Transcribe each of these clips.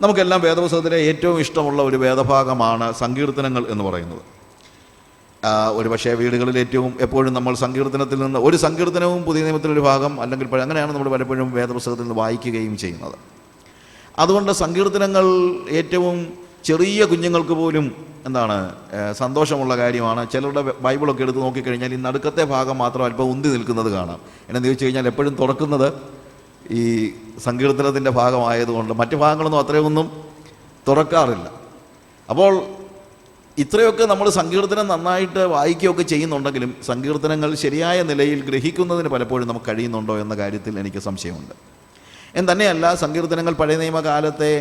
നമുക്കെല്ലാം വേദപുസ്തകത്തിലെ ഏറ്റവും ഇഷ്ടമുള്ള ഒരു വേദഭാഗമാണ് സങ്കീർത്തനങ്ങൾ എന്ന് പറയുന്നത്. ഒരു പക്ഷേ വീടുകളിൽ എപ്പോഴും നമ്മൾ സങ്കീർത്തനത്തിൽ നിന്ന് ഒരു സങ്കീർത്തനവും പുതിയ നിയമത്തിലൊരു ഭാഗം അല്ലെങ്കിൽ അങ്ങനെയാണ് നമ്മൾ പലപ്പോഴും വേദപുസ്തകത്തിൽ നിന്ന് വായിക്കുകയും ചെയ്യുന്നത്. അതുകൊണ്ട് സങ്കീർത്തനങ്ങൾ ഏറ്റവും ചെറിയ കുഞ്ഞുങ്ങൾക്ക് പോലും സന്തോഷമുള്ള കാര്യമാണ്. ചിലരുടെ ബൈബിളൊക്കെ എടുത്ത് നോക്കിക്കഴിഞ്ഞാൽ ഈ നടുക്കത്തെ ഭാഗം മാത്രം അല്പം ഉന്തി നിൽക്കുന്നത് കാണാം. എന്നു ചോദിച്ചു കഴിഞ്ഞാൽ എപ്പോഴും തുറക്കുന്നത് ഈ സങ്കീർത്തനത്തിൻ്റെ ഭാഗമായതുകൊണ്ട് മറ്റു ഭാഗങ്ങളൊന്നും അത്രയൊന്നും തുറക്കാറില്ല. അപ്പോൾ ഇത്രയൊക്കെ നമ്മൾ സങ്കീർത്തനം നന്നായിട്ട് വായിക്കുകയൊക്കെ ചെയ്യുന്നുണ്ടെങ്കിലും സങ്കീർത്തനങ്ങൾ ശരിയായ നിലയിൽ ഗ്രഹിക്കുന്നതിന് പലപ്പോഴും നമുക്ക് കഴിയുന്നുണ്ടോ എന്ന കാര്യത്തിൽ എനിക്ക് സംശയമുണ്ട്. തന്നെയല്ല, സങ്കീർത്തനങ്ങൾ പഴയ നിയമകാലത്തെ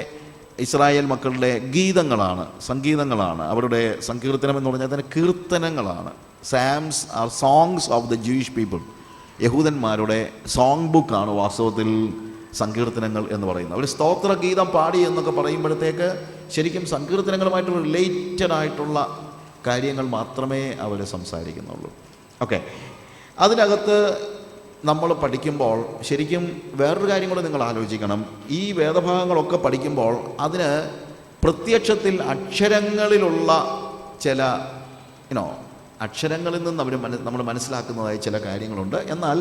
ഇസ്രായേൽ മക്കളുടെ ഗീതങ്ങളാണ്, സംഗീതങ്ങളാണ്. അവരുടെ സങ്കീർത്തനം എന്ന് പറഞ്ഞാൽ തന്നെ കീർത്തനങ്ങളാണ്. Psalms are songs of the Jewish people. യഹൂദന്മാരുടെ സോങ് ബുക്കാണ് വാസ്തവത്തിൽ സങ്കീർത്തനങ്ങൾ എന്ന് പറയുന്നത്. അവർ സ്തോത്രഗീതം പാടി എന്നൊക്കെ പറയുമ്പോഴത്തേക്ക് ശരിക്കും സങ്കീർത്തനങ്ങളുമായിട്ട് റിലേറ്റഡ് ആയിട്ടുള്ള കാര്യങ്ങൾ മാത്രമേ അവർ സംസാരിക്കുന്നുള്ളൂ. ഓക്കെ, അതിനകത്ത് നമ്മൾ പഠിക്കുമ്പോൾ ശരിക്കും വേറൊരു കാര്യം കൂടെ നിങ്ങൾ ആലോചിക്കണം. ഈ വേദഭാഗങ്ങളൊക്കെ പഠിക്കുമ്പോൾ അതിന് പ്രത്യക്ഷത്തിൽ അക്ഷരങ്ങളിലുള്ള ചില അക്ഷരങ്ങളിൽ നിന്ന് നമ്മൾ മനസ്സിലാക്കുന്നതായ ചില കാര്യങ്ങളുണ്ട്. എന്നാൽ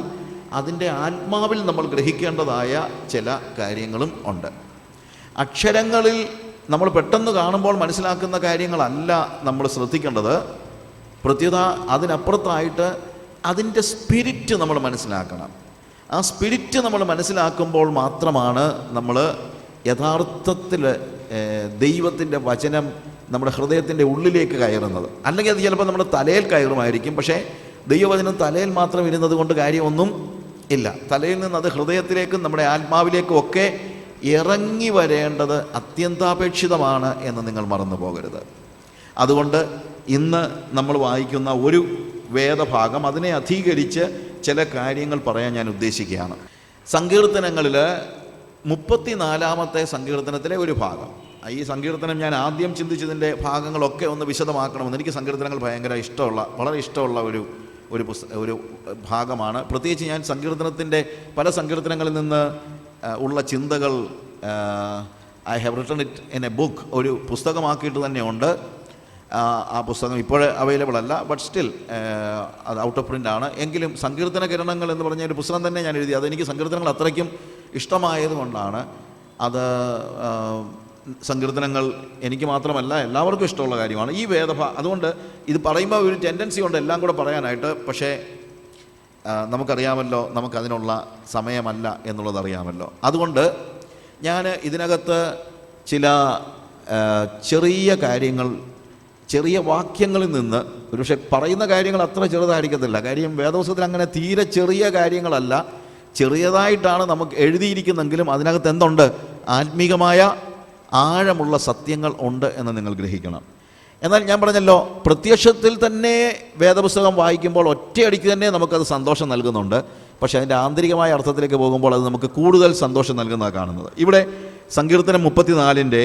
അതിൻ്റെ ആത്മാവിൽ നമ്മൾ ഗ്രഹിക്കേണ്ടതായ ചില കാര്യങ്ങളും ഉണ്ട്. അക്ഷരങ്ങളിൽ നമ്മൾ പെട്ടെന്ന് കാണുമ്പോൾ മനസ്സിലാക്കുന്ന കാര്യങ്ങളല്ല നമ്മൾ ശ്രദ്ധിക്കേണ്ടത്. പ്രത്യേകത അതിനപ്പുറത്തായിട്ട് അതിൻ്റെ സ്പിരിറ്റ് നമ്മൾ മനസ്സിലാക്കണം. ആ സ്പിരിറ്റ് നമ്മൾ മനസ്സിലാക്കുമ്പോൾ മാത്രമാണ് നമ്മൾ യഥാർത്ഥത്തിൽ ദൈവത്തിൻ്റെ വചനം നമ്മുടെ ഹൃദയത്തിൻ്റെ ഉള്ളിലേക്ക് കയറുന്നത്. അല്ലെങ്കിൽ അത് ചിലപ്പോൾ നമ്മുടെ തലയിൽ കയറുമായിരിക്കും. പക്ഷേ ദൈവവചനം തലയിൽ മാത്രം ഇരുന്നത് കൊണ്ട് കാര്യമൊന്നും ഇല്ല. തലയിൽ നിന്ന് അത് ഹൃദയത്തിലേക്കും നമ്മുടെ ആത്മാവിലേക്കും ഒക്കെ ഇറങ്ങി വരേണ്ടത് അത്യന്താപേക്ഷിതമാണ് എന്ന് നിങ്ങൾ മറന്നു പോകരുത്. അതുകൊണ്ട് ഇന്ന് നമ്മൾ വായിക്കുന്ന ഒരു വേദഭാഗം അതിനെ അധീകരിച്ച് ചില കാര്യങ്ങൾ പറയാൻ ഞാൻ ഉദ്ദേശിക്കുകയാണ്. സങ്കീർത്തനങ്ങളിൽ 34-ാമത്തെ സങ്കീർത്തനത്തിലെ ഒരു ഭാഗം. ഈ സങ്കീർത്തനം ഞാൻ ആദ്യം ചിന്തിച്ചതിൻ്റെ ഭാഗങ്ങളൊക്കെ ഒന്ന് വിശദമാക്കണമെന്ന്. എനിക്ക് സങ്കീർത്തനങ്ങൾ ഭയങ്കര വളരെ ഇഷ്ടമുള്ള ഒരു ഭാഗമാണ്. പ്രത്യേകിച്ച് ഞാൻ സങ്കീർത്തനത്തിൻ്റെ പല സങ്കീർത്തനങ്ങളിൽ നിന്ന് ഉള്ള ചിന്തകൾ I have written it in A book, ഒരു പുസ്തകമാക്കിയിട്ട് തന്നെയുണ്ട്. ആ പുസ്തകം ഇപ്പോൾ അവൈലബിൾ അല്ല, ബട്ട് സ്റ്റിൽ അത് ഔട്ട് ഓഫ് പ്രിൻ്റ് ആണ്. എങ്കിലും സങ്കീർത്തന കിരണങ്ങൾ എന്ന് പറഞ്ഞ ഒരു പുസ്തകം തന്നെ ഞാൻ എഴുതി. അതെനിക്ക് സങ്കീർത്തനങ്ങൾ അത്രയ്ക്കും ഇഷ്ടമായതുകൊണ്ടാണ്. അത് സങ്കീർത്തനങ്ങൾ എനിക്ക് മാത്രമല്ല എല്ലാവർക്കും ഇഷ്ടമുള്ള കാര്യമാണ് ഈ അതുകൊണ്ട് ഇത് പറയുമ്പോൾ ഒരു ടെൻഡൻസി ഉണ്ട് എല്ലാം കൂടെ പറയാനായിട്ട്. പക്ഷേ നമുക്കറിയാമല്ലോ, നമുക്കതിനുള്ള സമയമല്ല എന്നുള്ളതറിയാമല്ലോ. അതുകൊണ്ട് ഞാൻ ഇതിനകത്ത് ചില ചെറിയ കാര്യങ്ങൾ, ചെറിയ വാക്യങ്ങളിൽ നിന്ന്, ഒരുപക്ഷെ പറയുന്ന കാര്യങ്ങൾ അത്ര ചെറുതായിരിക്കത്തില്ല. കാര്യം വേദപുസ്തകത്തിൽ അങ്ങനെ തീരെ ചെറിയ കാര്യങ്ങളല്ല, ചെറിയതായിട്ടാണ് നമുക്ക് എഴുതിയിരിക്കുന്നെങ്കിലും അതിനകത്ത് എന്തുണ്ട്? ആത്മീകമായ ആഴമുള്ള സത്യങ്ങൾ ഉണ്ട് എന്ന് നിങ്ങൾ ഗ്രഹിക്കണം. എന്നാൽ ഞാൻ പറഞ്ഞല്ലോ, പ്രത്യക്ഷത്തിൽ തന്നെ വേദപുസ്തകം വായിക്കുമ്പോൾ ഒറ്റയടിക്ക് തന്നെ നമുക്കത് സന്തോഷം നൽകുന്നുണ്ട്. പക്ഷേ അതിൻ്റെ ആന്തരികമായ അർത്ഥത്തിലേക്ക് പോകുമ്പോൾ അത് നമുക്ക് കൂടുതൽ സന്തോഷം നൽകുന്നതാണ് കാണുന്നത്. ഇവിടെ സങ്കീർത്തനം 34-ന്റെ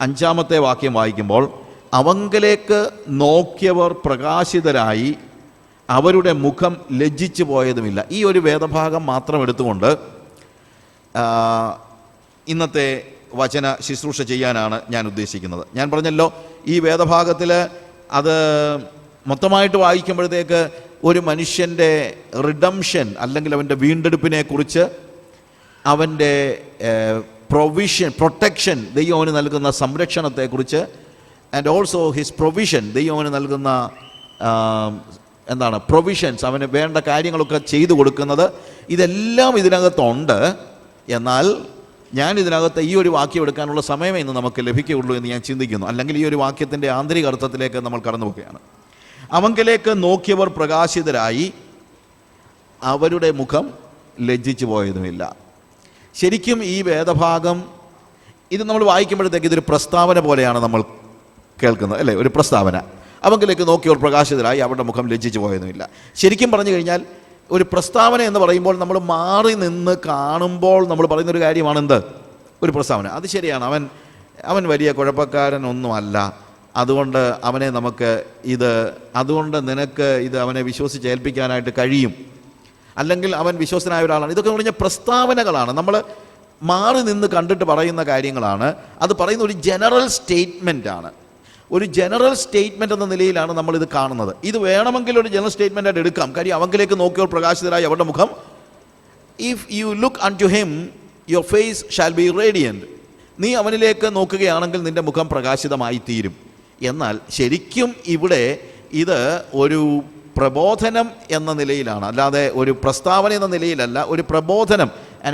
5-ാമത്തെ വാക്യം വായിക്കുമ്പോൾ, അവങ്കലേക്ക് നോക്കിയവർ പ്രകാശിതരായി, അവരുടെ മുഖം ലജ്ജിച്ചു പോയതുമില്ല. ഈ ഒരു വേദഭാഗം മാത്രം എടുത്തുകൊണ്ട് ഇന്നത്തെ വചന ശുശ്രൂഷ ചെയ്യാനാണ് ഞാൻ ഉദ്ദേശിക്കുന്നത്. ഞാൻ പറഞ്ഞല്ലോ, ഈ വേദഭാഗത്തിൽ അത് മൊത്തമായിട്ട് വായിക്കുമ്പോഴത്തേക്ക് ഒരു മനുഷ്യൻ്റെ റിഡംഷൻ അല്ലെങ്കിൽ അവൻ്റെ വീണ്ടെടുപ്പിനെ കുറിച്ച്, അവൻ്റെ പ്രൊട്ടക്ഷൻ, ദൈവം അവന് നൽകുന്ന സംരക്ഷണത്തെക്കുറിച്ച്, ആൻഡ് ഓൾസോ ഹിസ് പ്രൊവിഷൻ, ദൈവം അവന് നൽകുന്ന പ്രൊവിഷൻസ്, അവന് വേണ്ട കാര്യങ്ങളൊക്കെ ചെയ്തു കൊടുക്കുന്നത്, ഇതെല്ലാം ഇതിനകത്തുണ്ട്. എന്നാൽ ഞാൻ ഇതിനകത്ത് ഈ ഒരു വാക്യം എടുക്കാനുള്ള സമയമേ ഇന്ന് നമുക്ക് ലഭിക്കുകയുള്ളൂ എന്ന് ഞാൻ ചിന്തിക്കുന്നു. അല്ലെങ്കിൽ ഈ ഒരു വാക്യത്തിൻ്റെ ആന്തരിക അർത്ഥത്തിലേക്ക് നമ്മൾ കടന്നു പോവുകയാണ്. അവങ്കലേക്ക് നോക്കിയവർ പ്രകാശിതരായി, അവരുടെ മുഖം ലജ്ജിച്ചു പോയതുമില്ല. ശരിക്കും ഈ വേദഭാഗം ഇത് നമ്മൾ വായിക്കുമ്പോഴത്തേക്ക് ഇതൊരു പ്രസ്താവന പോലെയാണ് നമ്മൾ കേൾക്കുന്നത്, അല്ലേ? ഒരു പ്രസ്താവന. അവങ്കിലേക്ക് നോക്കിയവർ പ്രകാശിതരായി, അവരുടെ മുഖം ലജ്ജിച്ചു പോയതുമില്ല. ശരിക്കും പറഞ്ഞു കഴിഞ്ഞാൽ ഒരു പ്രസ്താവന എന്ന് പറയുമ്പോൾ നമ്മൾ മാറി നിന്ന് കാണുമ്പോൾ നമ്മൾ പറയുന്നൊരു കാര്യമാണ് എന്ത്? ഒരു പ്രസ്താവന. അത് ശരിയാണ്, അവൻ വലിയ കുഴപ്പക്കാരനൊന്നുമല്ല, അതുകൊണ്ട് അവനെ നമുക്ക് അതുകൊണ്ട് നിനക്ക് അവനെ വിശ്വസിച്ചേൽപ്പിക്കാനായിട്ട് കഴിയും, അല്ലെങ്കിൽ അവൻ വിശ്വസ്തനായ ഒരാളാണ്. ഇതൊക്കെ പറഞ്ഞ പ്രസ്താവനകളാണ്. നമ്മൾ മാറി നിന്ന് കണ്ടിട്ട് പറയുന്ന കാര്യങ്ങളാണ്. അത് പറയുന്ന ഒരു ജനറൽ സ്റ്റേറ്റ്മെൻ്റ് ആണ്. ഒരു ജനറൽ സ്റ്റേറ്റ്മെൻ്റ് എന്ന നിലയിലാണ് നമ്മളിത് കാണുന്നത്. ഇത് വേണമെങ്കിൽ ഒരു ജനറൽ സ്റ്റേറ്റ്മെൻ്റ് ആയിട്ട് എടുക്കാം. കാര്യം അവങ്കിലേക്ക് നോക്കിയവർ പ്രകാശിതരായി അവരുടെ മുഖം, if you look unto him your face shall be radiant. നീ അവനിലേക്ക് നോക്കുകയാണെങ്കിൽ നിൻ്റെ മുഖം പ്രകാശിതമായി തീരും. എന്നാൽ ശരിക്കും ഇവിടെ ഇത് ഒരു പ്രബോധനം എന്ന നിലയിലാണ്, അല്ലാതെ ഒരു പ്രസ്താവന എന്ന നിലയിലല്ല. ഒരു പ്രബോധനം, ആൻ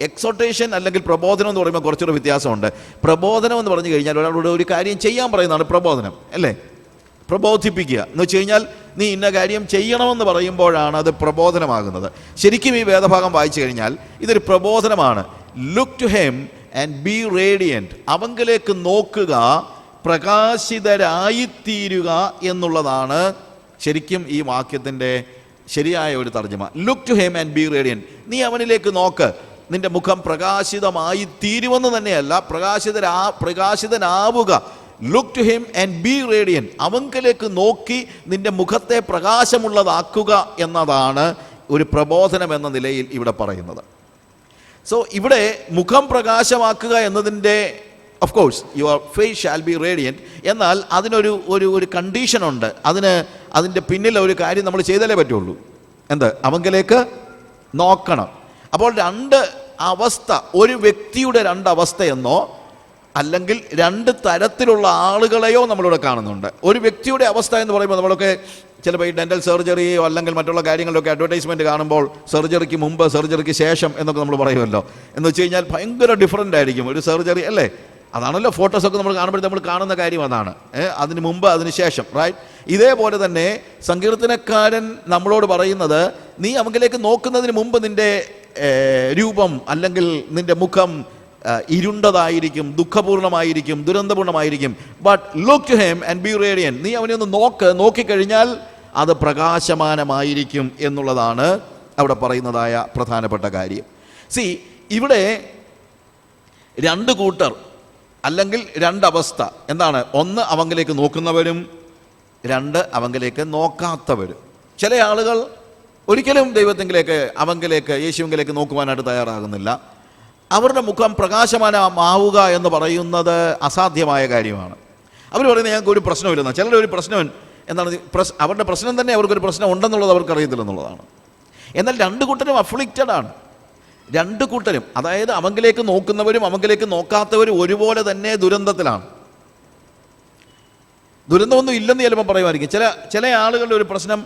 എക്സോട്ടേഷൻ അല്ലെങ്കിൽ പ്രബോധനം എന്ന് പറയുമ്പോൾ കുറച്ചുകൂടെ വ്യത്യാസമുണ്ട്. പ്രബോധനം എന്ന് പറഞ്ഞു കഴിഞ്ഞാൽ ഒരാളോട് ഒരു കാര്യം ചെയ്യാൻ പറയുന്നതാണ് പ്രബോധനം, അല്ലേ? പ്രബോധിപ്പിക്കുക എന്ന് വെച്ച് കഴിഞ്ഞാൽ നീ ഇന്ന കാര്യം ചെയ്യണമെന്ന് പറയുമ്പോഴാണ് അത് പ്രബോധനമാകുന്നത്. ശരിക്കും ഈ വേദഭാഗം വായിച്ചു കഴിഞ്ഞാൽ ഇതൊരു പ്രബോധനമാണ്. Look to him and be radiant. അവങ്കിലേക്ക് നോക്കുക, പ്രകാശിതരായിത്തീരുക എന്നുള്ളതാണ് ശരിക്കും ഈ വാക്യത്തിൻ്റെ ശരിയായ ഒരു തർജ്ജമ. Look to him and be radiant. നീ അവനിലേക്ക് നോക്ക്, നിന്റെ മുഖം പ്രകാശിതമായി തീരുമെന്ന് തന്നെയല്ല, പ്രകാശിതനാവുക. Look to him and be radiant. അവങ്കിലേക്ക് നോക്കി നിന്റെ മുഖത്തെ പ്രകാശമുള്ളതാക്കുക എന്നതാണ് ഒരു പ്രബോധനം എന്ന നിലയിൽ ഇവിടെ പറയുന്നത്. സോ ഇവിടെ മുഖം പ്രകാശമാക്കുക എന്നതിൻ്റെ of course your face shall be radiant. എന്നാൽ അതിനൊരു ഒരു കണ്ടീഷനുണ്ട്. അതിൻ്റെ പിന്നിൽ ഒരു കാര്യം നമ്മൾ ചെയ്താലേ പറ്റുള്ളൂ. എന്ത്? അവങ്കിലേക്ക് നോക്കണം. അപ്പോൾ രണ്ട് അവസ്ഥ, ഒരു വ്യക്തിയുടെ രണ്ട് അവസ്ഥയെന്നോ അല്ലെങ്കിൽ രണ്ട് തരത്തിലുള്ള ആളുകളെയോ നമ്മളിവിടെ കാണുന്നുണ്ട്. ഒരു വ്യക്തിയുടെ അവസ്ഥ എന്ന് പറയുമ്പോൾ നമ്മളൊക്കെ ചിലപ്പോൾ ഈ ഡെൻ്റൽ സർജറിയോ അല്ലെങ്കിൽ മറ്റുള്ള കാര്യങ്ങളിലൊക്കെ അഡ്വർടൈസ്മെൻറ്റ് കാണുമ്പോൾ സർജറിക്ക് മുമ്പ്, സർജറിക്ക് ശേഷം എന്നൊക്കെ നമ്മൾ പറയുമല്ലോ. എന്ന് വെച്ച് കഴിഞ്ഞാൽ ഭയങ്കര ഡിഫറൻ്റ് ആയിരിക്കും ഒരു സർജറി, അല്ലേ? അതാണല്ലോ ഫോട്ടോസൊക്കെ നമ്മൾ കാണുമ്പോഴേ നമ്മൾ കാണുന്ന കാര്യം അതാണ്. അതിന് മുമ്പ് അതിന് ശേഷം, റൈറ്റ്? ഇതേപോലെ തന്നെ സങ്കീർത്തനക്കാരൻ നമ്മളോട് പറയുന്നത്, നീ അവങ്കിലേക്ക് നോക്കുന്നതിന് മുമ്പ് നിൻ്റെ രൂപം അല്ലെങ്കിൽ നിൻ്റെ മുഖം ഇരുണ്ടതായിരിക്കും, ദുഃഖപൂർണമായിരിക്കും, ദുരന്തപൂർണമായിരിക്കും. But look to him and be radiant. നീ അവനെ ഒന്ന് നോക്കിക്കഴിഞ്ഞാൽ അത് പ്രകാശമാനമായിരിക്കും എന്നുള്ളതാണ് അവിടെ പറയുന്നതായ പ്രധാനപ്പെട്ട കാര്യം. സി, ഇവിടെ രണ്ട് കൂട്ടർ അല്ലെങ്കിൽ രണ്ടവസ്ഥ എന്താണ്? ഒന്ന് അവങ്കിലേക്ക് നോക്കുന്നവരും, രണ്ട് അവങ്കിലേക്ക് നോക്കാത്തവരും. ചില ആളുകൾ ഒരിക്കലും ദൈവത്തിങ്കിലേക്ക്, അവങ്കിലേക്ക്, യേശുവിലേക്ക് നോക്കുവാനായിട്ട് തയ്യാറാകുന്നില്ല. അവരുടെ മുഖം പ്രകാശമാനമാവുക എന്ന് പറയുന്നത് അസാധ്യമായ കാര്യമാണ്. അവർ പറയുന്നത് ഞങ്ങൾക്ക് ഒരു പ്രശ്നമില്ലെന്നാണ്. ചിലരുടെ ഒരു പ്രശ്നം എന്താണ്? അവരുടെ പ്രശ്നം തന്നെ അവർക്കൊരു പ്രശ്നം ഉണ്ടെന്നുള്ളത് അവർക്കറിയത്തില്ലെന്നുള്ളതാണ്. എന്നാൽ രണ്ട് കൂട്ടരും അഫ്ലിക്റ്റഡ് ആണ്. രണ്ട് കൂട്ടരും, അതായത് അവങ്കിലേക്ക് നോക്കുന്നവരും അവങ്കിലേക്ക് നോക്കാത്തവരും ഒരുപോലെ തന്നെ ദുരന്തത്തിലാണ്. ദുരന്തമൊന്നും ഇല്ലെന്ന് ചിലപ്പോൾ പറയുമായിരിക്കും. ചില ആളുകളുടെ ഒരു പ്രശ്നം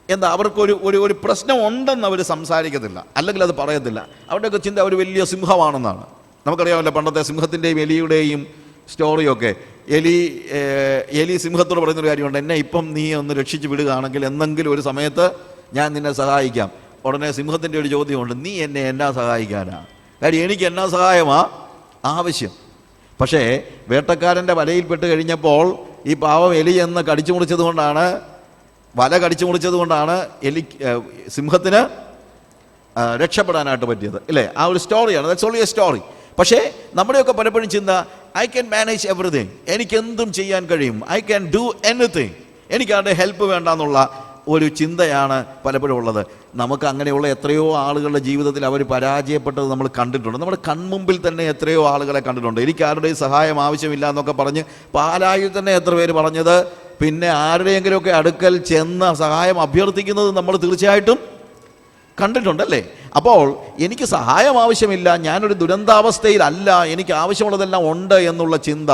എന്താ? അവർക്കൊരു ഒരു പ്രശ്നം ഉണ്ടെന്ന് അവർ സംസാരിക്കത്തില്ല, അല്ലെങ്കിൽ അത് പറയത്തില്ല. അവരുടെയൊക്കെ ചിന്ത അവർ വലിയ സിംഹമാണെന്നാണ്. നമുക്കറിയാമല്ലോ പണ്ടത്തെ സിംഹത്തിൻ്റെയും എലിയുടെയും സ്റ്റോറിയൊക്കെ. എലി സിംഹത്തോട് പറയുന്നൊരു കാര്യമുണ്ട്, എന്നെ ഇപ്പം നീ ഒന്ന് രക്ഷിച്ച് വിടുകയാണെങ്കിൽ എന്തെങ്കിലും ഒരു സമയത്ത് ഞാൻ നിന്നെ സഹായിക്കാം. ഉടനെ സിംഹത്തിൻ്റെ ഒരു ചോദ്യമുണ്ട്, നീ എന്നെ എന്നാ സഹായിക്കാനാ? കാര്യം എനിക്ക് എന്നാ സഹായമാ ആവശ്യം. പക്ഷേ വേട്ടക്കാരൻ്റെ വലയിൽപ്പെട്ട് കഴിഞ്ഞപ്പോൾ ഈ പാവം എലി എന്ന് കടിച്ചു മുറിച്ചത് കൊണ്ടാണ്, വല കടിച്ചു മുറിച്ചത് കൊണ്ടാണ് സിംഹത്തിന് രക്ഷപ്പെടാനായിട്ട് പറ്റിയത്, ഇല്ലേ? ആ ഒരു സ്റ്റോറിയാണ്. That's only a story. പക്ഷേ നമ്മുടെയൊക്കെ പലപ്പോഴും ചിന്ത, ഐ ക്യാൻ മാനേജ് എവറിഥിങ്, എനിക്കെന്തും ചെയ്യാൻ കഴിയും, ഐ ക്യാൻ ഡു എനിത്തിങ്, എനിക്ക് ആരുടെ ഹെൽപ്പ് വേണ്ടെന്നുള്ള ഒരു ചിന്തയാണ് പലപ്പോഴും ഉള്ളത്. നമുക്ക് അങ്ങനെയുള്ള എത്രയോ ആളുകളുടെ ജീവിതത്തിൽ അവർ പരാജയപ്പെട്ടത് നമ്മൾ കണ്ടിട്ടുണ്ട്. നമ്മുടെ കൺമുമ്പിൽ തന്നെ എത്രയോ ആളുകളെ കണ്ടിട്ടുണ്ട്. എനിക്ക് ആരുടെയും സഹായം ആവശ്യമില്ല എന്നൊക്കെ പറഞ്ഞ് പാലായിൽ തന്നെ എത്ര പേര് പറഞ്ഞത്, പിന്നെ ആരുടെയെങ്കിലുമൊക്കെ അടുക്കൽ ചെന്ന് സഹായം അഭ്യർത്ഥിക്കുന്നത് നമ്മൾ തീർച്ചയായിട്ടും കണ്ടിട്ടുണ്ടല്ലേ? അപ്പോൾ എനിക്ക് സഹായം ആവശ്യമില്ല, ഞാനൊരു ദുരന്താവസ്ഥയിലല്ല, എനിക്ക് ആവശ്യമുള്ളതെല്ലാം ഉണ്ട് എന്നുള്ള ചിന്ത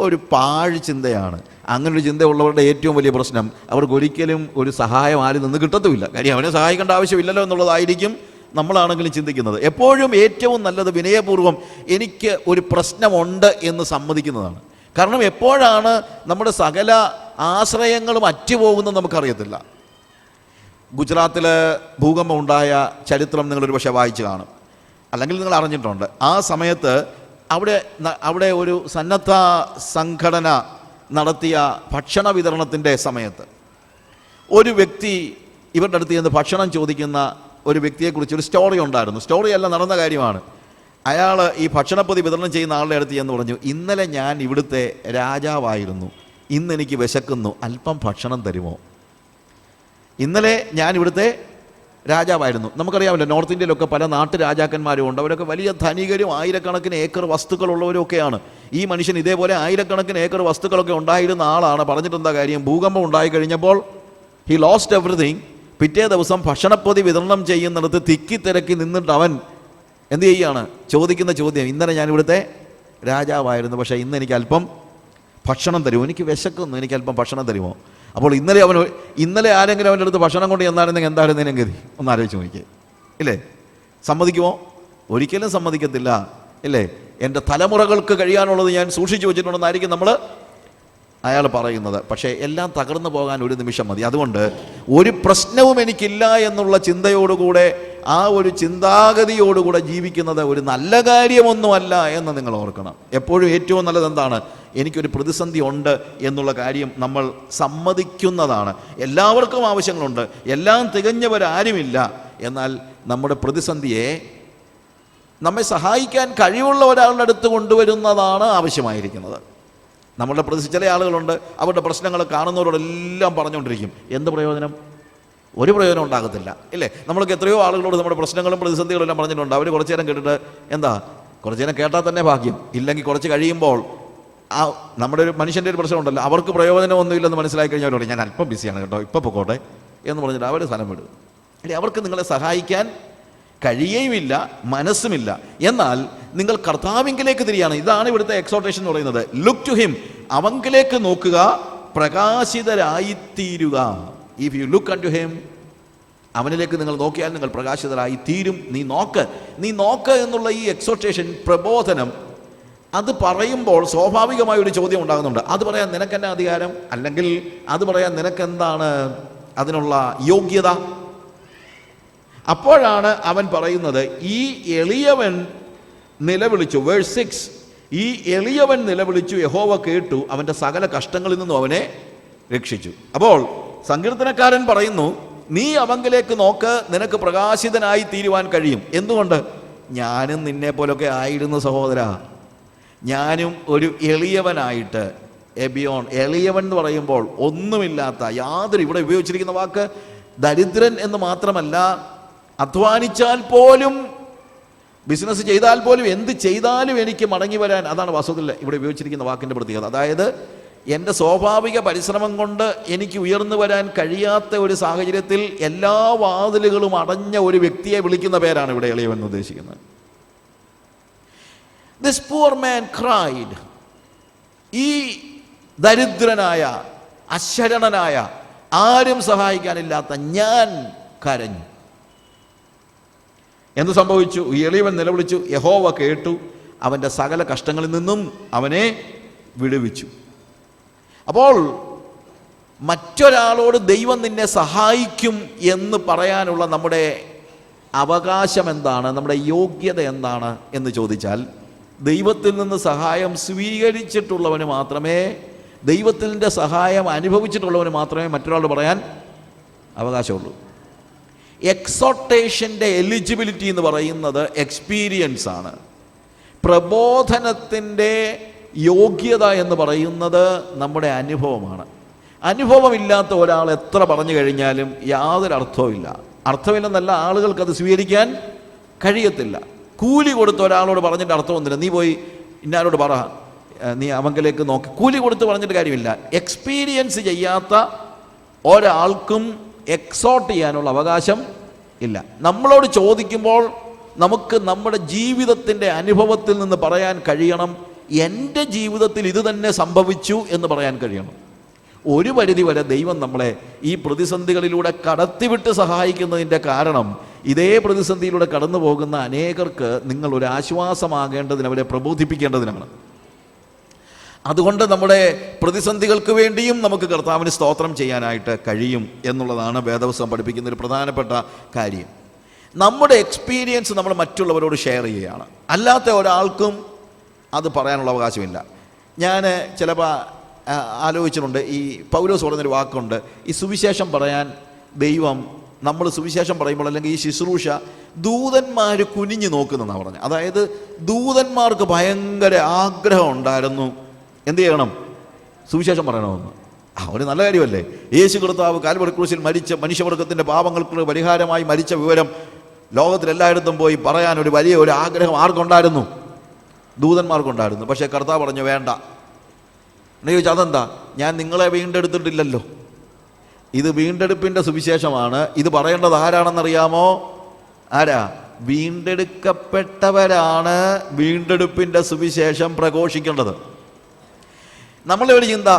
ഒരു പാഴ് ചിന്തയാണ്. അങ്ങനൊരു ചിന്തയുള്ളവരുടെ ഏറ്റവും വലിയ പ്രശ്നം, അവർക്ക് ഒരിക്കലും ഒരു സഹായം ആരും നിന്ന് കിട്ടത്തുമില്ല. കാര്യം അവനെ സഹായിക്കേണ്ട ആവശ്യമില്ലല്ലോ എന്നുള്ളതായിരിക്കും നമ്മളാണെങ്കിലും ചിന്തിക്കുന്നത്. എപ്പോഴും ഏറ്റവും നല്ലത് വിനയപൂർവ്വം എനിക്ക് ഒരു പ്രശ്നമുണ്ട് എന്ന് സമ്മതിക്കുന്നതാണ്. കാരണം എപ്പോഴാണ് നമ്മുടെ സകല ആശ്രയങ്ങളും അറ്റുപോകുന്നത് നമുക്കറിയത്തില്ല. ഗുജറാത്തിൽ ഭൂകമ്പം ഉണ്ടായ ചരിത്രം നിങ്ങളൊരു പക്ഷേ വായിച്ചു കാണും, അല്ലെങ്കിൽ നിങ്ങൾ അറിഞ്ഞിട്ടുണ്ട്. ആ സമയത്ത് അവിടെ ഒരു സന്നദ്ധ സംഘടന നടത്തിയ ഭക്ഷണ വിതരണത്തിൻ്റെ സമയത്ത് ഒരു വ്യക്തി ഇവരുടെ അടുത്ത് ചെന്ന് ഭക്ഷണം ചോദിക്കുന്ന ഒരു വ്യക്തിയെക്കുറിച്ച് ഒരു സ്റ്റോറി ഉണ്ടായിരുന്നു. സ്റ്റോറിയല്ല, നടന്ന കാര്യമാണ്. അയാൾ ഈ ഭക്ഷണപ്പൊതി വിതരണം ചെയ്യുന്ന ആളുടെ അടുത്ത് ചെന്ന് പറഞ്ഞു, ഇന്നലെ ഞാൻ ഇവിടുത്തെ രാജാവായിരുന്നു, ഇന്ന് എനിക്ക് വിശക്കുന്നു, അല്പം ഭക്ഷണം തരുമോ? ഇന്നലെ ഞാൻ ഇവിടുത്തെ രാജാവായിരുന്നു. നമുക്കറിയാമല്ലോ, നോർത്ത് ഇന്ത്യയിലൊക്കെ പല നാട്ടു രാജാക്കന്മാരും ഉണ്ട്. അവരൊക്കെ വലിയ ധനികരും ആയിരക്കണക്കിന് ഏക്കർ വസ്തുക്കളുള്ളവരും ഒക്കെയാണ്. ഈ മനുഷ്യൻ ഇതേപോലെ ആയിരക്കണക്കിന് ഏക്കർ വസ്തുക്കളൊക്കെ ഉണ്ടായിരുന്ന ആളാണ്. പറഞ്ഞിട്ടെന്താ കാര്യം? ഭൂകമ്പം ഉണ്ടായി കഴിഞ്ഞപ്പോൾ ഹി ലോസ്റ്റ് എവറിഥിങ്. പിറ്റേ ദിവസം ഭക്ഷണപ്പൊതി വിതരണം ചെയ്യുന്നിടത്ത് തിക്കി നിന്നിട്ട് അവൻ എന്ത് ചെയ്യുകയാണ്? ചോദിക്കുന്ന ചോദ്യം, ഇന്നലെ ഞാൻ ഇവിടുത്തെ രാജാവായിരുന്നു, പക്ഷേ ഇന്ന് എനിക്ക് അല്പം ഭക്ഷണം തരുമോ? എനിക്ക് വിശക്കുന്നു, എനിക്ക് അല്പം ഭക്ഷണം തരുമോ? അപ്പോൾ ഇന്നലെ ആരെങ്കിലും അവൻ്റെ അടുത്ത് ഭക്ഷണം കൊണ്ട് ചെന്നായിരുന്നെങ്കിൽ എന്തായിരുന്നതിനും ഗതി? ഒന്ന് ആലോചിച്ച് നോക്കിയേ, ഇല്ലേ? സമ്മതിക്കുമോ? ഒരിക്കലും സമ്മതിക്കത്തില്ല, ഇല്ലേ? എൻ്റെ തലമുറകൾക്ക് കഴിയാനുള്ളത് ഞാൻ സൂക്ഷിച്ചു വെച്ചിട്ടുണ്ടെന്നായിരിക്കും അയാൾ പറയുന്നത്. പക്ഷേ എല്ലാം തകർന്നു പോകാൻ ഒരു നിമിഷം മതി. അതുകൊണ്ട് ഒരു പ്രശ്നവും എനിക്കില്ല എന്നുള്ള ചിന്തയോടുകൂടെ, ആ ഒരു ചിന്താഗതിയോടുകൂടെ ജീവിക്കുന്നത് ഒരു നല്ല കാര്യമൊന്നുമല്ല എന്ന് നിങ്ങൾ ഓർക്കണം. എപ്പോഴും ഏറ്റവും നല്ലത് എന്താണ്? എനിക്കൊരു പ്രതിസന്ധി ഉണ്ട് എന്നുള്ള കാര്യം നമ്മൾ സമ്മതിക്കുന്നതാണ്. എല്ലാവർക്കും ആവശ്യങ്ങളുണ്ട്, എല്ലാം തികഞ്ഞവരാരുമില്ല. എന്നാൽ നമ്മുടെ പ്രതിസന്ധിയെ നമ്മെ സഹായിക്കാൻ കഴിവുള്ള ഒരാളുടെ അടുത്ത് കൊണ്ടുവരുന്നതാണ് ആവശ്യമായിരിക്കുന്നത്. നമ്മളുടെ ചില ആളുകളുണ്ട്, അവരുടെ പ്രശ്നങ്ങൾ കാണുന്നവരോടെല്ലാം പറഞ്ഞുകൊണ്ടിരിക്കും. എന്ത് പ്രയോജനം? ഒരു പ്രയോജനം ഉണ്ടാകത്തില്ല, ഇല്ലേ? നമ്മൾക്ക് എത്രയോ ആളുകളോട് നമ്മുടെ പ്രശ്നങ്ങളും പ്രതിസന്ധികളും എല്ലാം പറഞ്ഞിട്ടുണ്ട്. അവർ കുറച്ചു നേരം കേട്ടിട്ട് എന്താ? കുറച്ചു നേരം കേട്ടാൽ തന്നെ ഭാഗ്യം. ഇല്ലെങ്കിൽ കുറച്ച് കഴിയുമ്പോൾ നമ്മുടെ ഒരു മനുഷ്യൻ്റെ ഒരു പ്രശ്നമുണ്ടല്ലോ, അവർക്ക് പ്രയോജനമൊന്നുമില്ലെന്ന് മനസ്സിലാക്കി കഴിഞ്ഞാൽ പറയും, ഞാൻ അല്പം ബിസിയാണ് കേട്ടോ, ഇപ്പോൾ പൊക്കോട്ടെ എന്ന് പറഞ്ഞിട്ട് അവർ സ്ഥലം വിടും. അല്ലെ, അവർക്ക് നിങ്ങളെ സഹായിക്കാൻ കഴിയുകയുമില്ല, മനസ്സുമില്ല. എന്നാൽ നിങ്ങൾ കർത്താവിങ്കിലേക്ക് തിരിയാണ്. ഇതാണ് ഇവിടുത്തെ എക്സോർട്ടേഷൻ എന്ന് പറയുന്നത്. ലുക്ക് ടു ഹിം, അവങ്കിലേക്ക് നോക്കുക, പ്രകാശിതരായിത്തീരുക. If you look unto him, അവനിലേക്ക് നിങ്ങൾ നോക്കിയാൽ നിങ്ങൾ പ്രകാശിതരായി തീരും. നീ നോക്ക് എന്നുള്ള ഈ എക്സോർട്ടേഷൻ, പ്രബോധനം, അത് പറയുമ്പോൾ സ്വാഭാവികമായ ഒരു ചോദ്യം ഉണ്ടാകുന്നുണ്ട്. അത് പറയാൻ നിനക്കെന്നാ അധികാരം? അല്ലെങ്കിൽ അത് പറയാൻ നിനക്കെന്താണ് അതിനുള്ള യോഗ്യത? അപ്പോഴാണ് അവൻ പറയുന്നത്, ഈ എളിയവൻ നിലവിളിച്ചു. വേഴ്സ് 6, ഈ എളിയവൻ നിലവിളിച്ചു, യഹോവ കേട്ടു, അവൻ്റെ സകല കഷ്ടങ്ങളിൽ നിന്നും അവനെ രക്ഷിച്ചു. അപ്പോൾ സങ്കീർത്തനക്കാരൻ പറയുന്നു, നീ അവങ്കിലേക്ക് നോക്ക്, നിനക്ക് പ്രകാശിതനായി തീരുവാൻ കഴിയും. എന്തുകൊണ്ട്? ഞാനും നിന്നെ പോലൊക്കെ ആയിരുന്നു സഹോദര. ഞാനും ഒരു എളിയവനായിട്ട്, എബിയോൺ, എളിയവൻ എന്ന് പറയുമ്പോൾ ഒന്നുമില്ലാത്ത യാതൊരു, ഇവിടെ ഉപയോഗിച്ചിരിക്കുന്ന വാക്ക് ദരിദ്രൻ എന്ന് മാത്രമല്ല, അധ്വാനിച്ചാൽ പോലും, ബിസിനസ് ചെയ്താൽ പോലും, എന്ത് ചെയ്താലും എനിക്ക് മടങ്ങി വരാൻ, അതാണ് വാസ്തവത്തിൽ ഇവിടെ ഉപയോഗിച്ചിരിക്കുന്ന വാക്കിൻ്റെ പ്രത്യേകത. അതായത് എൻ്റെ സ്വാഭാവിക പരിശ്രമം കൊണ്ട് എനിക്ക് ഉയർന്നു വരാൻ കഴിയാത്ത ഒരു സാഹചര്യത്തിൽ എല്ലാ വാതിലുകളും അടഞ്ഞ ഒരു വ്യക്തിയെ വിളിക്കുന്ന പേരാണ് ഇവിടെ എളിയവൻ ഉദ്ദേശിക്കുന്നത്. ദിസ് പൂർ മാൻ ക്രൈഡ്, ഈ ദരിദ്രനായ, അശരണനായ, ആരും സഹായിക്കാനില്ലാത്ത ഞാൻ കരഞ്ഞു. എന്ത് സംഭവിച്ചു? എളിയവൻ നിലവിളിച്ചു, യഹോവ കേട്ടു, അവൻ്റെ സകല കഷ്ടങ്ങളിൽ നിന്നും അവനെ വിടുവിച്ചു. അപ്പോൾ മറ്റൊരാളോട് ദൈവം നിന്നെ സഹായിക്കും എന്ന് പറയാനുള്ള നമ്മുടെ അവകാശം എന്താണ്? നമ്മുടെ യോഗ്യത എന്താണ് എന്ന് ചോദിച്ചാൽ, ദൈവത്തിൽ നിന്ന് സഹായം സ്വീകരിച്ചിട്ടുള്ളവന് മാത്രമേ, ദൈവത്തിൻ്റെ സഹായം അനുഭവിച്ചിട്ടുള്ളവന് മാത്രമേ മറ്റൊരാളോട് പറയാൻ അവകാശമുള്ളൂ. എക്സോർട്ടേഷൻ്റെ എലിജിബിലിറ്റി എന്ന് പറയുന്നത് എക്സ്പീരിയൻസ് ആണ്. പ്രബോധനത്തിൻ്റെ യോഗ്യത എന്ന് പറയുന്നത് നമ്മുടെ അനുഭവമാണ്. അനുഭവമില്ലാത്ത ഒരാൾ എത്ര പറഞ്ഞു കഴിഞ്ഞാലും യാതൊരു അർത്ഥവുമില്ല. അർത്ഥമില്ലെന്നല്ല, ആളുകൾക്കത് സ്വീകരിക്കാൻ കഴിയത്തില്ല. കൂലി കൊടുത്ത് ഒരാളോട് പറഞ്ഞിട്ട് അർത്ഥമൊന്നുമില്ല. നീ പോയി ഇന്നാരോട് പറ, നീ അവങ്കിലേക്ക് നോക്കി, കൂലി കൊടുത്ത് പറഞ്ഞിട്ട് കാര്യമില്ല. എക്സ്പീരിയൻസ് ചെയ്യാത്ത ഒരാൾക്കും എക്സോർട്ട് ചെയ്യാനുള്ള അവകാശം ഇല്ല. നമ്മളോട് ചോദിക്കുമ്പോൾ നമുക്ക് നമ്മുടെ ജീവിതത്തിൻ്റെ അനുഭവത്തിൽ നിന്ന് പറയാൻ കഴിയണം, എൻ്റെ ജീവിതത്തിൽ ഇത് തന്നെ സംഭവിച്ചു എന്ന് പറയാൻ കഴിയണം. ഒരു പരിധിവരെ ദൈവം നമ്മളെ ഈ പ്രതിസന്ധികളിലൂടെ കടത്തിവിട്ട് സഹായിക്കുന്നതിൻ്റെ കാരണം, ഇതേ പ്രതിസന്ധിയിലൂടെ കടന്നു പോകുന്ന അനേകർക്ക് നിങ്ങൾ ഒരു ആശ്വാസമാകേണ്ടതിന്, അവരെ പ്രബോധിപ്പിക്കേണ്ടതിനാണ്. അതുകൊണ്ട് നമ്മുടെ പ്രതിസന്ധികൾക്ക് വേണ്ടിയും നമുക്ക് കർത്താവിന് സ്തോത്രം ചെയ്യാനായിട്ട് കഴിയും എന്നുള്ളതാണ് വേദപുസ്തകം പഠിപ്പിക്കുന്ന ഒരു പ്രധാനപ്പെട്ട കാര്യം. നമ്മുടെ എക്സ്പീരിയൻസ് നമ്മൾ മറ്റുള്ളവരോട് ഷെയർ ചെയ്യുകയാണ്. അല്ലാത്ത ഒരാൾക്കും അത് പറയാനുള്ള അവകാശമില്ല. ഞാൻ ചിലപ്പോൾ ആലോചിച്ചിട്ടുണ്ട്, ഈ പൗലോസ് പറഞ്ഞൊരു വാക്കുണ്ട്, ഈ സുവിശേഷം പറയാൻ ദൈവം, നമ്മൾ സുവിശേഷം പറയുമ്പോൾ അല്ലെങ്കിൽ ഈ ശുശ്രൂഷ ദൂതന്മാർ കുനിഞ്ഞു നോക്കുന്നതെന്നാണ് പറഞ്ഞത്. അതായത് ദൂതന്മാർക്ക് ഭയങ്കര ആഗ്രഹം ഉണ്ടായിരുന്നു എന്ത് ചെയ്യണം? സുവിശേഷം പറയണമെന്ന്. ഒരു നല്ല കാര്യമല്ലേ? യേശു കർത്താവ് കാൽവരി ക്രൂശിൽ മരിച്ച മനുഷ്യവർഗത്തിൻ്റെ പാപങ്ങൾക്ക് പരിഹാരമായി മരിച്ച വിവരം ലോകത്തിലെല്ലായിടത്തും പോയി പറയാൻ ഒരു വലിയ ഒരു ആഗ്രഹം ആർക്കുണ്ടായിരുന്നു? ദൂതന്മാർക്കുണ്ടായിരുന്നു. പക്ഷേ കർത്താവ് പറഞ്ഞു വേണ്ട. എന്ന് ചോദിച്ചാൽ അതെന്താ? ഞാൻ നിങ്ങളെ വീണ്ടെടുത്തിട്ടില്ലല്ലോ. ഇത് വീണ്ടെടുപ്പിൻ്റെ സുവിശേഷമാണ്. ഇത് പറയേണ്ടത് ആരാണെന്നറിയാമോ? ആരാ? വീണ്ടെടുക്കപ്പെട്ടവരാണ് വീണ്ടെടുപ്പിൻ്റെ സുവിശേഷം പ്രഘോഷിക്കേണ്ടത്. നമ്മളുടെ ഒരു ചിന്ത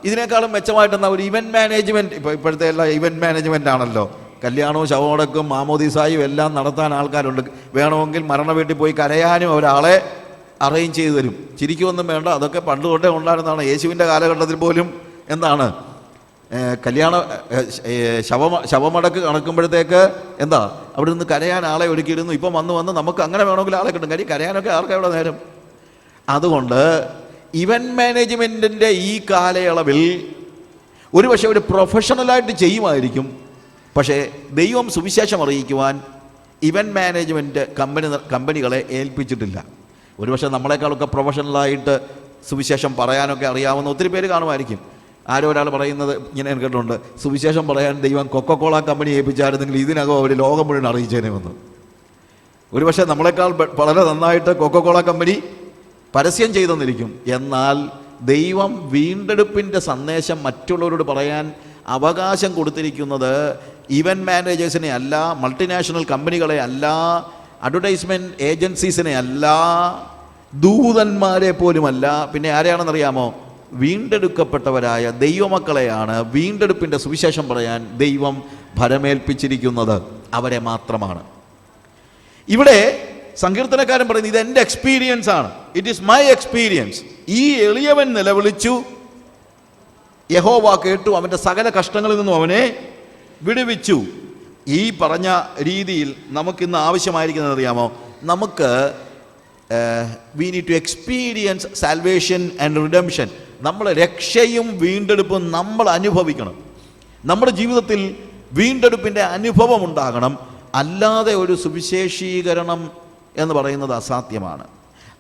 ഇതിനേക്കാളും മെച്ചമായിട്ടെന്താ? ഒരു ഇവൻറ്റ് മാനേജ്മെൻറ്റ്. ഇപ്പോഴത്തെ എല്ലാ ഇവൻറ്റ് മാനേജ്മെൻ്റ് ആണല്ലോ. കല്യാണവും ശവമടക്കും മാമോദീസായും എല്ലാം നടത്താൻ ആൾക്കാരുണ്ട്. വേണമെങ്കിൽ മരണ വീട്ടിൽ പോയി കരയാനും ഒരാളെ അറേഞ്ച് ചെയ്തു തരും. ചിരിക്കുമൊന്നും വേണ്ട, അതൊക്കെ പണ്ട് തൊട്ടേ ഉണ്ടായിരുന്നതാണ്. യേശുവിൻ്റെ കാലഘട്ടത്തിൽ പോലും എന്താണ് ശവമടക്ക് കണക്കുമ്പോഴത്തേക്ക് എന്താ അവിടെ നിന്ന് കരയാൻ ആളെ ഒരുക്കിയിരുന്നു. ഇപ്പം വന്ന് നമുക്ക് അങ്ങനെ വേണമെങ്കിൽ ആളെ കിട്ടും. കാര്യം കരയാനൊക്കെ ആർക്കാ ഇവിടെ നേരം? അതുകൊണ്ട് ഇവൻറ്റ് മാനേജ്മെൻറ്റിൻ്റെ ഈ കാലയളവിൽ ഒരു പക്ഷേ ഒരു പ്രൊഫഷണലായിട്ട് ചെയ്യുമായിരിക്കും. പക്ഷേ ദൈവം സുവിശേഷം അറിയിക്കുവാൻ ഇവൻറ്റ് മാനേജ്മെൻറ്റ് കമ്പനികളെ ഏൽപ്പിച്ചിട്ടില്ല. ഒരുപക്ഷെ നമ്മളെക്കാളൊക്കെ പ്രൊഫഷണലായിട്ട് സുവിശേഷം പറയാനൊക്കെ അറിയാവുന്ന ഒത്തിരി പേര് കാണുമായിരിക്കും. ആരോ ഒരാൾ പറയുന്നത് ഇങ്ങനെ കേട്ടിട്ടുണ്ട്, സുവിശേഷം പറയാൻ ദൈവം കൊക്കക്കോള കമ്പനി ഏൽപ്പിച്ചായിരുന്നെങ്കിൽ ഇതിനകം അവർ ലോകം മുഴുവൻ അറിയിച്ചേനെ വന്നു. ഒരുപക്ഷെ നമ്മളെക്കാൾ വളരെ നന്നായിട്ട് കൊക്കക്കോള കമ്പനി പരസ്യം ചെയ്തെന്നിരിക്കും. എന്നാൽ ദൈവം വീണ്ടെടുപ്പിൻ്റെ സന്ദേശം മറ്റുള്ളവരോട് പറയാൻ അവകാശം കൊടുത്തിരിക്കുന്നത് ഇവൻറ്റ് മാനേജേഴ്സിനെ അല്ല, മൾട്ടിനാഷണൽ കമ്പനികളെ അല്ല, അഡ്വർടൈസ്മെൻറ്റ് ഏജൻസീസിനെ അല്ല, ദൂതന്മാരെ പോലുമല്ല. പിന്നെ ആരെയാണെന്നറിയാമോ? വീണ്ടെടുക്കപ്പെട്ടവരായ ദൈവമക്കളെയാണ് വീണ്ടെടുപ്പിൻ്റെ സുവിശേഷം പറയാൻ ദൈവം ഭരമേൽപ്പിച്ചിരിക്കുന്നത്. അവരെ മാത്രമാണ്. ഇവിടെ സങ്കീർത്തനക്കാരൻ പറയുന്നത് ഇത് എൻ്റെ എക്സ്പീരിയൻസ് ആണ്. It is my experience. ഈ എളിയവൻ നിലവിളിച്ചു, യഹോവ കേട്ടു, അവൻ്റെ സകല കഷ്ടങ്ങളിൽ നിന്നും അവനെ വിടുവിച്ചു. ഈ പറഞ്ഞ രീതിയിൽ നമുക്കിന്ന് ആവശ്യമായിരിക്കുന്നത് അറിയാമോ? നമുക്ക് we need to experience salvation and redemption. നമ്മൾ രക്ഷയും വീണ്ടെടുപ്പും നമ്മൾ അനുഭവിക്കണം. നമ്മുടെ ജീവിതത്തിൽ വീണ്ടെടുപ്പിൻ്റെ അനുഭവം ഉണ്ടാകണം. അല്ലാതെ ഒരു സുവിശേഷീകരണം എന്ന് പറയുന്നത് അസാധ്യമാണ്.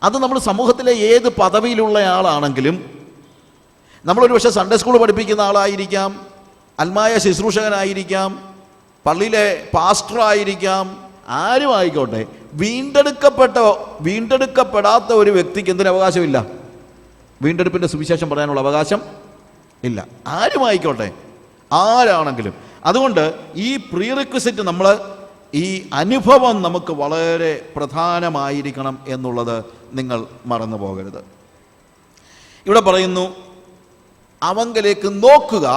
അത് നമ്മൾ സമൂഹത്തിലെ ഏത് പദവിയിലുള്ള ആളാണെങ്കിലും, നമ്മളൊരു പക്ഷേ സൺഡേ സ്കൂൾ പഠിപ്പിക്കുന്ന ആളായിരിക്കാം, അൽമായ ശുശ്രൂഷകനായിരിക്കാം, പള്ളിയിലെ പാസ്റ്ററായിരിക്കാം, ആരും ആയിക്കോട്ടെ, വീണ്ടെടുക്കപ്പെടാത്ത ഒരു വ്യക്തിക്ക് എന്തിന് അവകാശമില്ല? വീണ്ടെടുപ്പിൻ്റെ സുവിശേഷം പറയാനുള്ള അവകാശം ഇല്ല. ആരുമായിക്കോട്ടെ, ആരാണെങ്കിലും. അതുകൊണ്ട് ഈ പ്രീ റിക്വിസിറ്റ് നമ്മൾ, ഈ അനുഭവം നമുക്ക് വളരെ പ്രധാനമായിരിക്കണം എന്നുള്ളത് നിങ്ങൾ മറന്നു പോകരുത്. ഇവിടെ പറയുന്നു, അവങ്കലേക്ക് നോക്കുക,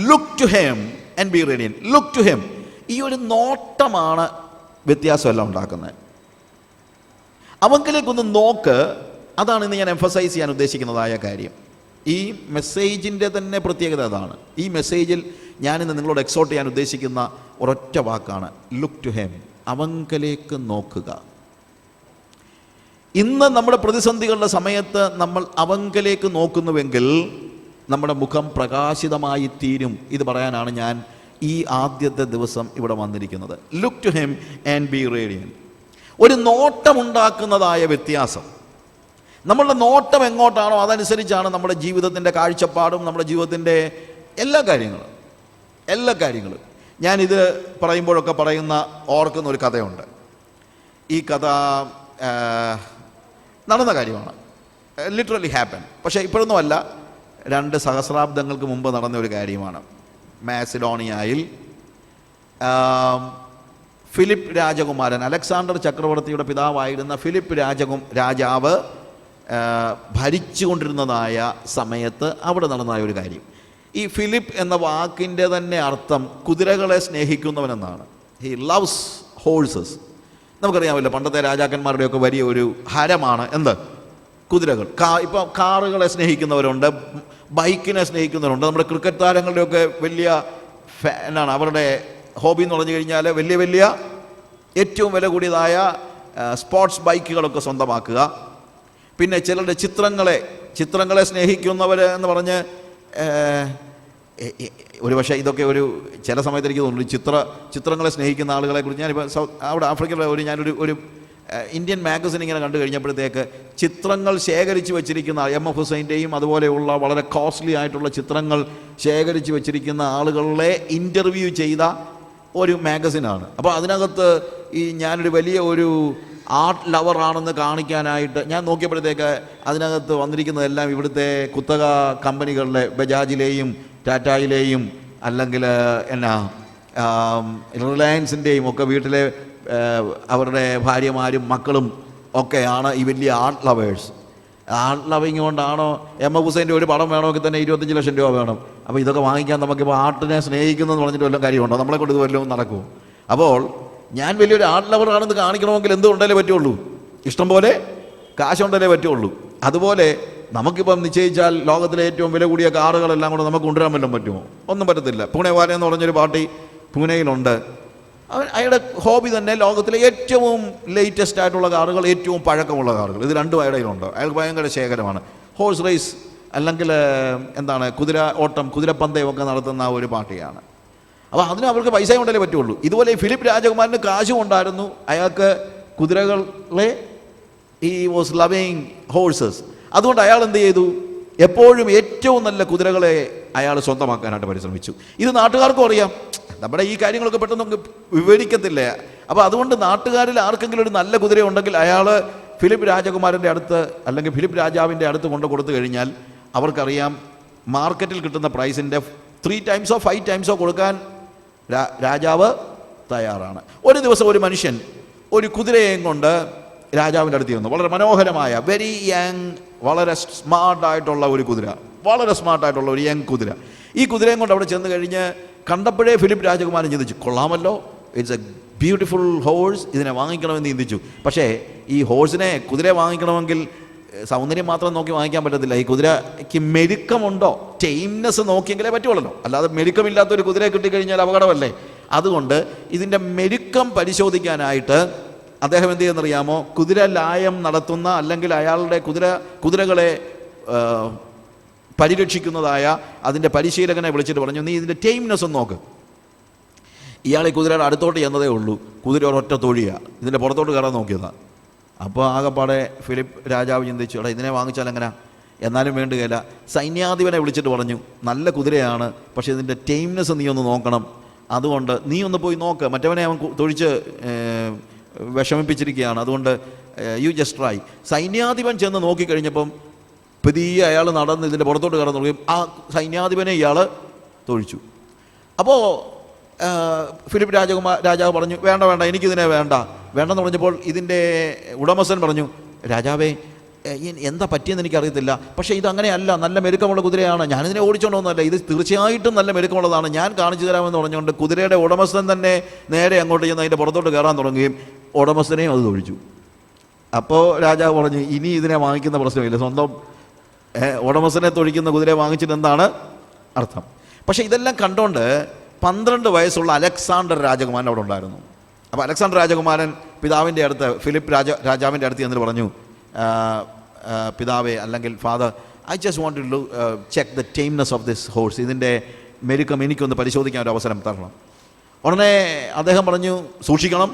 look to him and be radiant. Look to him. ഈ ഒരു നോട്ടമാണ് വ്യത്യാസമെല്ലാം ഉണ്ടാക്കുന്നത്. അവങ്കലേക്കൊന്ന് നോക്ക്. അതാണ് ഇന്ന് ഞാൻ എംഫസൈസ് ചെയ്യാൻ ഉദ്ദേശിക്കുന്നതായ കാര്യം. ഈ മെസ്സേജിൻ്റെ തന്നെ പ്രത്യേകത അതാണ്. ഈ മെസ്സേജിൽ ഞാനിന്ന് നിങ്ങളോട് എക്സോർട്ട് ചെയ്യാൻ ഉദ്ദേശിക്കുന്ന ഒരൊറ്റ വാക്കാണ് ലുക്ക് ടു ഹിം. അവങ്കലേക്ക് നോക്കുക. ഇന്ന് നമ്മുടെ പ്രതിസന്ധികളുടെ സമയത്ത് നമ്മൾ അവങ്കലേക്ക് നോക്കുന്നുവെങ്കിൽ നമ്മുടെ മുഖം പ്രകാശിതമായി തീരും. ഇത് പറയാനാണ് ഞാൻ ഈ ആദ്യത്തെ ദിവസം ഇവിടെ വന്നിരിക്കുന്നത്. Look to him and be radiant. ഒരു നോട്ടമുണ്ടാക്കുന്നതായ വ്യത്യാസം. നമ്മളുടെ നോട്ടം എങ്ങോട്ടാണോ അതനുസരിച്ചാണ് നമ്മുടെ ജീവിതത്തിൻ്റെ കാഴ്ചപ്പാടും നമ്മുടെ ജീവിതത്തിൻ്റെ എല്ലാ കാര്യങ്ങളും. ഞാനിത് പറയുമ്പോഴൊക്കെ ഓർക്കുന്ന ഒരു കഥയുണ്ട്. ഈ കഥ നടന്ന കാര്യമാണ്. Literally happen. പക്ഷേ ഇപ്പോഴൊന്നുമല്ല, 2 സഹസ്രാബ്ദങ്ങൾക്ക് മുമ്പ് നടന്ന ഒരു കാര്യമാണ്. മാസിഡോണിയയിൽ ഫിലിപ്പ് രാജകുമാരൻ, അലക്സാണ്ടർ ചക്രവർത്തിയുടെ പിതാവായിരുന്ന ഫിലിപ്പ് രാജാവ് ഭരിച്ചുകൊണ്ടിരുന്നതായ സമയത്ത് അവിടെ നടന്നതായ ഒരു കാര്യം. ഈ ഫിലിപ്പ് എന്ന വാക്കിൻ്റെ തന്നെ അർത്ഥം കുതിരകളെ സ്നേഹിക്കുന്നവനെന്നാണ്. He loves horses. നമുക്കറിയാമല്ലോ, പണ്ടത്തെ രാജാക്കന്മാരുടെയൊക്കെ വലിയ ഒരു ഹരമാണ് എന്ത്? കുതിരകൾ. ഇപ്പോൾ കാറുകളെ സ്നേഹിക്കുന്നവരുണ്ട്, ബൈക്കിനെ സ്നേഹിക്കുന്നവരുണ്ട്. നമ്മുടെ ക്രിക്കറ്റ് താരങ്ങളുടെയൊക്കെ വലിയ എന്നാണ് അവരുടെ ഹോബി എന്ന് പറഞ്ഞു കഴിഞ്ഞാൽ വലിയ ഏറ്റവും വില കൂടിയതായ സ്പോർട്സ് ബൈക്കുകളൊക്കെ സ്വന്തമാക്കുക. പിന്നെ ചിലരുടെ ചിത്രങ്ങളെ സ്നേഹിക്കുന്നവർ എന്ന് പറഞ്ഞ് ഒരുപക്ഷെ ഇതൊക്കെ ഒരു ചില സമയത്ത് എനിക്ക് തോന്നുന്നു ചിത്രങ്ങളെ സ്നേഹിക്കുന്ന ആളുകളെ കുറിച്ച് ഞാനിപ്പോൾ അവിടെ ആഫ്രിക്കയിലെ ഞാനൊരു ഇന്ത്യൻ മാഗസിൻ ഇങ്ങനെ കണ്ടു കഴിഞ്ഞപ്പോഴത്തേക്ക് ചിത്രങ്ങൾ ശേഖരിച്ച് വെച്ചിരിക്കുന്ന എം.എഫ്. ഹുസൈൻ്റെയും അതുപോലെയുള്ള വളരെ കോസ്റ്റ്ലി ആയിട്ടുള്ള ചിത്രങ്ങൾ ശേഖരിച്ച് വെച്ചിരിക്കുന്ന ആളുകളെ ഇൻ്റർവ്യൂ ചെയ്ത ഒരു മാഗസിനാണ്. അപ്പോൾ അതിനകത്ത് ഞാനൊരു വലിയ ഒരു ആർട്ട് ലവറാണെന്ന് കാണിക്കാനായിട്ട് ഞാൻ നോക്കിയപ്പോഴത്തേക്ക് അതിനകത്ത് വന്നിരിക്കുന്നതെല്ലാം ഇവിടുത്തെ കുത്തക കമ്പനികളിലെ ബജാജിലെയും ടാറ്റായിലെയും അല്ലെങ്കിൽ റിലയൻസിൻ്റെയും ഒക്കെ വീട്ടിലെ അവരുടെ ഭാര്യമാരും മക്കളും ഒക്കെയാണ് ഈ വലിയ ആർട്ട് ലവേഴ്സ്. ആർട്ട് ലവിങ് കൊണ്ടാണോ എം.എഫ്. ഹുസൈൻ്റെ ഒരു പടം വേണമെങ്കിൽ തന്നെ 25 ലക്ഷം രൂപ വേണം. അപ്പോൾ ഇതൊക്കെ വാങ്ങിക്കാൻ നമുക്കിപ്പോൾ ആർട്ടിനെ സ്നേഹിക്കുന്നതെന്ന് പറഞ്ഞിട്ട് വല്ലതും കാര്യമുണ്ടോ? നമ്മളെ കൊണ്ട് ഇത് വല്ലതും നടക്കുമോ? അപ്പോൾ ഞാൻ വലിയൊരു ആർട്ട് ലവറാണെന്ന് കാണിക്കണമെങ്കിൽ എന്തുകൊണ്ടല്ലേ പറ്റുള്ളൂ? ഇഷ്ടം പോലെ കാശുണ്ടല്ലേ പറ്റുള്ളൂ. അതുപോലെ നമുക്കിപ്പം നിശ്ചയിച്ചാൽ ലോകത്തിലെ ഏറ്റവും വില കൂടിയ കാറുകളെല്ലാം കൂടെ നമുക്ക് കൊണ്ടുവരാൻ വല്ലതും പറ്റുമോ? ഒന്നും പറ്റത്തില്ല. പൂനെ വാല എന്ന് പറഞ്ഞൊരു പാർട്ടി പൂനെയിലുണ്ട്. അയാളുടെ ഹോബി തന്നെ ലോകത്തിലെ ഏറ്റവും ലേറ്റസ്റ്റ് ആയിട്ടുള്ള കാറുകൾ, ഏറ്റവും പഴക്കമുള്ള കാറുകൾ, ഇത് രണ്ടും അയാളുടെ കയ്യിലുണ്ട്. അയാൾക്ക് ഭയങ്കര ശേഖരമാണ്. ഹോഴ്സ് റേസ് അല്ലെങ്കിൽ കുതിര ഓട്ടം, കുതിരപ്പന്തയം ഒക്കെ നടത്തുന്ന ഒരു പാർട്ടിയാണ്. അപ്പോൾ അതിന് അവർക്ക് പൈസ കൊണ്ടല്ലേ പറ്റുള്ളൂ. ഇതുപോലെ ഫിലിപ്പ് രാജകുമാരന് കാശും ഉണ്ടായിരുന്നു. അയാൾക്ക് കുതിരകളെ വാസ് ലവിങ് ഹോഴ്സസ്. അതുകൊണ്ട് അയാൾ എന്ത് ചെയ്തു? എപ്പോഴും ഏറ്റവും നല്ല കുതിരകളെ അയാൾ സ്വന്തമാക്കാനായിട്ട് പരിശ്രമിച്ചു. ഇത് നാട്ടുകാർക്കും അറിയാം. നമ്മുടെ ഈ കാര്യങ്ങളൊക്കെ പെട്ടെന്ന് നമുക്ക് വിവരിക്കത്തില്ല. അപ്പോൾ അതുകൊണ്ട് നാട്ടുകാരിൽ ആർക്കെങ്കിലും ഒരു നല്ല കുതിര ഉണ്ടെങ്കിൽ അയാൾ ഫിലിപ്പ് രാജകുമാരൻ്റെ അടുത്ത് അല്ലെങ്കിൽ ഫിലിപ്പ് രാജാവിൻ്റെ അടുത്ത് കൊണ്ട് കൊടുത്തു കഴിഞ്ഞാൽ അവർക്കറിയാം മാർക്കറ്റിൽ കിട്ടുന്ന പ്രൈസിൻ്റെ 3 ടൈംസോ 5 ടൈംസോ കൊടുക്കാൻ രാജാവ് തയ്യാറാണ്. ഒരു ദിവസം ഒരു മനുഷ്യൻ ഒരു കുതിരയെയും കൊണ്ട് രാജാവിൻ്റെ അടുത്ത് വന്നു. വളരെ മനോഹരമായ, വെരി യങ്, വളരെ സ്മാർട്ടായിട്ടുള്ള ഒരു കുതിര, വളരെ സ്മാർട്ടായിട്ടുള്ള ഒരു യങ് കുതിര. ഈ കുതിരയും കൊണ്ട് അവിടെ ചെന്ന് കഴിഞ്ഞ് കണ്ടപ്പോഴേ ഫിലിപ്പ് രാജകുമാരൻ ചിന്തിച്ചു, കൊള്ളാമല്ലോ, ഇറ്റ്സ് എ ബ്യൂട്ടിഫുൾ ഹോഴ്സ്, ഇതിനെ വാങ്ങിക്കണമെന്ന് ചിന്തിച്ചു. പക്ഷേ ഈ കുതിരയെ വാങ്ങിക്കണമെങ്കിൽ സൗന്ദര്യം മാത്രം നോക്കി വാങ്ങിക്കാൻ പറ്റത്തില്ല. ഈ കുതിരയ്ക്ക് മെരുക്കമുണ്ടോ, ടൈംനെസ് നോക്കിയെങ്കിലേ പറ്റുള്ളൂ. അല്ലാതെ മെരുക്കമില്ലാത്തൊരു കുതിരയെ കിട്ടിക്കഴിഞ്ഞാൽ അപകടമല്ലേ. അതുകൊണ്ട് ഇതിൻ്റെ മെരുക്കം പരിശോധിക്കാനായിട്ട് അദ്ദേഹം എന്ത് ചെയ്യുന്നറിയാമോ? കുതിര ലായം നടത്തുന്ന അല്ലെങ്കിൽ അയാളുടെ കുതിരകളെ പരിരക്ഷിക്കുന്നതായ അതിൻ്റെ പരിശീലകനെ വിളിച്ചിട്ട് പറഞ്ഞു, നീ ഇതിൻ്റെ ടൈംനെസ് ഒന്ന് നോക്ക്. ഇയാൾ ഈ കുതിരയുടെ അടുത്തോട്ട് ചെന്നതേ ഉള്ളൂ. കുതിര ഒരൊറ്റ തൊഴിയാണ്, ഇതിൻ്റെ പുറത്തോട്ട് കയറാൻ നോക്കിയതാണ്. അപ്പോൾ ആകെപ്പാടെ ഫിലിപ്പ് രാജാവ് ചിന്തിച്ചു, എടാ ഇതിനെ വാങ്ങിച്ചാൽ എങ്ങനെ? എന്നാലും വേണ്ടുകയില്ല. സൈന്യാധിപനെ വിളിച്ചിട്ട് പറഞ്ഞു, നല്ല കുതിരയാണ്, പക്ഷേ ഇതിൻ്റെ ടൈംനെസ് നീ ഒന്ന് നോക്കണം. അതുകൊണ്ട് നീ ഒന്ന് പോയി നോക്ക്. മറ്റവനെ അവൻ തൊഴിച്ച് വിഷമിപ്പിച്ചിരിക്കുകയാണ്. അതുകൊണ്ട് യു ജസ്റ്റ് ട്രൈ. സൈന്യാധിപൻ ചെന്ന് നോക്കിക്കഴിഞ്ഞപ്പം പതിയെ അയാൾ നടന്ന് ഇതിൻ്റെ പുറത്തോട്ട് കയറാൻ തുടങ്ങി. ആ സൈന്യാധിപനെ ഇയാൾ തൊഴിച്ചു. അപ്പോൾ ഫിലിപ്പ് രാജാവ് പറഞ്ഞു, വേണ്ട വേണ്ട, എനിക്കിതിനെ വേണ്ടെന്ന് പറഞ്ഞപ്പോൾ ഇതിൻ്റെ ഉടമസ്ഥൻ പറഞ്ഞു, രാജാവേ എന്താ പറ്റിയെന്ന് എനിക്കറിയത്തില്ല, പക്ഷേ ഇതങ്ങനെയല്ല, നല്ല മെരുക്കമുള്ള കുതിരയാണ്, ഞാനിതിനെ ഓടിച്ചോണ്ടൊന്നുമല്ല, ഇത് തീർച്ചയായിട്ടും നല്ല മെരുക്കമുള്ളതാണ്, ഞാൻ കാണിച്ചു തരാമെന്ന് പറഞ്ഞുകൊണ്ട് കുതിരയുടെ ഉടമസ്ഥൻ തന്നെ നേരെ അങ്ങോട്ട് ചെന്ന് അതിൻ്റെ പുറത്തോട്ട് കയറാൻ തുടങ്ങുകയും ഉടമസ്ഥനെയും അത് തൊഴിച്ചു. അപ്പോൾ രാജാവ് പറഞ്ഞു, ഇനി ഇതിനെ വാങ്ങിക്കുന്ന പ്രശ്നമില്ല, സ്വന്തം ഉടമസ്ഥനെ തൊഴിക്കുന്ന കുതിരയെ വാങ്ങിച്ചിട്ട് എന്താണ് അർത്ഥം? പക്ഷേ ഇതെല്ലാം കണ്ടുകൊണ്ട് 12 വയസ്സുള്ള അലക്സാണ്ടർ രാജകുമാരൻ അവിടെ ഉണ്ടായിരുന്നു. അപ്പോൾ അലക്സാണ്ടർ രാജകുമാരൻ പിതാവിൻ്റെ അടുത്ത്, ഫിലിപ്പ് രാജാവിൻ്റെ അടുത്ത് എന്നിട്ട് പറഞ്ഞു, പിതാവേ അല്ലെങ്കിൽ father, I just want to check the tameness of this horse, ഇതിൻ്റെ മെരുക്കം എനിക്കൊന്ന് പരിശോധിക്കാൻ ഒരു അവസരം തരണം. ഉടനെ അദ്ദേഹം പറഞ്ഞു, സൂക്ഷിക്കണം,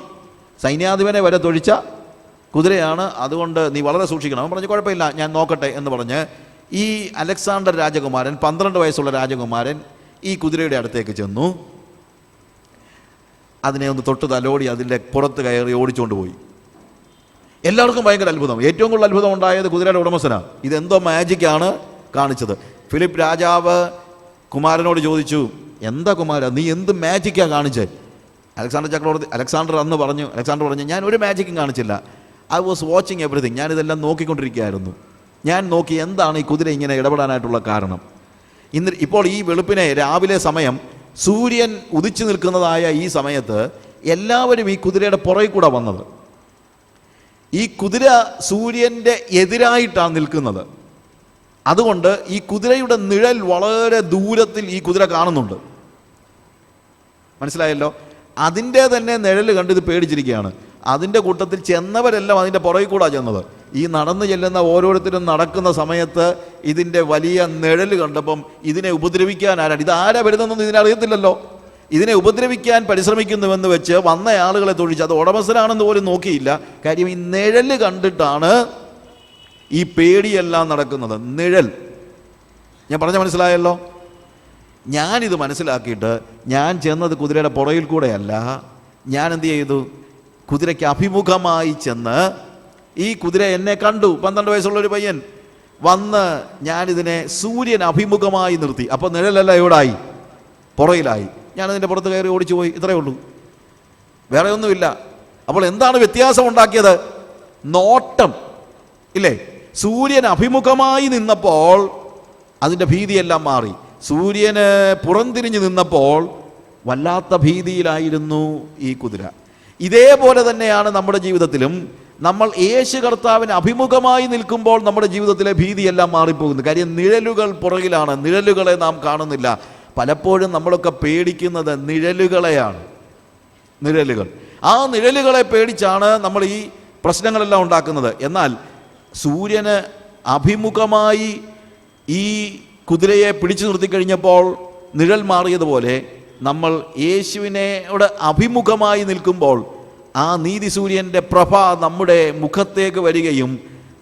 സൈന്യാധിപനെ വരെ തൊഴിച്ച കുതിരയാണ്, അതുകൊണ്ട് നീ വളരെ സൂക്ഷിക്കണം. അവൻ പറഞ്ഞു, കുഴപ്പമില്ല, ഞാൻ നോക്കട്ടെ എന്ന് പറഞ്ഞ് ഈ അലക്സാണ്ടർ രാജകുമാരൻ, 12 വയസ്സുള്ള രാജകുമാരൻ ഈ കുതിരയുടെ അടുത്തേക്ക് ചെന്നു. അതിനെ ഒന്ന് തൊട്ട് തലോടി അതിൻ്റെ പുറത്ത് കയറി ഓടിച്ചുകൊണ്ട് പോയി. എല്ലാവർക്കും ഭയങ്കര അത്ഭുതം. ഏറ്റവും കൂടുതൽ അത്ഭുതം ഉണ്ടായത് കുതിരയുടെ ഉടമസ്ഥനാണ്. ഇതെന്തോ മാജിക്കാണ് കാണിച്ചത്. ഫിലിപ്പ് രാജാവ് കുമാരനോട് ചോദിച്ചു, എന്താ കുമാര, നീ എന്ത് മാജിക്കാണ് കാണിച്ചത്? അലക്സാണ്ടർ പറഞ്ഞു, ഞാൻ ഒരു മാജിക്കും കാണിച്ചില്ല. ഐ വാസ് വാച്ചിങ് എവറിഥിങ്, ഞാനിതെല്ലാം നോക്കിക്കൊണ്ടിരിക്കുകയായിരുന്നു. ഞാൻ നോക്കി എന്താണ് ഈ കുതിര ഇങ്ങനെ ഇടപെടാനായിട്ടുള്ള കാരണം. ഇപ്പോൾ ഈ വെളുപ്പിനെ രാവിലെ സമയം സൂര്യൻ ഉദിച്ചു നിൽക്കുന്നതായ ഈ സമയത്ത് എല്ലാവരും ഈ കുതിരയുടെ പുറകിൽ കൂടെ വന്നത്. ഈ കുതിര സൂര്യൻ്റെ എതിരായിട്ടാണ് നിൽക്കുന്നത്. അതുകൊണ്ട് ഈ കുതിരയുടെ നിഴൽ വളരെ ദൂരത്തിൽ ഈ കുതിര കാണുന്നുണ്ട്. മനസ്സിലായല്ലോ? അതിൻ്റെ തന്നെ നിഴൽ കണ്ട് ഇത് പേടിച്ചിരിക്കുകയാണ്. അതിൻ്റെ കൂട്ടത്തിൽ ചെന്നവരെല്ലാം അതിൻ്റെ പുറകിൽ കൂടാ ചെന്നത്. ഈ നടന്നു ചെല്ലുന്ന ഓരോരുത്തരും നടക്കുന്ന സമയത്ത് ഇതിൻ്റെ വലിയ നിഴൽ കണ്ടപ്പം ഇതിനെ ഉപദ്രവിക്കാൻ ആരാണ്, ഇതാരാ വരുന്നതെന്നൊന്നും ഇതിനറിയത്തില്ലല്ലോ. ഇതിനെ ഉപദ്രവിക്കാൻ പരിശ്രമിക്കുന്നുവെന്ന് വെച്ച് വന്ന ആളുകളെ തൊഴിച്ച് അത് ഉടമസ്ഥനാണെന്ന് പോലും നോക്കിയില്ല. കാര്യം ഈ നിഴല് കണ്ടിട്ടാണ് ഈ പേടിയെല്ലാം നടക്കുന്നത്. നിഴൽ, ഞാൻ പറഞ്ഞ മനസ്സിലായല്ലോ. ഞാനിത് മനസ്സിലാക്കിയിട്ട് ഞാൻ ചെന്നത് കുതിരയുടെ പുറകിൽ കൂടെയല്ല. ഞാൻ എന്ത് ചെയ്തു? കുതിരയ്ക്ക് അഭിമുഖമായി ചെന്ന്, ഈ കുതിര എന്നെ കണ്ടു, 12 വയസ്സുള്ളൊരു പയ്യൻ വന്ന്, ഞാനിതിനെ സൂര്യൻ അഭിമുഖമായി നിർത്തി. അപ്പോൾ നിഴലല്ല എവിടായി? പുറകിലായി. ഞാനതിൻ്റെ പുറത്ത് കയറി ഓടിച്ചു പോയി. ഇത്രയേ ഉള്ളൂ, വേറെ ഒന്നുമില്ല. അപ്പോൾ എന്താണ് വ്യത്യാസം ഉണ്ടാക്കിയത്? നോട്ടം ഇല്ലേ? സൂര്യൻ അഭിമുഖമായി നിന്നപ്പോൾ അതിൻ്റെ ഭീതിയെല്ലാം മാറി. സൂര്യന് പുറംതിരിഞ്ഞ് നിന്നപ്പോൾ വല്ലാത്ത ഭീതിയിലായിരുന്നു ഈ കുതിര. ഇതേപോലെ തന്നെയാണ് നമ്മുടെ ജീവിതത്തിലും. നമ്മൾ യേശു കർത്താവിന് അഭിമുഖമായി നിൽക്കുമ്പോൾ നമ്മുടെ ജീവിതത്തിലെ ഭീതിയെല്ലാം മാറിപ്പോകുന്നു. കാര്യം നിഴലുകൾ പുറകിലാണ്, നിഴലുകളെ നാം കാണുന്നില്ല. പലപ്പോഴും നമ്മളൊക്കെ പേടിക്കുന്നത് നിഴലുകളെയാണ്. നിഴലുകൾ, ആ നിഴലുകളെ പേടിച്ചാണ് നമ്മൾ ഈ പ്രശ്നങ്ങളെല്ലാം ഉണ്ടാക്കുന്നത്. എന്നാൽ സൂര്യന് അഭിമുഖമായി ഈ കുതിരയെ പിടിച്ചു നിർത്തിക്കഴിഞ്ഞപ്പോൾ നിഴൽ മാറിയതുപോലെ നമ്മൾ യേശുവിനോട് അഭിമുഖമായി നിൽക്കുമ്പോൾ ആ നീതി സൂര്യൻ്റെ പ്രഭ നമ്മുടെ മുഖത്തേക്ക് വരികയും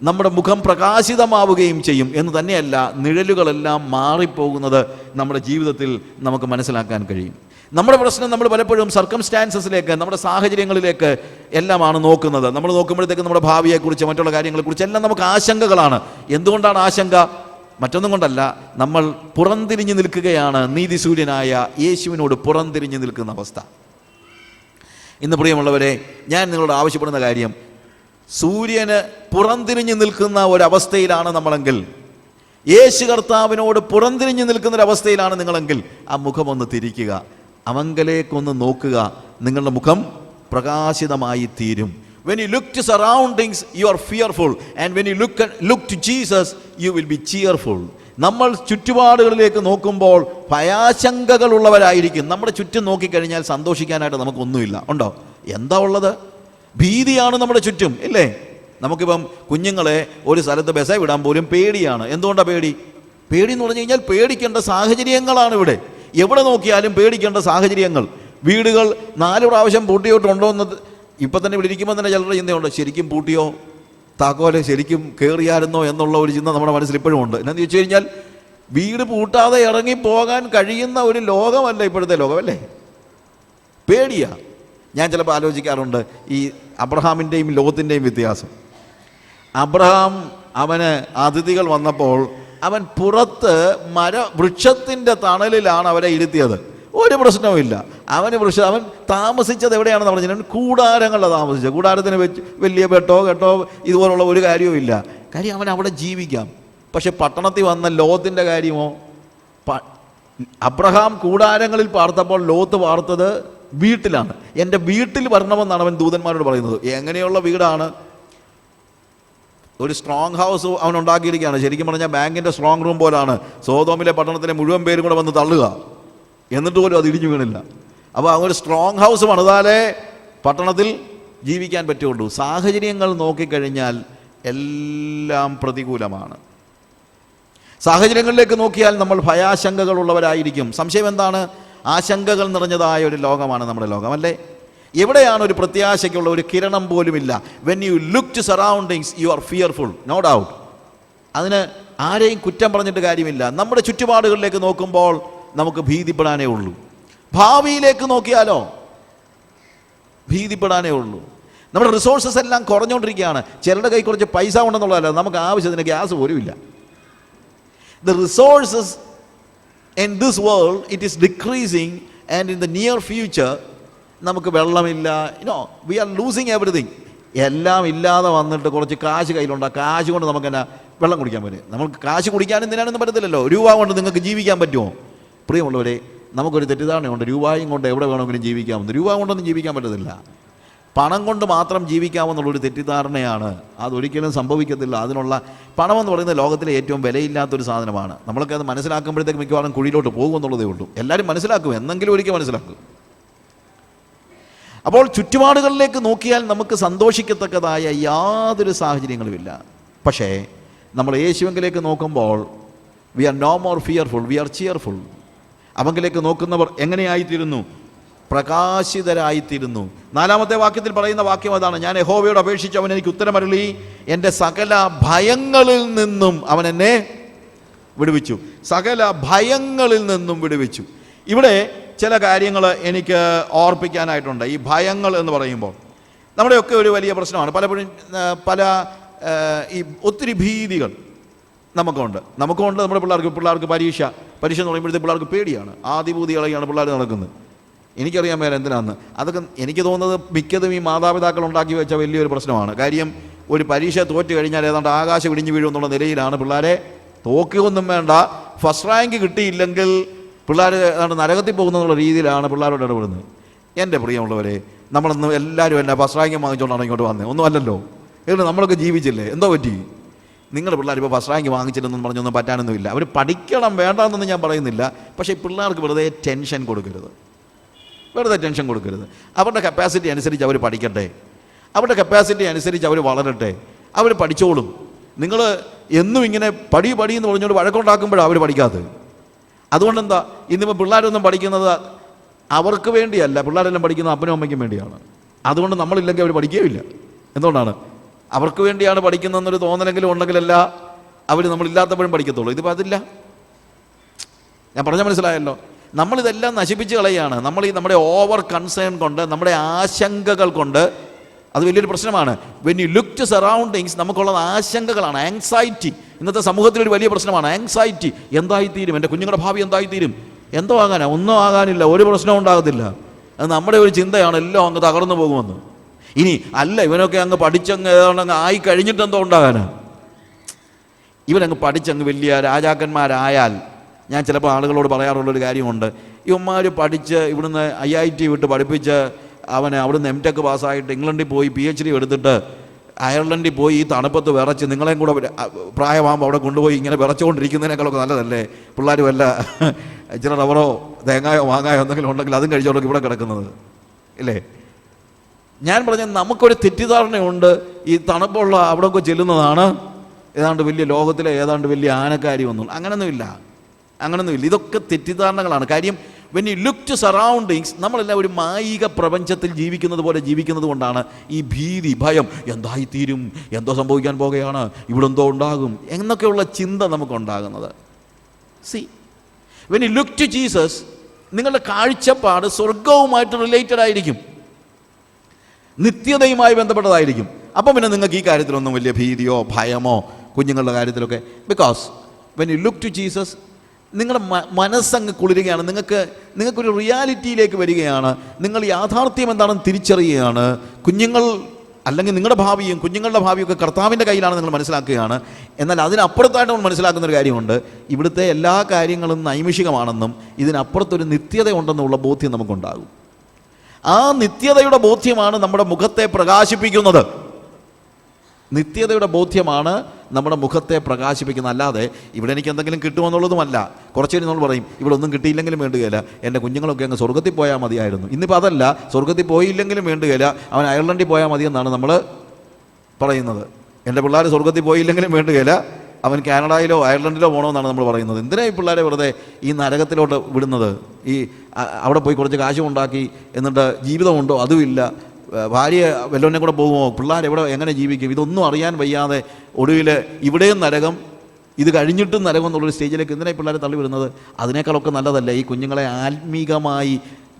നമ്മുടെ മുഖം പ്രകാശിതമാവുകയും ചെയ്യും എന്ന് തന്നെയല്ല, നിഴലുകളെല്ലാം മാറിപ്പോകുന്നത് നമ്മുടെ ജീവിതത്തിൽ നമുക്ക് മനസ്സിലാക്കാൻ കഴിയും. നമ്മുടെ പ്രശ്നം നമ്മൾ പലപ്പോഴും സർക്കംസ്റ്റാൻസസിലേക്ക്, നമ്മുടെ സാഹചര്യങ്ങളിലേക്ക് എല്ലാമാണ് നോക്കുന്നത്. നമ്മൾ നോക്കുമ്പോഴത്തേക്ക് നമ്മുടെ ഭാവിയെക്കുറിച്ച്, മറ്റുള്ള കാര്യങ്ങളെക്കുറിച്ച് എല്ലാം നമുക്ക് ആശങ്കകളാണ്. എന്തുകൊണ്ടാണ് ആശങ്ക? മറ്റൊന്നും കൊണ്ടല്ല, നമ്മൾ പുറംതിരിഞ്ഞു നിൽക്കുകയാണ്. നീതി സൂര്യനായ യേശുവിനോട് പുറംതിരിഞ്ഞു നിൽക്കുന്ന അവസ്ഥ. ഇന്ന് പ്രിയമുള്ളവരെ, ഞാൻ നിങ്ങളോട് ആവശ്യപ്പെടുന്ന കാര്യം, സൂര്യന് പുറംതിരിഞ്ഞു നിൽക്കുന്ന ഒരവസ്ഥയിലാണ് നമ്മളെങ്കിൽ, യേശു കർത്താവിനോട് പുറംതിരിഞ്ഞു നിൽക്കുന്ന ഒരവസ്ഥയിലാണ് നിങ്ങളെങ്കിൽ, ആ മുഖമൊന്ന് തിരിക്കുക, അവങ്കലേക്കൊന്ന് നോക്കുക. നിങ്ങളുടെ മുഖം പ്രകാശിതമായി തീരും. When you look to surroundings, you are fearful, and when you look to Jesus, you will be cheerful. നമ്മൾ ചുറ്റുപാടുകളിലേക്ക് നോക്കുമ്പോൾ ഭയാശങ്കകളുള്ളവരായിരിക്കും. നമ്മുടെ ചുറ്റും നോക്കിക്കഴിഞ്ഞാൽ സന്തോഷിക്കാനായിട്ട് നമുക്കൊന്നുമില്ല. ഉണ്ടോ? എന്താ ഉള്ളത്? ഭീതിയാണ് നമ്മുടെ ചുറ്റും, ഇല്ലേ? നമുക്കിപ്പം കുഞ്ഞുങ്ങളെ ഒരു സ്ഥലത്ത് ബസ്സേ വിടാൻ പോലും പേടിയാണ്. എന്തുകൊണ്ടാണ് പേടി? പേടി എന്ന് പറഞ്ഞു കഴിഞ്ഞാൽ പേടിക്കേണ്ട സാഹചര്യങ്ങളാണ് ഇവിടെ. എവിടെ നോക്കിയാലും പേടിക്കേണ്ട സാഹചര്യങ്ങൾ. വീടുകൾ 4 പ്രാവശ്യം പൂട്ടിയിട്ടുണ്ടോ എന്ന് ഇപ്പം തന്നെ ഇവിടെ ഇരിക്കുമ്പോൾ തന്നെ ചിലരുടെ ചിന്തയുണ്ട്, ശരിക്കും പൂട്ടിയോ, താക്കോല് ശരിക്കും കയറിയായിരുന്നോ എന്നുള്ള ഒരു ചിന്ത നമ്മുടെ മനസ്സിൽ ഇപ്പോഴും ഉണ്ട്. എന്നാന്ന് ചോദിച്ചു കഴിഞ്ഞാൽ, വീട് പൂട്ടാതെ ഇറങ്ങിപ്പോകാൻ കഴിയുന്ന ഒരു ലോകമല്ല ഇപ്പോഴത്തെ ലോകം, അല്ലേ? പേടിയാ. ഞാൻ ചിലപ്പോൾ ആലോചിക്കാറുണ്ട് ഈ അബ്രഹാമിൻ്റെയും ലോത്തിൻ്റെയും വ്യത്യാസം. അബ്രഹാം, അവന് അതിഥികൾ വന്നപ്പോൾ അവൻ പുറത്ത് വൃക്ഷത്തിൻ്റെ തണലിലാണ് അവരെ ഇരുത്തിയത്. ഒരു പ്രശ്നവുമില്ല. അവൻ താമസിച്ചത് എവിടെയാണെന്ന് പറഞ്ഞാൽ കൂടാരങ്ങളിലാണ് താമസിച്ചത്. കൂടാരത്തിന് വെച്ച് വലിയ വെട്ടോ കെട്ടോ ഇതുപോലുള്ള ഒരു കാര്യവും ഇല്ല. കാര്യം അവൻ അവിടെ ജീവിക്കാം. പക്ഷെ പട്ടണത്തിൽ വന്ന ലോത്തിൻ്റെ കാര്യമോ? അബ്രഹാം കൂടാരങ്ങളിൽ പാർത്തപ്പോൾ ലോത്ത് പാർത്തത് വീട്ടിലാണ്. എൻ്റെ വീട്ടിൽ വരണമെന്നാണ് അവൻ ദൂതന്മാരോട് പറയുന്നത്. എങ്ങനെയുള്ള വീടാണ്? ഒരു സ്ട്രോങ് ഹൗസ് അവൻ ഉണ്ടാക്കിയിരിക്കുകയാണ്. ശരിക്കും പറഞ്ഞാൽ ബാങ്കിൻ്റെ സ്ട്രോങ് റൂം പോലാണ്. സോതോമിലെ പട്ടണത്തിലെ മുഴുവൻ പേരും കൂടെ വന്ന് തള്ളുക, എന്നിട്ട് പോലും അത് ഇടിഞ്ഞു വീണില്ല. അപ്പോൾ ഒരു സ്ട്രോങ് ഹൗസ് പണിതാലേ പട്ടണത്തിൽ ജീവിക്കാൻ പറ്റുള്ളൂ. സാഹചര്യങ്ങൾ നോക്കിക്കഴിഞ്ഞാൽ എല്ലാം പ്രതികൂലമാണ്. സാഹചര്യങ്ങളിലേക്ക് നോക്കിയാൽ നമ്മൾ ഭയാശങ്കകളുള്ളവരായിരിക്കും. സംശയം എന്താണ്? ആശങ്കകൾ നിറഞ്ഞതായ ഒരു ലോകമാണ് നമ്മുടെ ലോകം, അല്ലേ? എവിടെയാണ് ഒരു പ്രത്യാശയ്ക്കുള്ള ഒരു കിരണം പോലുമില്ല? When you look to surroundings, you are fearful, no doubt. അതിന് ആരെയും കുറ്റം പറഞ്ഞിട്ട് കാര്യമില്ല. നമ്മുടെ ചുറ്റുപാടുകളിലേക്ക് നോക്കുമ്പോൾ നമുക്ക് ഭീതിപ്പെടാനേ ഉള്ളൂ. ഭാവിയിലേക്ക് നോക്കിയാലോ ഭീതിപ്പെടാനേ ഉള്ളൂ. നമ്മുടെ റിസോഴ്സസ് എല്ലാം കുറഞ്ഞുകൊണ്ടിരിക്കുകയാണ്. ചിലരുടെ കൈ കുറച്ച് പൈസ ഉണ്ടെന്നുള്ളതല്ല, നമുക്ക് ആവശ്യത്തിന് ഗ്യാസ് പോലും ഇല്ല. The resources in this world, it is decreasing, and in the near future നമുക്ക് വെള്ളമില്ല. we are losing everything. എല്ലാം ഇല്ലാതെ വന്നിട്ട് കുറച്ച് കാശ് കയ്യിലുണ്ട്. ആ കാശ് കൊണ്ട് നമുക്ക് എന്നാ വെള്ളം കുടിക്കാൻ പറ്റും? നമുക്ക് കാശ് കുടിക്കാനും എന്തിനാണെന്ന് പറ്റത്തില്ലല്ലോ. രൂപ കൊണ്ട് നിങ്ങൾക്ക് ജീവിക്കാൻ പറ്റുമോ? പ്രിയമുള്ളവരെ, നമുക്കൊരു തെറ്റിദ്ധാരണയുണ്ട്, രൂപയും കൊണ്ട് എവിടെ വേണമെങ്കിലും ജീവിക്കാമെന്ന്. രൂപ കൊണ്ടൊന്നും ജീവിക്കാൻ പറ്റത്തില്ല. പണം കൊണ്ട് മാത്രം ജീവിക്കാമെന്നുള്ളൊരു തെറ്റിദ്ധാരണയാണ്. അതൊരിക്കലും സംഭവിക്കത്തില്ല. അതിനുള്ള പണമെന്ന് പറയുന്നത് ലോകത്തിലെ ഏറ്റവും വിലയില്ലാത്തൊരു സാധനമാണ്. നമ്മളൊക്കെ അത് മനസ്സിലാക്കുമ്പോഴത്തേക്ക് മിക്കവാറും കുഴിയിലോട്ട് പോകുമെന്നുള്ളതേ ഉള്ളൂ. എല്ലാവരും മനസ്സിലാക്കും, എന്നെങ്കിലും ഒരിക്കൽ മനസ്സിലാക്കും. അപ്പോൾ ചുറ്റുപാടുകളിലേക്ക് നോക്കിയാൽ നമുക്ക് സന്തോഷിക്കത്തക്കതായ യാതൊരു സാഹചര്യങ്ങളുമില്ല. പക്ഷേ നമ്മൾ യേശുവിലേക്ക് നോക്കുമ്പോൾ we are no more fearful, we are cheerful. അവങ്കിലേക്ക് നോക്കുന്നവർ എങ്ങനെയായിത്തീരുന്നു? പ്രകാശിതരായിത്തീരുന്നു. 4-ാമത്തെ വാക്യത്തിൽ പറയുന്ന വാക്യം അതാണ്, ഞാൻ യഹോവയോട് അപേക്ഷിച്ച് അവൻ എനിക്ക് ഉത്തരമരുളി, എൻ്റെ സകല ഭയങ്ങളിൽ നിന്നും അവൻ എന്നെ വിടുവിച്ചു. സകല ഭയങ്ങളിൽ നിന്നും വിടുവിച്ചു. ഇവിടെ ചില കാര്യങ്ങൾ എനിക്ക് ഓർപ്പിക്കാനായിട്ടുണ്ട്. ഈ ഭയങ്ങൾ എന്ന് പറയുമ്പോൾ നമ്മുടെയൊക്കെ ഒരു വലിയ പ്രശ്നമാണ്. പലപ്പോഴും ഈ ഒത്തിരി ഭീതികൾ നമുക്കുണ്ട്. നമ്മുടെ പിള്ളേർക്ക് പരീക്ഷ എന്ന് പറയുമ്പോഴത്തേക്ക് പിള്ളേർക്ക് പേടിയാണ്, ആദിഭൂതികളെയാണ് പിള്ളേർ നടക്കുന്നത്. എനിക്കറിയാൻ മേലെ എന്തിനാന്ന്. അതൊക്കെ എനിക്ക് തോന്നുന്നത് മിക്കതും ഈ മാതാപിതാക്കൾ ഉണ്ടാക്കി വെച്ച വലിയൊരു പ്രശ്നമാണ്. കാര്യം ഒരു പരീക്ഷ തോറ്റ് കഴിഞ്ഞാൽ ഏതാണ്ട് ആകാശം ഇടിഞ്ഞു വീഴുമെന്നുള്ള നിലയിലാണ് പിള്ളേരെ, തോക്കുകയൊന്നും വേണ്ട, ഫസ്റ്റ് റാങ്ക് കിട്ടിയില്ലെങ്കിൽ പിള്ളേർ ഏതാണ്ട് നരകത്തിൽ പോകുന്നുള്ള രീതിയിലാണ് പിള്ളേരോട് ഇടപെടുന്നത്. എൻ്റെ പ്രിയമുള്ളവരെ, നമ്മളൊന്നും എല്ലാവരും എന്നെ ഫസ്റ്റ് റാങ്ക് വാങ്ങിച്ചുകൊണ്ടാണ് ഇങ്ങോട്ട് വന്നത്, ഒന്നും അല്ലല്ലോ. എന്നിട്ട് നമ്മളൊക്കെ ജീവിച്ചില്ലേ, എന്തോ പറ്റി? നിങ്ങളുടെ പിള്ളേർ ഇപ്പോൾ ഫസ്റ്റ് റാങ്ക് വാങ്ങിച്ചില്ലെന്നും പറഞ്ഞൊന്നും പറ്റാനൊന്നുമില്ല. അവർ പഠിക്കണം, വേണ്ടെന്നൊന്നും ഞാൻ പറയുന്നില്ല. പക്ഷേ പിള്ളേർക്ക് വെറുതെ ടെൻഷൻ കൊടുക്കരുത്. അവരുടെ കപ്പാസിറ്റി അനുസരിച്ച് അവർ പഠിക്കട്ടെ, അവരുടെ കപ്പാസിറ്റി അനുസരിച്ച് അവർ വളരട്ടെ, അവർ പഠിച്ചോളും. നിങ്ങൾ എന്നും ഇങ്ങനെ പടി എന്ന് പറഞ്ഞുകൊണ്ട് വഴക്കുണ്ടാക്കുമ്പോഴാണ് അവർ പഠിക്കാത്തത്. അതുകൊണ്ടെന്താ, ഇന്നിപ്പോൾ പിള്ളേരൊന്നും പഠിക്കുന്നത് അവർക്ക് വേണ്ടിയല്ല, പിള്ളേരെല്ലാം പഠിക്കുന്നത് അപ്പനും അമ്മയ്ക്കും വേണ്ടിയാണ്. അതുകൊണ്ട് നമ്മളില്ലെങ്കിൽ അവർ പഠിക്കുകയില്ല. എന്തുകൊണ്ടാണ്? അവർക്ക് വേണ്ടിയാണ് പഠിക്കുന്നതെന്നൊരു തോന്നലെങ്കിലും ഉണ്ടെങ്കിലല്ല അവർ നമ്മളില്ലാത്തപ്പോഴും പഠിക്കത്തുള്ളൂ. ഇതിപ്പോൾ അതില്ല. ഞാൻ പറഞ്ഞാൽ മനസ്സിലായല്ലോ. നമ്മളിതെല്ലാം നശിപ്പിച്ച് കളയുകയാണ്. നമ്മുടെ ഓവർ കൺസേൺ കൊണ്ട്, നമ്മുടെ ആശങ്കകൾ കൊണ്ട്. അത് വലിയൊരു പ്രശ്നമാണ്. When you look to surroundings, നമുക്കുള്ളത് ആശങ്കകളാണ്, ആങ്സൈറ്റി. ഇന്നത്തെ സമൂഹത്തിലൊരു വലിയ പ്രശ്നമാണ് ആങ്സൈറ്റി. എന്തായിത്തീരും, എൻ്റെ കുഞ്ഞുങ്ങളുടെ ഭാവി എന്തായിത്തീരും? എന്തോ ആകാനാ? ഒന്നും ആകാനില്ല, ഒരു പ്രശ്നവും ഉണ്ടാകത്തില്ല. അത് നമ്മുടെ ഒരു ചിന്തയാണ്, എല്ലാം അങ്ങ് തകർന്നു പോകുമെന്ന്. ഇനി അല്ല, ഇവനൊക്കെ അങ്ങ് പഠിച്ചങ്ങ് ഏതാണ്ടങ്ങ് ആയി കഴിഞ്ഞിട്ട് എന്തോ ഉണ്ടാകാനാ? ഇവനങ്ങ് പഠിച്ചങ്ങ് വലിയ രാജാക്കന്മാരായാൽ, ഞാൻ ചിലപ്പോൾ ആളുകളോട് പറയാറുള്ളൊരു കാര്യമുണ്ട്, ഇവന്മാർ പഠിച്ച് ഇവിടുന്ന് IIT വിട്ട് പഠിപ്പിച്ച് അവനെ അവിടുന്ന് MTech പാസ്സായിട്ട് ഇംഗ്ലണ്ടിൽ പോയി PhD എടുത്തിട്ട് അയർലൻഡിൽ പോയി ഈ തണുപ്പത്ത് വിറച്ച് നിങ്ങളെയും കൂടെ പ്രായമാകുമ്പോൾ അവിടെ കൊണ്ടുപോയി ഇങ്ങനെ വിറച്ചുകൊണ്ടിരിക്കുന്നതിനേക്കാളൊക്കെ നല്ലതല്ലേ പിള്ളേർ വല്ല ഇച്ചിരി റബ്ബറോ തേങ്ങായോ മാങ്ങായോ എന്തെങ്കിലും ഉണ്ടെങ്കിൽ അതും കഴിച്ചോളൊക്കെ ഇവിടെ കിടക്കുന്നത് ഇല്ലേ? ഞാൻ പറഞ്ഞ നമുക്കൊരു തെറ്റിദ്ധാരണയുണ്ട്, ഈ തണുപ്പുള്ള അവിടെയൊക്കെ ചെല്ലുന്നതാണ് ഏതാണ്ട് വലിയ ലോകത്തിലെ ഏതാണ്ട് വലിയ ആനക്കാരി ഒന്നും. അങ്ങനൊന്നുമില്ല. ഇതൊക്കെ തെറ്റിദ്ധാരണകളാണ്. കാര്യം when you look to surroundings, നമ്മളെല്ലാം ഒരു മായിക പ്രപഞ്ചത്തിൽ ജീവിക്കുന്നത് പോലെ ജീവിക്കുന്നത് കൊണ്ടാണ് ഈ ഭീതി, ഭയം, എന്തായിത്തീരും, എന്തോ സംഭവിക്കാൻ പോകുകയാണ്, ഇവിടെ എന്തോ ഉണ്ടാകും എന്നൊക്കെയുള്ള ചിന്ത നമുക്കുണ്ടാകുന്നത്. See, when you look to Jesus, നിങ്ങളുടെ കാഴ്ചപ്പാട് സ്വർഗവുമായിട്ട് റിലേറ്റഡ് ആയിരിക്കും, നിത്യതയുമായി ബന്ധപ്പെട്ടതായിരിക്കും. അപ്പം പിന്നെ നിങ്ങൾക്ക് ഈ കാര്യത്തിലൊന്നും വലിയ ഭീതിയോ ഭയമോ കുഞ്ഞുങ്ങളുടെ കാര്യത്തിലൊക്കെ, because when you look to Jesus, നിങ്ങളുടെ മനസ്സങ്ങ് കുളിരുകയാണ്, നിങ്ങൾക്കൊരു റിയാലിറ്റിയിലേക്ക് വരികയാണ്, നിങ്ങൾ യാഥാർത്ഥ്യം എന്താണെന്ന് തിരിച്ചറിയുകയാണ്. കുഞ്ഞുങ്ങൾ അല്ലെങ്കിൽ നിങ്ങളുടെ ഭാവിയും കുഞ്ഞുങ്ങളുടെ ഭാവിയും ഒക്കെ കർത്താവിൻ്റെ കയ്യിലാണ് നിങ്ങൾ മനസ്സിലാക്കുകയാണ്. എന്നാൽ അതിനപ്പുറത്തായിട്ട് നമ്മൾ മനസ്സിലാക്കുന്നൊരു കാര്യമുണ്ട്, ഇവിടുത്തെ എല്ലാ കാര്യങ്ങളും നൈമിഷികമാണെന്നും ഇതിനപ്പുറത്തൊരു നിത്യത ഉണ്ടെന്നുള്ള ബോധ്യം നമുക്കുണ്ടാകും. ആ നിത്യതയുടെ ബോധ്യമാണ് നമ്മുടെ മുഖത്തെ പ്രകാശിപ്പിക്കുന്നത്. നിത്യതയുടെ ബോധ്യമാണ് നമ്മുടെ മുഖത്തെ പ്രകാശിപ്പിക്കുന്നത്. അല്ലാതെ ഇവിടെ എനിക്ക് എന്തെങ്കിലും കിട്ടുമെന്നുള്ളതുമല്ല. കുറച്ച് കഴിഞ്ഞ് നമ്മൾ പറയും ഇവിടെ ഒന്നും കിട്ടിയില്ലെങ്കിലും വേണ്ടുകയില്ല, എൻ്റെ കുഞ്ഞുങ്ങളൊക്കെ അങ്ങ് സ്വർഗത്തിൽ പോയാൽ മതിയായിരുന്നു. ഇന്നിപ്പോൾ അതല്ല, സ്വർഗത്തിൽ പോയില്ലെങ്കിലും വേണ്ടുകയില്ല, അവൻ അയർലൻഡിൽ പോയാൽ മതിയെന്നാണ് നമ്മൾ പറയുന്നത്. എൻ്റെ പിള്ളേർ സ്വർഗത്തിൽ പോയില്ലെങ്കിലും വേണ്ടുകയില്ല, അവൻ കാനഡയിലോ അയർലൻഡിലോ പോകണമെന്നാണ് നമ്മൾ പറയുന്നത്. എന്തിനാ ഈ പിള്ളേരെ വെറുതെ ഈ നരകത്തിലോട്ട് വിടുന്നത്? ഈ അവിടെ പോയി കുറച്ച് കാശും ഉണ്ടാക്കി എന്നിട്ട് ജീവിതമുണ്ടോ അതുമില്ല, ഭാര്യ വല്ലവനെ കൂടെ പോകുമോ, പിള്ളേർ എവിടെ എങ്ങനെ ജീവിക്കും, ഇതൊന്നും അറിയാൻ വയ്യാതെ ഒടുവിൽ ഇവിടെയും നരകം, ഇത് കഴിഞ്ഞിട്ടും നരകം എന്നുള്ളൊരു സ്റ്റേജിലേക്ക് എന്തിനായി പിള്ളേരെ തള്ളിവിടുന്നത്? അതിനേക്കാളൊക്കെ നല്ലതല്ലേ ഈ കുഞ്ഞുങ്ങളെ ആത്മീകമായി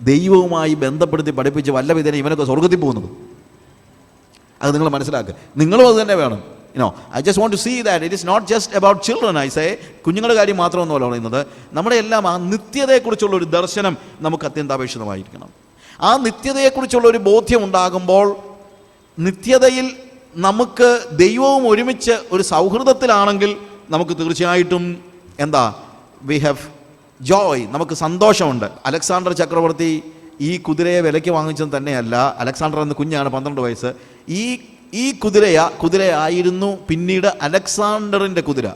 ദൈവവുമായി ബന്ധപ്പെടുത്തി പഠിപ്പിച്ച് വല്ല വിധേന ഇവനൊക്കെ സ്വർഗത്തിൽ പോകുന്നത്? അത് നിങ്ങൾ മനസ്സിലാക്കുക. നിങ്ങളും അത് തന്നെ വേണം. I just want to see that it is not just about children. I say, കുഞ്ഞുങ്ങളുടെ കാര്യം മാത്രമൊന്നുമല്ല പറയുന്നത്, നമ്മുടെ എല്ലാം ആ നിത്യതയെക്കുറിച്ചുള്ള ഒരു ദർശനം നമുക്ക് അത്യന്താപേക്ഷിതമായിരിക്കണം. ആ നിത്യതയെക്കുറിച്ചുള്ള ഒരു ബോധ്യം ഉണ്ടാകുമ്പോൾ, നിത്യതയിൽ നമുക്ക് ദൈവവും ഒരുമിച്ച് ഒരു സൗഹൃദത്തിലാണെങ്കിൽ നമുക്ക് തീർച്ചയായിട്ടും വി ഹാവ് ജോയ്, നമുക്ക് സന്തോഷമുണ്ട്. അലക്സാണ്ടർ ചക്രവർത്തി ഈ കുതിരയെ വിലയ്ക്ക് വാങ്ങിച്ചത് തന്നെയല്ല. അലക്സാണ്ടർ എന്ന കുഞ്ഞാണ്, 12 വയസ്സ്. ഈ കുതിരയായിരുന്നു പിന്നീട് അലക്സാണ്ടറിൻ്റെ കുതിര.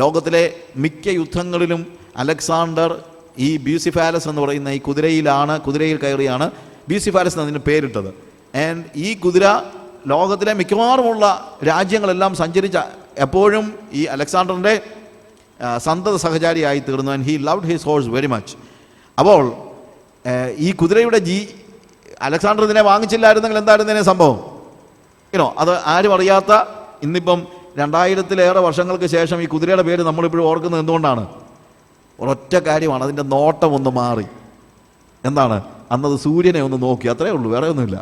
ലോകത്തിലെ മിക്ക യുദ്ധങ്ങളിലും അലക്സാണ്ടർ ഈ ബ്യൂസിഫാലസ് എന്ന് പറയുന്ന ഈ കുതിരയിൽ കയറിയാണ് ബ്യൂസിഫാലസ് എന്നതിന് പേരിട്ടത്. ആൻഡ് ഈ കുതിര ലോകത്തിലെ മിക്കവാറുമുള്ള രാജ്യങ്ങളെല്ലാം സഞ്ചരിച്ച എപ്പോഴും ഈ അലക്സാണ്ടറിൻ്റെ സന്തത സഹചാരിയായി തീർന്നു. And he loved his horse very much. അപ്പോൾ ഈ കുതിരയുടെ അലക്സാണ്ടർ ഇതിനെ വാങ്ങിച്ചില്ലായിരുന്നെങ്കിൽ എന്തായിരുന്നു ഇതിനെ സംഭവം? അത് ആരും അറിയാത്ത, ഇന്നിപ്പം 2000-ലേറെ വർഷങ്ങൾക്ക് ശേഷം ഈ കുതിരയുടെ പേര് നമ്മളിപ്പോഴും ഓർക്കുന്നത് എന്തുകൊണ്ടാണ്? ഒരൊറ്റ കാര്യമാണ്, അതിൻ്റെ നോട്ടം ഒന്ന് മാറി. എന്താണ്? അന്നത് സൂര്യനെ ഒന്ന് നോക്കി, അത്രേ ഉള്ളൂ, വേറെ ഒന്നുമില്ല.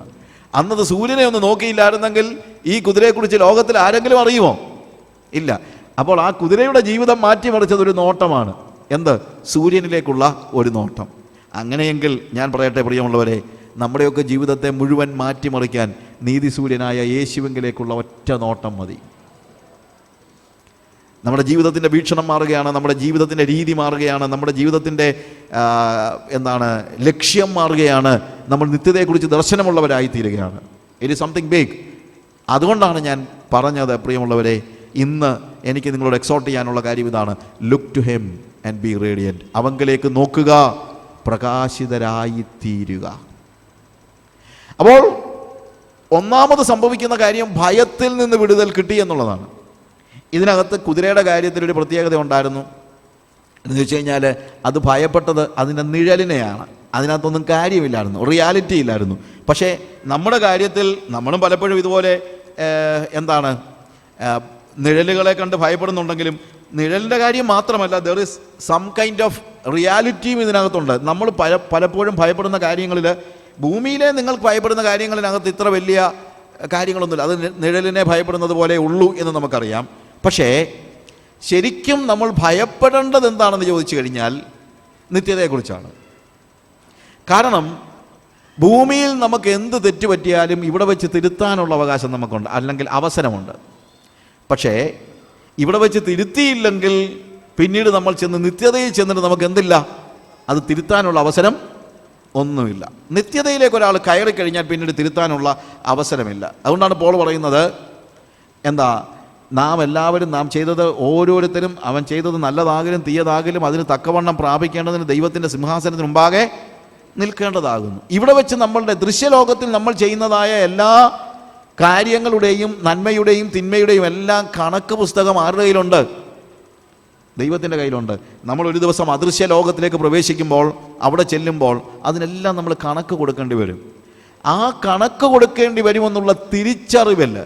അന്നത് സൂര്യനെ ഒന്ന് നോക്കിയില്ലായിരുന്നെങ്കിൽ ഈ കുതിരയെക്കുറിച്ച് ലോകത്തിൽ ആരെങ്കിലും അറിയുമോ? ഇല്ല. അപ്പോൾ ആ കുതിരയുടെ ജീവിതം മാറ്റിമറിച്ചത് ഒരു നോട്ടമാണ്. എന്ത്? സൂര്യനിലേക്കുള്ള ഒരു നോട്ടം. അങ്ങനെയെങ്കിൽ ഞാൻ പറയട്ടെ പ്രിയമുള്ളവരെ, നമ്മുടെയൊക്കെ ജീവിതത്തെ മുഴുവൻ മാറ്റിമറിക്കാൻ നീതിസൂര്യനായ യേശുവിങ്കിലേക്കുള്ള ഒറ്റ നോട്ടം മതി. നമ്മുടെ ജീവിതത്തിൻ്റെ വീക്ഷണം മാറുകയാണ്, നമ്മുടെ ജീവിതത്തിൻ്റെ രീതി മാറുകയാണ്, നമ്മുടെ ജീവിതത്തിൻ്റെ ലക്ഷ്യം മാറുകയാണ്, നമ്മൾ നിത്യതയെക്കുറിച്ച് ദർശനമുള്ളവരായിത്തീരുകയാണ്. It is something big. അതുകൊണ്ടാണ് ഞാൻ പറഞ്ഞത് പ്രിയമുള്ളവരെ, ഇന്ന് എനിക്ക് നിങ്ങളോട് എക്സോർട്ട് ചെയ്യാനുള്ള കാര്യം ഇതാണ്: look to him and be radiant. അവങ്കിലേക്ക് നോക്കുക, പ്രകാശിതരായിത്തീരുക. അപ്പോൾ ഒന്നാമത് സംഭവിക്കുന്ന കാര്യം ഭയത്തിൽ നിന്ന് വിടുതൽ കിട്ടി എന്നുള്ളതാണ്. ഇതിനകത്ത് കുതിരയുടെ കാര്യത്തിൽ ഒരു പ്രത്യേകത ഉണ്ടായിരുന്നു. എന്ന് വെച്ച് കഴിഞ്ഞാൽ അത് ഭയപ്പെട്ടത് അതിൻ്റെ നിഴലിനെയാണ്. അതിനകത്തൊന്നും കാര്യമില്ലായിരുന്നു, റിയാലിറ്റി ഇല്ലായിരുന്നു. പക്ഷേ നമ്മുടെ കാര്യത്തിൽ നമ്മളും പലപ്പോഴും ഇതുപോലെ നിഴലുകളെ കണ്ട് ഭയപ്പെടുന്നുണ്ടെങ്കിലും നിഴലിൻ്റെ കാര്യം മാത്രമല്ല, there is some kind of റിയാലിറ്റിയും ഇതിനകത്തുണ്ട്. നമ്മൾ പലപ്പോഴും ഭയപ്പെടുന്ന കാര്യങ്ങളിൽ, ഭൂമിയിലെ നിങ്ങൾ ഭയപ്പെടുന്ന കാര്യങ്ങളിനകത്ത് ഇത്ര വലിയ കാര്യങ്ങളൊന്നുമില്ല. അത് നിഴലിനെ ഭയപ്പെടുന്നത് പോലെ ഉള്ളൂ എന്ന് നമുക്കറിയാം. പക്ഷേ ശരിക്കും നമ്മൾ ഭയപ്പെടേണ്ടത് എന്താണെന്ന് ചോദിച്ചു കഴിഞ്ഞാൽ നിത്യതയെക്കുറിച്ചാണ്. കാരണം ഭൂമിയിൽ നമുക്ക് എന്ത് തെറ്റുപറ്റിയാലും ഇവിടെ വെച്ച് തിരുത്താനുള്ള അവകാശം നമുക്കുണ്ട്, അല്ലെങ്കിൽ അവസരമുണ്ട്. പക്ഷേ ഇവിടെ വെച്ച് തിരുത്തിയില്ലെങ്കിൽ പിന്നീട് നമ്മൾ നിത്യതയിൽ ചെന്നിട്ട് നമുക്ക് എന്തില്ല? അത് തിരുത്താനുള്ള അവസരം ഒന്നുമില്ല. നിത്യതയിലേക്ക് ഒരാൾ കയറി കഴിഞ്ഞാൽ പിന്നീട് തിരുത്താനുള്ള അവസരമില്ല. അതുകൊണ്ടാണ് പോൾ പറയുന്നത്, നാം എല്ലാവരും നാം ചെയ്തത് ഓരോരുത്തരും അവൻ ചെയ്തത് നല്ലതാകലും തീയതാകലും അതിന് തക്കവണ്ണം പ്രാപിക്കേണ്ടതിന് ദൈവത്തിൻ്റെ സിംഹാസനത്തിന് മുമ്പാകെ നിൽക്കേണ്ടതാകുന്നു. ഇവിടെ വെച്ച് നമ്മളുടെ ദൃശ്യലോകത്തിൽ നമ്മൾ ചെയ്യുന്നതായ എല്ലാ കാര്യങ്ങളുടെയും നന്മയുടെയും തിന്മയുടെയും എല്ലാം കണക്ക് പുസ്തകം ആരുടെ കയ്യിലുണ്ട്? ദൈവത്തിൻ്റെ കയ്യിലുണ്ട്. നമ്മൾ ഒരു ദിവസം അദൃശ്യ ലോകത്തിലേക്ക് പ്രവേശിക്കുമ്പോൾ, അവിടെ ചെല്ലുമ്പോൾ അതിനെല്ലാം നമ്മൾ കണക്ക് കൊടുക്കേണ്ടി വരും. ആ കണക്ക് കൊടുക്കേണ്ടി വരുമെന്നുള്ള തിരിച്ചറിവല്ല.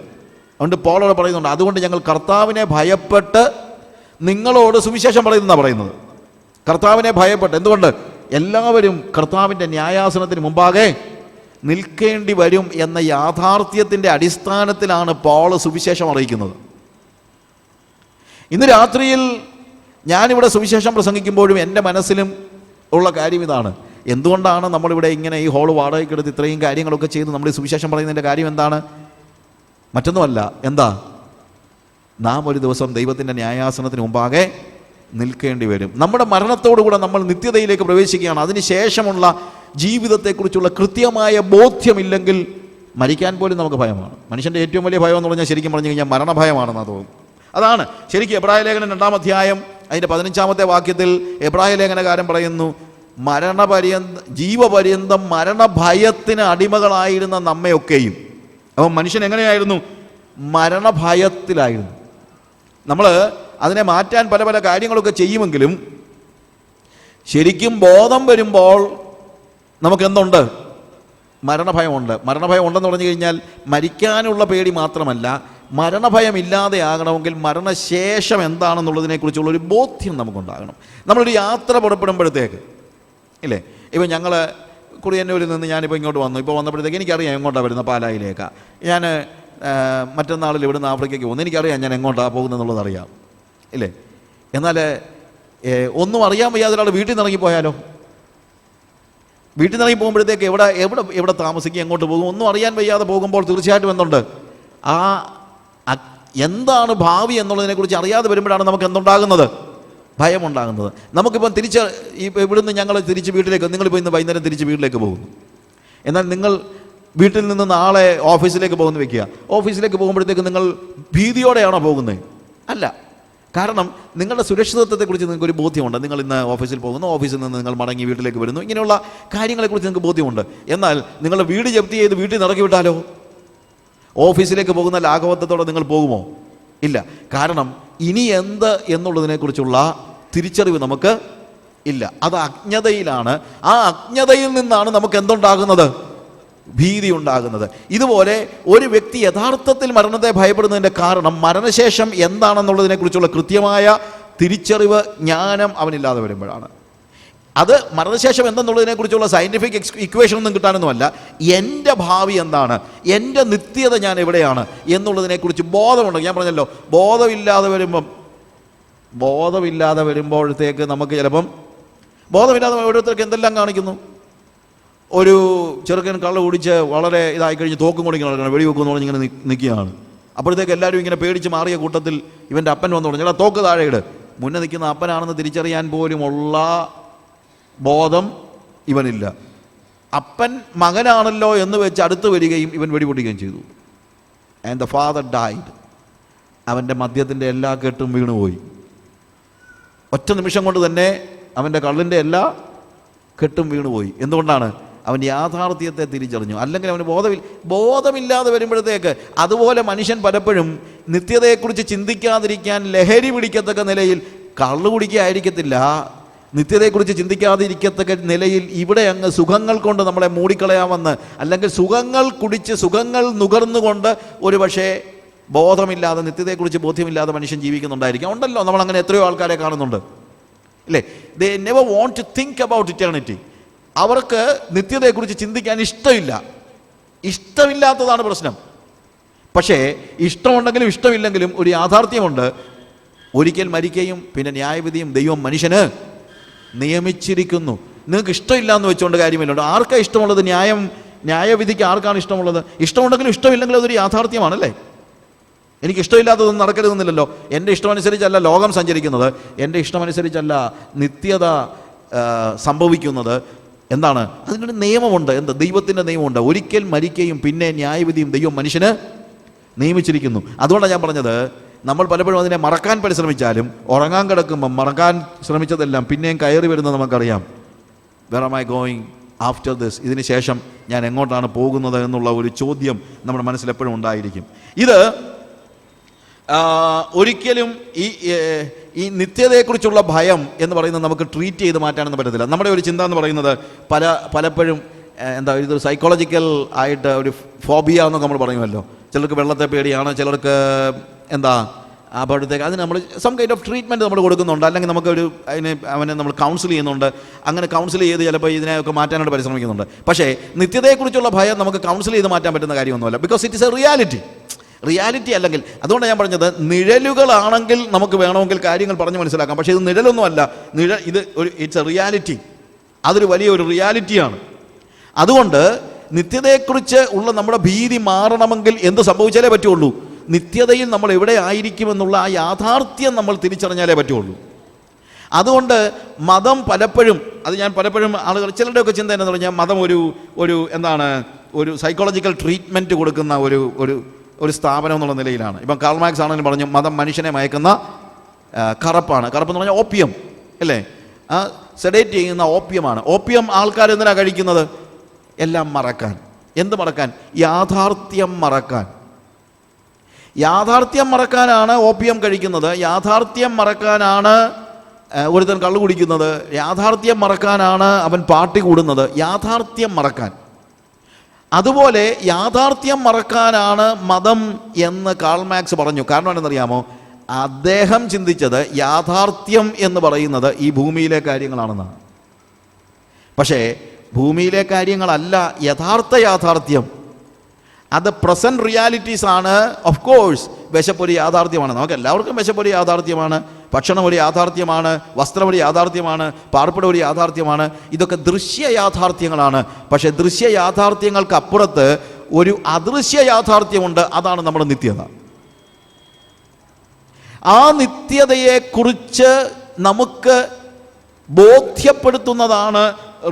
അതുകൊണ്ട് പോളോട് പറയുന്നുണ്ട്, അതുകൊണ്ട് ഞങ്ങൾ കർത്താവിനെ ഭയപ്പെട്ട് നിങ്ങളോട് സുവിശേഷം പറയുന്നതാണ് പറയുന്നത്. കർത്താവിനെ ഭയപ്പെട്ട്. എന്തുകൊണ്ട്? എല്ലാവരും കർത്താവിൻ്റെ ന്യായാസനത്തിന് മുമ്പാകെ നിൽക്കേണ്ടി വരും എന്ന യാഥാർത്ഥ്യത്തിൻ്റെ അടിസ്ഥാനത്തിലാണ് പോൾ സുവിശേഷം അറിയിക്കുന്നത്. ഇന്ന് രാത്രിയിൽ ഞാനിവിടെ സുവിശേഷം പ്രസംഗിക്കുമ്പോഴും എൻ്റെ മനസ്സിലും ഉള്ള കാര്യം ഇതാണ്: എന്തുകൊണ്ടാണ് നമ്മളിവിടെ ഇങ്ങനെ ഈ ഹോൾ വാടകയ്ക്കെടുത്ത് ഇത്രയും കാര്യങ്ങളൊക്കെ ചെയ്ത് നമ്മൾ ഈ സുവിശേഷം പറയുന്നതിൻ്റെ കാര്യം എന്താണ്? മറ്റൊന്നുമല്ല. നാം ഒരു ദിവസം ദൈവത്തിൻ്റെ ന്യായാസനത്തിന് മുമ്പാകെ നിൽക്കേണ്ടി വരും. നമ്മുടെ മരണത്തോടുകൂടെ നമ്മൾ നിത്യതയിലേക്ക് പ്രവേശിക്കുകയാണ്. അതിനുശേഷമുള്ള ജീവിതത്തെക്കുറിച്ചുള്ള കൃത്യമായ ബോധ്യമില്ലെങ്കിൽ മരിക്കാൻ പോലും നമുക്ക് ഭയമാണ്. മനുഷ്യൻ്റെ ഏറ്റവും വലിയ ഭയം എന്ന് പറഞ്ഞാൽ ശരിക്കും പറഞ്ഞു കഴിഞ്ഞാൽ മരണഭയമാണെന്നാണ് തോന്നുന്നു. അതാണ് ശരിക്കും എബ്രായ ലേഖനം 2-ാം അധ്യായം അതിൻ്റെ 15-ാമത്തെ വാക്യത്തിൽ എബ്രായ ലേഖനകാരൻ പറയുന്നു, ജീവപര്യന്തം മരണഭയത്തിന് അടിമകളായിരുന്ന നമ്മയൊക്കെയും. അപ്പം മനുഷ്യൻ എങ്ങനെയായിരുന്നു? മരണഭയത്തിലായിരുന്നു. നമ്മൾ അതിനെ മാറ്റാൻ പല പല കാര്യങ്ങളൊക്കെ ചെയ്യുമെങ്കിലും ശരിക്കും ബോധം വരുമ്പോൾ നമുക്കെന്തുണ്ട്? മരണഭയമുണ്ട്. മരണഭയം ഉണ്ടെന്ന് പറഞ്ഞു കഴിഞ്ഞാൽ മരിക്കാനുള്ള പേടി മാത്രമല്ല, മരണഭയം ഇല്ലാതെ ആകണമെങ്കിൽ മരണശേഷം എന്താണെന്നുള്ളതിനെക്കുറിച്ചുള്ള ഒരു ബോധ്യം നമുക്കുണ്ടാകണം. നമ്മളൊരു യാത്ര പുറപ്പെടുമ്പോഴത്തേക്ക് ഇല്ലേ, ഇപ്പം ഞങ്ങൾ കുറിയന്നൂരിൽ നിന്ന് ഞാനിപ്പോൾ ഇങ്ങോട്ട് വന്നു. ഇപ്പോൾ വന്നപ്പോഴത്തേക്ക് എനിക്കറിയാം എങ്ങോട്ടാണ് വരുന്നത്, പാലായിലേക്കാണ്. ഞാൻ മറ്റന്നാളിൽ ഇവിടുന്ന് ആഫ്രിക്കയ്ക്ക് പോകുന്നു, എനിക്കറിയാം ഞാൻ എങ്ങോട്ടാണ് പോകുന്നതെന്നുള്ളതറിയാം ഇല്ലേ. എന്നാൽ ഒന്നും അറിയാൻ വയ്യാതെ ഒരാൾ വീട്ടിൽ നിന്ന് ഇറങ്ങിപ്പോയാലോ? വീട്ടിൽ നിന്ന് ഇറങ്ങി പോകുമ്പോഴത്തേക്ക് എവിടെ താമസിക്കും, എങ്ങോട്ട് പോകും, ഒന്നും അറിയാൻ വയ്യാതെ പോകുമ്പോൾ തീർച്ചയായിട്ടും എന്തുണ്ട്? എന്താണ് ഭാവി എന്നുള്ളതിനെക്കുറിച്ച് അറിയാതെ വരുമ്പോഴാണ് നമുക്ക് എന്തുണ്ടാകുന്നത്? ഭയമുണ്ടാകുന്നത്. നമുക്കിപ്പം ഇവിടുന്ന് ഞങ്ങൾ തിരിച്ച് വീട്ടിലേക്ക്, നിങ്ങളിപ്പോൾ ഇന്ന് വൈകുന്നേരം തിരിച്ച് വീട്ടിലേക്ക് പോകുന്നു. എന്നാൽ നിങ്ങൾ വീട്ടിൽ നിന്ന് നാളെ ഓഫീസിലേക്ക് പോകുന്നു വെക്കുക. ഓഫീസിലേക്ക് പോകുമ്പോഴത്തേക്ക് നിങ്ങൾ ഭീതിയോടെയാണോ പോകുന്നത്? അല്ല. കാരണം നിങ്ങളുടെ സുരക്ഷിതത്വത്തെക്കുറിച്ച് നിങ്ങൾക്കൊരു ബോധ്യമുണ്ട്. നിങ്ങൾ ഇന്ന് ഓഫീസിൽ പോകുന്നു, ഓഫീസിൽ നിന്ന് നിങ്ങൾ മടങ്ങി വീട്ടിലേക്ക് വരുന്നു, ഇങ്ങനെയുള്ള കാര്യങ്ങളെക്കുറിച്ച് നിങ്ങൾക്ക് ബോധ്യമുണ്ട്. എന്നാൽ നിങ്ങളുടെ വീട് ജപ്തി ചെയ്ത് വീട്ടിൽ നിന്ന് ഇറക്കി വിട്ടാലോ? ഓഫീസിലേക്ക് പോകുന്ന ലാഘവത്വത്തോടെ നിങ്ങൾ പോകുമോ? ഇല്ല. കാരണം ഇനി എന്ത് എന്നുള്ളതിനെക്കുറിച്ചുള്ള തിരിച്ചറിവ് നമുക്ക് ഇല്ല. അത് അജ്ഞതയിലാണ്. ആ അജ്ഞതയിൽ നിന്നാണ് നമുക്ക് എന്തുണ്ടാകുന്നത്? ഭീതി ഉണ്ടാകുന്നത്. ഇതുപോലെ ഒരു വ്യക്തി യഥാർത്ഥത്തിൽ മരണത്തെ ഭയപ്പെടുന്നതിൻ്റെ കാരണം മരണശേഷം എന്താണെന്നുള്ളതിനെക്കുറിച്ചുള്ള കൃത്യമായ തിരിച്ചറിവ്, ജ്ഞാനം അവനില്ലാതെ വരുമ്പോഴാണ്. അത് മരണശേഷം എന്തെന്നുള്ളതിനെക്കുറിച്ചുള്ള സയൻറ്റിഫിക് ഇക്വേഷൻ ഒന്നും കിട്ടാനൊന്നുമല്ല. എൻ്റെ ഭാവി എന്താണ്, എൻ്റെ നിത്യത ഞാൻ എവിടെയാണ് എന്നുള്ളതിനെക്കുറിച്ച് ബോധമുണ്ട്. ഞാൻ പറഞ്ഞല്ലോ, ബോധമില്ലാതെ വരുമ്പോഴത്തേക്ക് നമുക്ക് ചിലപ്പം ബോധമില്ലാതെ ഓരോരുത്തർക്ക് എന്തെല്ലാം കാണിക്കുന്നു. ഒരു ചെറുക്കൻ കള്ള് കുടിച്ച് വളരെ ഇതായി കഴിഞ്ഞ് തോക്കും കൊണ്ടിങ്ങനെ നടക്കണം, വെടിവെക്കുമെന്ന് പറഞ്ഞ് ഇങ്ങനെ നിൽക്കുകയാണ്. അപ്പോഴത്തേക്ക് എല്ലാവരും ഇങ്ങനെ പേടിച്ച് മാറിയ കൂട്ടത്തിൽ ഇവൻ്റെ അപ്പൻ വന്നു പറഞ്ഞു, തോക്ക് താഴെ ഇട്. മുന്നേ നിൽക്കുന്ന അപ്പനാണെന്ന് തിരിച്ചറിയാൻ പോലുമുള്ള ബോധം ഇവനില്ല. അപ്പൻ മകനാണല്ലോ എന്ന് വെച്ച് അടുത്ത് വരികയും ഇവൻ വെടിപൊട്ടിക്കുകയും ചെയ്തു. And the father died. അവൻ്റെ മദ്യത്തിൻ്റെ എല്ലാ കെട്ടും വീണുപോയി. ഒറ്റ നിമിഷം കൊണ്ട് തന്നെ അവൻ്റെ കള്ളിൻ്റെ എല്ലാ കെട്ടും വീണുപോയി. എന്തുകൊണ്ടാണ്? അവൻ യാഥാർത്ഥ്യത്തെ തിരിച്ചറിഞ്ഞു. അല്ലെങ്കിൽ അവന് ബോധമില്ലാതെ വരുമ്പോഴത്തേക്ക്, അതുപോലെ മനുഷ്യൻ പലപ്പോഴും നിത്യതയെക്കുറിച്ച് ചിന്തിക്കാതിരിക്കാൻ ലഹരി പിടിക്കത്തക്ക നിലയിൽ കള്ളു കുടിക്കുകയായിരിക്കത്തില്ല, നിത്യതയെക്കുറിച്ച് ചിന്തിക്കാതിരിക്കത്തക്ക നിലയിൽ ഇവിടെ അങ്ങ് സുഖങ്ങൾ കൊണ്ട് നമ്മളെ മൂടിക്കളയാമെന്ന്, അല്ലെങ്കിൽ സുഖങ്ങൾ കുടിച്ച് സുഖങ്ങൾ നുകർന്നുകൊണ്ട് ഒരു പക്ഷേ ബോധമില്ലാതെ, നിത്യതയെക്കുറിച്ച് ബോധ്യമില്ലാതെ മനുഷ്യൻ ജീവിക്കുന്നുണ്ടായിരിക്കാം. ഉണ്ടല്ലോ, നമ്മളങ്ങനെ എത്രയോ ആൾക്കാരെ കാണുന്നുണ്ട്, ഇല്ലേ? They never want to think about eternity. അവർക്ക് നിത്യതയെക്കുറിച്ച് ചിന്തിക്കാൻ ഇഷ്ടമില്ലാത്തതാണ് പ്രശ്നം. പക്ഷേ ഇഷ്ടമുണ്ടെങ്കിലും ഇഷ്ടമില്ലെങ്കിലും ഒരു യാഥാർത്ഥ്യമുണ്ട്. ഒരിക്കൽ മരിക്കുകയും പിന്നെ ന്യായവിധിയും ദൈവം മനുഷ്യന് നിയമിച്ചിരിക്കുന്നു. നിങ്ങൾക്ക് ഇഷ്ടമില്ല എന്ന് വെച്ചുകൊണ്ട് കാര്യമില്ല. ആർക്കാണ് ഇഷ്ടമുള്ളത്? ന്യായവിധിക്ക് ആർക്കാണ് ഇഷ്ടമുള്ളത്? ഇഷ്ടമുണ്ടെങ്കിലും ഇഷ്ടമില്ലെങ്കിലും അതൊരു യാഥാർത്ഥ്യമാണല്ലേ. എനിക്ക് ഇഷ്ടമില്ലാത്തതൊന്നും നടക്കരുതെന്നില്ലല്ലോ. എൻ്റെ ഇഷ്ടമനുസരിച്ചല്ല ലോകം സഞ്ചരിക്കുന്നത്, എൻ്റെ ഇഷ്ടമനുസരിച്ചല്ല നിത്യത സംഭവിക്കുന്നത്. എന്താണ്? അതിനൊരു നിയമമുണ്ട്. എന്താ? ദൈവത്തിൻ്റെ നിയമമുണ്ട്. ഒരിക്കൽ മരിക്കുകയും പിന്നെ ന്യായവിധിയും ദൈവം മനുഷ്യന് നിയമിച്ചിരിക്കുന്നു. അതുകൊണ്ടാണ് ഞാൻ പറഞ്ഞത്, നമ്മൾ പലപ്പോഴും അതിനെ മറക്കാൻ പരിശ്രമിച്ചാലും ഉറങ്ങാൻ കിടക്കുമ്പം മറക്കാൻ ശ്രമിച്ചതെല്ലാം പിന്നെയും കയറി വരുന്നത് നമുക്കറിയാം. Where am I going after this? ഇതിന് ശേഷം ഞാൻ എങ്ങോട്ടാണ് പോകുന്നത് എന്നുള്ള ഒരു ചോദ്യം നമ്മുടെ മനസ്സിൽ എപ്പോഴും ഉണ്ടായിരിക്കും. ഇത് ഒരിക്കലും ഈ നിത്യതയെക്കുറിച്ചുള്ള ഭയം എന്ന് പറയുന്നത് നമുക്ക് ട്രീറ്റ് ചെയ്ത് മാറ്റാനൊന്നും പറ്റത്തില്ല. നമ്മുടെ ഒരു ചിന്ത എന്ന് പറയുന്നത് പലപ്പോഴും ഇതൊരു സൈക്കോളജിക്കൽ ആയിട്ട് ഒരു ഫോബിയ എന്നൊക്കെ നമ്മൾ പറയുമല്ലോ. ചിലർക്ക് വെള്ളത്തെ പേടിയാണ്, ചിലർക്ക് അപ്പോഴത്തേക്ക് അതിന് നമ്മൾ സം കൈൻഡ് ഓഫ് ട്രീറ്റ്മെൻറ്റ് നമ്മൾ കൊടുക്കുന്നുണ്ട്, അല്ലെങ്കിൽ നമുക്കൊരു അവനെ നമ്മൾ കൗൺസിൽ ചെയ്യുന്നുണ്ട്. അങ്ങനെ കൗൺസിൽ ചെയ്ത് ചിലപ്പോൾ ഇതിനെയൊക്കെ മാറ്റാനായിട്ട് പരിശ്രമിക്കുന്നുണ്ട്. പക്ഷേ നിത്യതയെക്കുറിച്ചുള്ള ഭയം നമുക്ക് കൗൺസിൽ ചെയ്ത് മാറ്റാൻ പറ്റുന്ന കാര്യമൊന്നുമല്ല. Because it is A reality അല്ലെങ്കിൽ. അതുകൊണ്ടാണ് ഞാൻ പറഞ്ഞത്, നിഴലുകളാണെങ്കിൽ നമുക്ക് വേണമെങ്കിൽ കാര്യങ്ങൾ പറഞ്ഞ് മനസ്സിലാക്കാം. പക്ഷേ ഇത് നിഴലൊന്നുമല്ല. It's A reality. അതൊരു വലിയൊരു റിയാലിറ്റിയാണ്. അതുകൊണ്ട് നിത്യതയെക്കുറിച്ച് ഉള്ള നമ്മുടെ ഭീതി മാറണമെങ്കിൽ എന്ത് സംഭവിച്ചാലേ പറ്റുള്ളൂ? നിത്യതയിൽ നമ്മൾ എവിടെ ആയിരിക്കുമെന്നുള്ള ആ യാഥാർത്ഥ്യം നമ്മൾ തിരിച്ചറിഞ്ഞാലേ പറ്റുള്ളൂ. അതുകൊണ്ട് മതം പലപ്പോഴും, അത് ഞാൻ പലപ്പോഴും ആളുകൾ ചിലരുടെയൊക്കെ ചിന്ത എന്ന് പറഞ്ഞാൽ മതം ഒരു സൈക്കോളജിക്കൽ ട്രീറ്റ്മെൻറ്റ് കൊടുക്കുന്ന ഒരു സ്ഥാപനം എന്നുള്ള നിലയിലാണ്. ഇപ്പം കാൾ മാർക്സ് ആണെങ്കിലും പറഞ്ഞു, മതം മനുഷ്യനെ മയക്കുന്ന കറപ്പാണ്. കറപ്പെന്ന് പറഞ്ഞാൽ ഓപ്പിയം അല്ലേ? സെഡേറ്റ് ചെയ്യുന്ന ഓപ്പിയമാണ്. ഓപ്പിയം ആൾക്കാർ എന്തിനാണ് കഴിക്കുന്നത്? എല്ലാം മറക്കാൻ. എന്ത് മറക്കാൻ? യാഥാർത്ഥ്യം മറക്കാൻ. യാഥാർത്ഥ്യം മറക്കാനാണ് ഓപ്പിയം കഴിക്കുന്നത്. യാഥാർത്ഥ്യം മറക്കാനാണ് ഒരുത്തൻ കള്ളു കുടിക്കുന്നത്. യാഥാർത്ഥ്യം മറക്കാനാണ് അവൻ പാർട്ടി കൂടുന്നത്. യാഥാർത്ഥ്യം മറക്കാൻ. അതുപോലെ യാഥാർത്ഥ്യം മറക്കാനാണ് മതം എന്ന് കാൾ മാർക്സ് പറഞ്ഞു. കാരണം എന്താണെന്നറിയാമോ? അദ്ദേഹം ചിന്തിച്ചത് യാഥാർത്ഥ്യം എന്ന് പറയുന്നത് ഈ ഭൂമിയിലെ കാര്യങ്ങളാണെന്നാണ്. പക്ഷേ ഭൂമിയിലെ കാര്യങ്ങളല്ല യഥാർത്ഥ യാഥാർത്ഥ്യം. അത് പ്രസൻറ്റ് റിയാലിറ്റീസ് ആണ്. ഓഫ് കോഴ്സ് വിശപ്പൊരു യാഥാർത്ഥ്യമാണ്. നമുക്ക് എല്ലാവർക്കും വിശപ്പൊരു യാഥാർത്ഥ്യമാണ്. ഭക്ഷണം ഒരു യാഥാർത്ഥ്യമാണ്. വസ്ത്രം ഒരു യാഥാർത്ഥ്യമാണ്. പാർപ്പിടം ഒരു യാഥാർത്ഥ്യമാണ്. ഇതൊക്കെ ദൃശ്യ യാഥാർത്ഥ്യങ്ങളാണ്. പക്ഷേ ദൃശ്യ യാഥാർത്ഥ്യങ്ങൾക്ക് അപ്പുറത്ത് ഒരു അദൃശ്യ യാഥാർത്ഥ്യമുണ്ട്. അതാണ് നമ്മുടെ നിത്യത. ആ നിത്യതയെക്കുറിച്ച് നമുക്ക് ബോധ്യപ്പെടുത്തുന്നതാണ്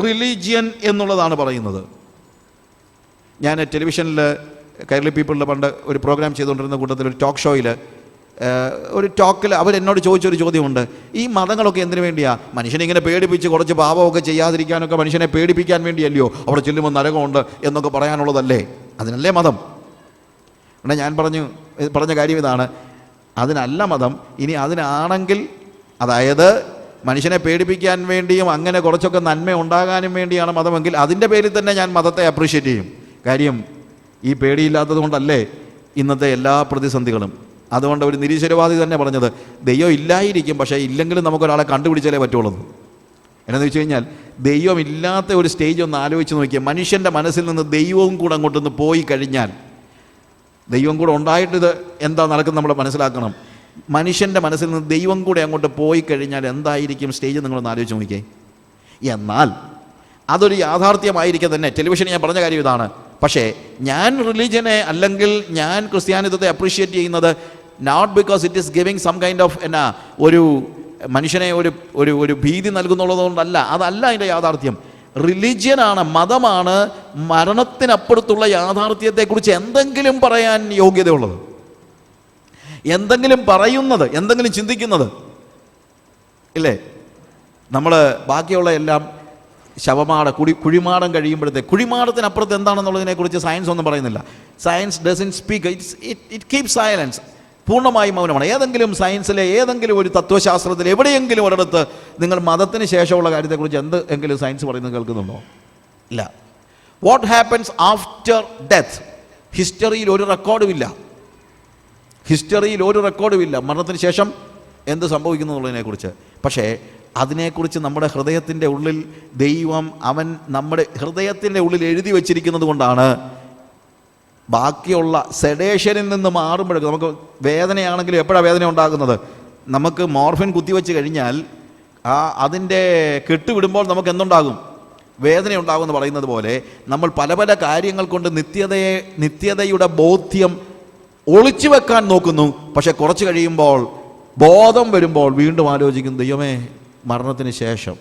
റിലീജിയൻ എന്നുള്ളതാണ് പറയുന്നത്. ഞാൻ ടെലിവിഷനിൽ കൈരളി പീപ്പിളിൽ പണ്ട് ഒരു പ്രോഗ്രാം ചെയ്തുകൊണ്ടിരുന്ന കൂട്ടത്തിൽ ഒരു ടോക്ക് ഷോയിൽ അവരെന്നോട് ചോദിച്ചൊരു ചോദ്യമുണ്ട്. ഈ മതങ്ങളൊക്കെ എന്തിനു വേണ്ടിയാണ്? മനുഷ്യനെ ഇങ്ങനെ പേടിപ്പിച്ച് കുറച്ച് പാപമൊക്കെ ചെയ്യാതിരിക്കാനൊക്കെ മനുഷ്യനെ പേടിപ്പിക്കാൻ വേണ്ടിയല്ലയോ? അവിടെ ചെല്ലുമ്പോൾ നരകമുണ്ട് എന്നൊക്കെ പറയാനുള്ളതല്ലേ? അതിനല്ലേ മതം? എന്നാൽ ഞാൻ പറഞ്ഞ കാര്യം ഇതാണ്, അതിനല്ല മതം. ഇനി അതിനാണെങ്കിൽ, അതായത് മനുഷ്യനെ പേടിപ്പിക്കാൻ വേണ്ടിയും അങ്ങനെ കുറച്ചൊക്കെ നന്മ ഉണ്ടാകാനും വേണ്ടിയാണ് മതമെങ്കിൽ അതിൻ്റെ പേരിൽ തന്നെ ഞാൻ മതത്തെ അപ്രീഷിയേറ്റ് ചെയ്യും. കാര്യം ഈ പേടിയില്ലാത്തത് കൊണ്ടല്ലേ ഇന്നത്തെ എല്ലാ പ്രതിസന്ധികളും. അതുകൊണ്ട് ഒരു നിരീശ്വരവാദി തന്നെ പറഞ്ഞത് ദൈവം ഇല്ലായിരിക്കും, പക്ഷേ ഇല്ലെങ്കിലും നമുക്കൊരാളെ കണ്ടുപിടിച്ചാലേ പറ്റുള്ളൂ. എന്നാന്ന് വെച്ച് കഴിഞ്ഞാൽ ദൈവം ഇല്ലാത്ത ഒരു സ്റ്റേജ് ഒന്ന് ആലോചിച്ച് നോക്കിയാൽ, മനുഷ്യൻ്റെ മനസ്സിൽ നിന്ന് ദൈവവും കൂടെ അങ്ങോട്ടൊന്ന് പോയി കഴിഞ്ഞാൽ, ദൈവം കൂടെ ഉണ്ടായിട്ട് ഇത് എന്താ നടക്കുന്നത് നമ്മൾ മനസ്സിലാക്കണം. മനുഷ്യൻ്റെ മനസ്സിൽ നിന്ന് ദൈവം കൂടെ അങ്ങോട്ട് പോയി കഴിഞ്ഞാൽ എന്തായിരിക്കും സ്റ്റേജ് നിങ്ങളൊന്ന് ആലോചിച്ച് നോക്കിയേ. എന്നാൽ അതൊരു യാഥാർത്ഥ്യമായിരിക്കെ തന്നെ ടെലിവിഷനിൽ ഞാൻ പറഞ്ഞ കാര്യം ഇതാണ്. പക്ഷേ ഞാൻ റിലീജിയനെ അല്ലെങ്കിൽ ഞാൻ ക്രിസ്ത്യാനിത്വത്തെ അപ്രീഷിയേറ്റ് ചെയ്യുന്നത് not because it is giving some kind of ഒരു മനുഷ്യനെ ഒരു ഭീതി നൽകുന്നുള്ളതുകൊണ്ടല്ല. അതല്ല അതിൻ്റെ യാഥാർത്ഥ്യം. റിലീജിയനാണ്, മതമാണ് മരണത്തിനപ്പുറത്തുള്ള യാഥാർത്ഥ്യത്തെക്കുറിച്ച് എന്തെങ്കിലും പറയാൻ യോഗ്യതയുള്ളത്, എന്തെങ്കിലും പറയുന്നത്, എന്തെങ്കിലും ചിന്തിക്കുന്നത് ഇല്ലേ. നമ്മൾ ബാക്കിയുള്ള എല്ലാം കുഴിമാടം കഴിയുമ്പോഴത്തേക്ക്, കുഴിമാടത്തിനപ്പുറത്ത് എന്താണെന്നുള്ളതിനെക്കുറിച്ച് സയൻസ് ഒന്നും പറയുന്നില്ല. Science doesn't speak, it keep silence, പൂർണ്ണമായും മൗനമാണ്. ഏതെങ്കിലും സയൻസിലെ ഏതെങ്കിലും ഒരു തത്വശാസ്ത്രത്തിൽ എവിടെയെങ്കിലും ഒരിടത്ത് നിങ്ങൾ മതത്തിന് ശേഷമുള്ള കാര്യത്തെക്കുറിച്ച് എന്തെങ്കിലും സയൻസ് പറയുന്നത് കേൾക്കുന്നുണ്ടോ? ഇല്ല. വാട്ട് ഹാപ്പൻസ് ആഫ്റ്റർ ഡെത്ത്, ഹിസ്റ്ററിയിൽ ഒരു റെക്കോർഡുമില്ല. ഹിസ്റ്ററിയിൽ ഒരു റെക്കോർഡുമില്ല മരണത്തിന് ശേഷം എന്ത് സംഭവിക്കുന്നു എന്നുള്ളതിനെക്കുറിച്ച്. പക്ഷേ അതിനെക്കുറിച്ച് നമ്മുടെ ഹൃദയത്തിൻ്റെ ഉള്ളിൽ ദൈവം നമ്മുടെ ഹൃദയത്തിൻ്റെ ഉള്ളിൽ എഴുതി വച്ചിരിക്കുന്നത് കൊണ്ടാണ് ബാക്കിയുള്ള സെഡേഷനിൽ നിന്ന് മാറുമ്പോഴേക്കും നമുക്ക് വേദനയാണെങ്കിലും എപ്പോഴാണ് വേദന ഉണ്ടാകുന്നത്? നമുക്ക് മോർഫിൻ കുത്തിവെച്ച് കഴിഞ്ഞാൽ അതിൻ്റെ കെട്ടുവിടുമ്പോൾ നമുക്ക് എന്തുണ്ടാകും? വേദന ഉണ്ടാകുമെന്ന് പറയുന്നത് പോലെ നമ്മൾ പല പല കാര്യങ്ങൾ കൊണ്ട് നിത്യതയുടെ ബോധ്യം ഒളിച്ചു വെക്കാൻ നോക്കുന്നു. പക്ഷെ കുറച്ച് കഴിയുമ്പോൾ ബോധം വരുമ്പോൾ വീണ്ടും ആലോചിക്കും, ദൈവമേ, മരണത്തിന് ശേഷം